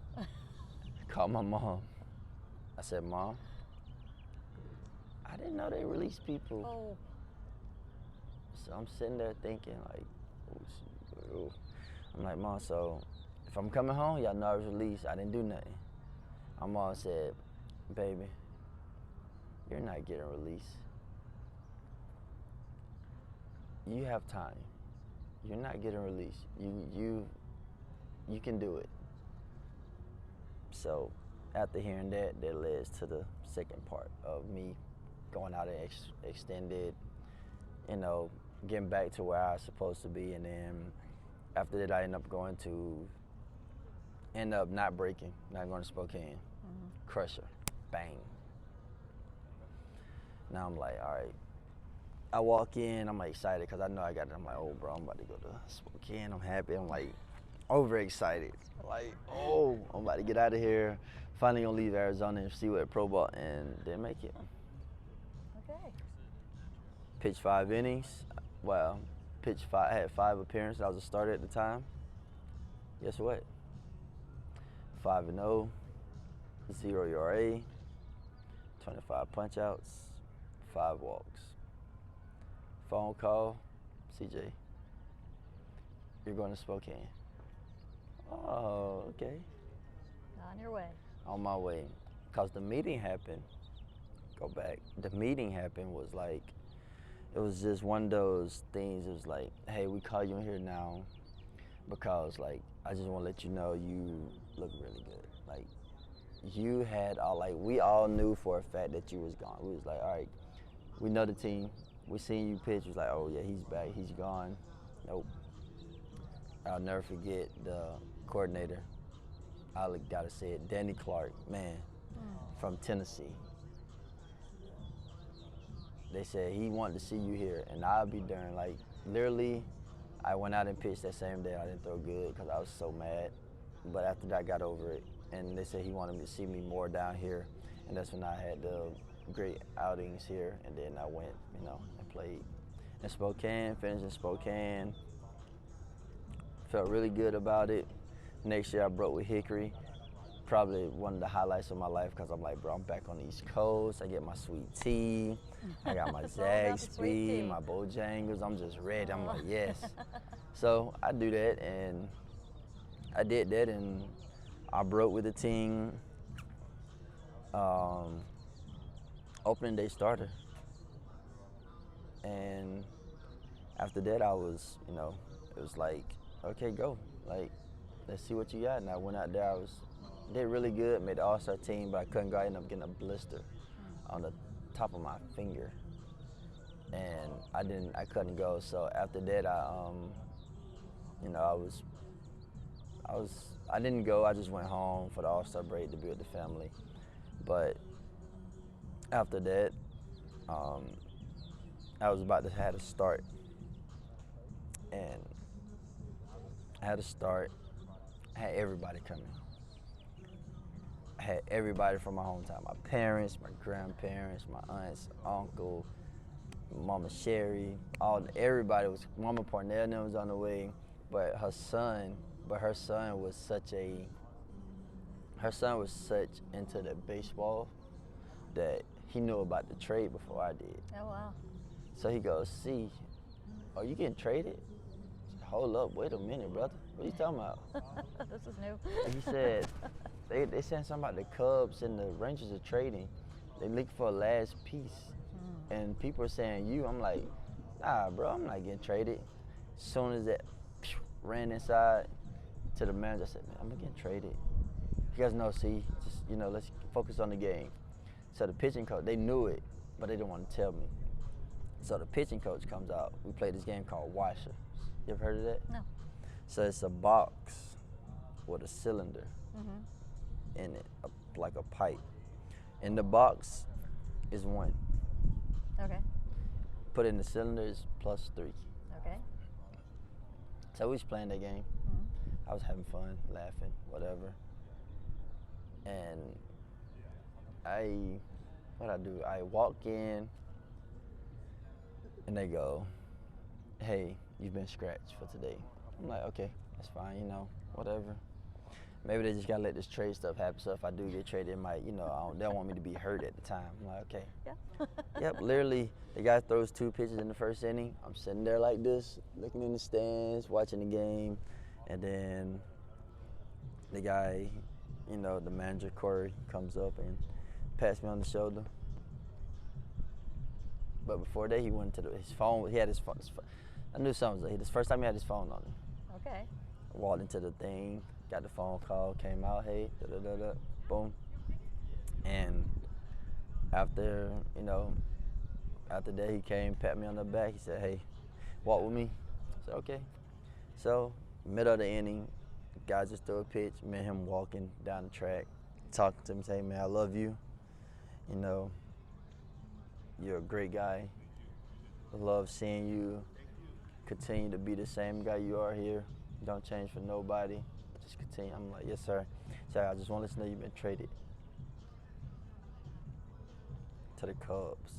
Call my mom. I said, Mom, I didn't know they released people. Oh. So I'm sitting there thinking like, oh. I'm like, Mom, so if I'm coming home, y'all know I was released, I didn't do nothing. My mom said, baby, you're not getting released. You have time. You're not getting released. You can do it. So after hearing that leads to the second part of me going out and extended, getting back to where I was supposed to be. And then after that, I ended up not breaking, not going to Spokane. Crusher, bang. Now I'm like, all right. I walk in, I'm like excited because I know I got it. I'm like, oh, bro, I'm about to go to Spokane. I'm happy. I'm like overexcited. Like, oh, I'm about to get out of here. Finally gonna leave Arizona and see what pro ball, and didn't make it. Okay. Pitched 5 innings. Well, I had 5 appearances. I was a starter at the time. Guess what? 5-0, 0 ERA, 25 punch outs, 5 walks. Phone call, CJ, you're going to Spokane. Oh, okay. On your way. On my way. Because the meeting happened, the meeting happened was like, it was just one of those things. It was like, hey, we call you in here now because like, I just want to let you know you look really good. Like, you had we all knew for a fact that you was gone. We was like, all right, we know the team. We seen you pitch. It was like, oh yeah, he's back, he's gone. Nope. I'll never forget the coordinator. I gotta say it, Danny Clark, man, from Tennessee. They said he wanted to see you here, and I'll be darned. Like, literally, I went out and pitched that same day. I didn't throw good because I was so mad. But after that, I got over it, and they said he wanted me to see me more down here, and that's when I had the great outings here, and then I went, and played in Spokane, finished in Spokane. Felt really good about it. Next year, I broke with Hickory. Probably one of the highlights of my life because I'm like, bro, I'm back on the East Coast. I get my sweet tea. I got my Zaxby, my Bojangles. I'm just ready. I'm like, yes. So I do that, and I did that, and I broke with the team. Opening day starter. And after that, I was, it was like, okay, go. Like, let's see what you got. And I went out there. Did really good, made the All-Star team, but I couldn't go. I ended up getting a blister on the top of my finger. And I couldn't go. So after that, I didn't go. I just went home for the All-Star break to be with the family. But after that, I was about to have a start. And I had a start. I had everybody coming. I had everybody from my hometown. My parents, my grandparents, my aunts, uncle, Mama Sherry, everybody was, Mama Parnell was on the way, but her son was such into the baseball that he knew about the trade before I did. Oh, wow. So he goes, "See, are you getting traded?" I said, "Hold up, wait a minute, brother. What are you talking about?" This is new. And he said, they saying something about the Cubs and the Rangers are trading. They looking for a last piece. And people are saying you. I'm like, nah, bro, I'm not getting traded. As soon as that ran inside to the manager, I said, man, I'm getting traded. He goes, no, see, just, let's focus on the game. So the pitching coach, they knew it, but they didn't want to tell me. So the pitching coach comes out. We played this game called Washer. You ever heard of that? No. So it's a box with a cylinder in it, like a pipe. And the box is 1. Okay. Put in the cylinder is +3. Okay. So we was playing that game. I was having fun, laughing, whatever. And I walk in and they go, "Hey, you've been scratched for today." I'm like, okay, that's fine, whatever. Maybe they just gotta let this trade stuff happen. So if I do get traded, it might, they don't want me to be hurt at the time. I'm like, okay. Yeah. Yep, literally, the guy throws 2 pitches in the first inning. I'm sitting there like this, looking in the stands, watching the game. And then the guy, the manager, Corey, comes up and pats me on the shoulder. But before that, he went to his phone. He had his phone. I knew something was the first time he had his phone on him. Okay. I walked into the thing, got the phone call, came out, hey, da-da-da-da, boom. And after that, he came, pat me on the back. He said, "Hey, walk with me." I said, "Okay." So, middle of the inning, the guy just threw a pitch. Me and him walking down the track, talking to him, saying, "Man, I love you. You're a great guy. I love seeing you continue to be the same guy you are here. Don't change for nobody. Just continue." I'm like, "Yes, sir." So I just want to know you've been traded to the Cubs.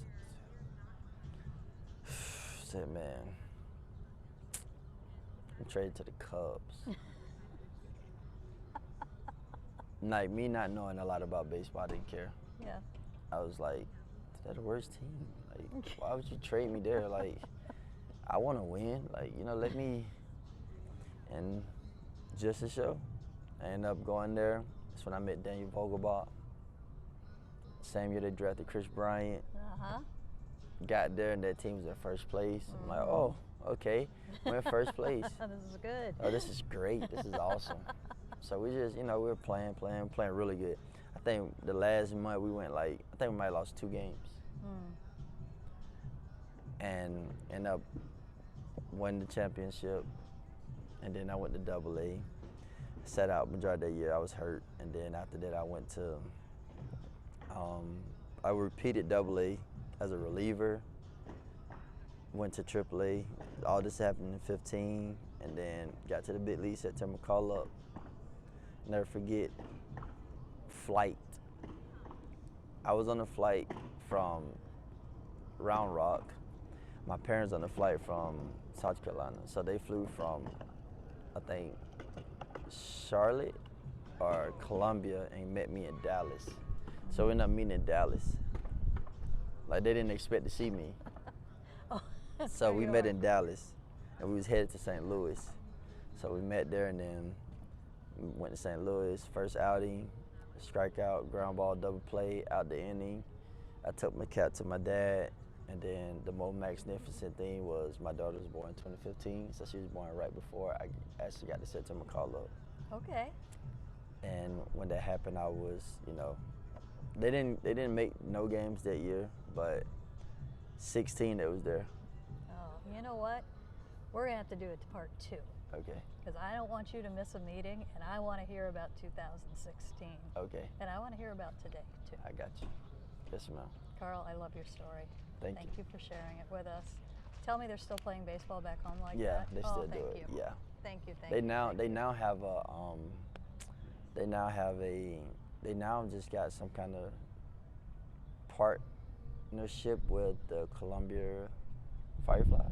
Said, "Man, I'm traded to the Cubs." Like, me not knowing a lot about baseball, I didn't care. Yeah. I was like, is that the worst team? Like, why would you trade me there? Like, I want to win. Like, let me. And just to show, I ended up going there. That's when I met Daniel Vogelbach. Same year they drafted Chris Bryant. Got there and that team was in first place. I'm like, oh, okay, we're in first place. This is good. Oh, this is great. This is awesome. So we just, we were playing really good. I think the last month we went I think we might have lost 2 games. And ended up winning the championship. And then I went to AA. Sat out majority of the year. I was hurt. And then after that I went to, I repeated AA as a reliever. Went to AAA. All this happened in 15. And then got to the big league, September call-up. Never forget, flight. I was on a flight from Round Rock. My parents on the flight from South Carolina. So they flew from, I think, Charlotte or Columbia and met me in Dallas. So we ended up meeting in Dallas. Like, they didn't expect to see me. So we met in Dallas and we was headed to St. Louis. So we met there and then Went to St. Louis, first outing, strikeout, ground ball, double play, out the inning. I took my cap to my dad, and then the most magnificent thing was my daughter was born in 2015, so she was born right before I actually got to set my call up. Okay. And when that happened, I was, they didn't make no games that year, but 16 that was there. Oh, you know what? We're gonna have to do it to part 2. Okay. Because I don't want you to miss a meeting, and I want to hear about 2016. Okay. And I want to hear about today, too. I got you. Yes, ma'am. Carl, I love your story. Thank you for sharing it with us. Tell me they're still playing baseball back home like Yeah, that? they still do thank it. you. Yeah. Thank you, thank They you. now thank they you. now have a they now just got some kind of partnership with the Columbia Fireflies.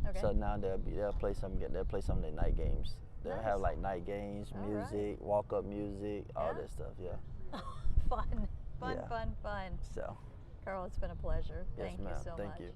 Okay. So now they'll play some of their night games. They'll Nice. have like night games, All music, walk up music, all Yeah? that stuff. Yeah. Fun, Yeah. fun. So. Carl, it's been a pleasure. Yes, Thank you ma'am. so Thank much. you.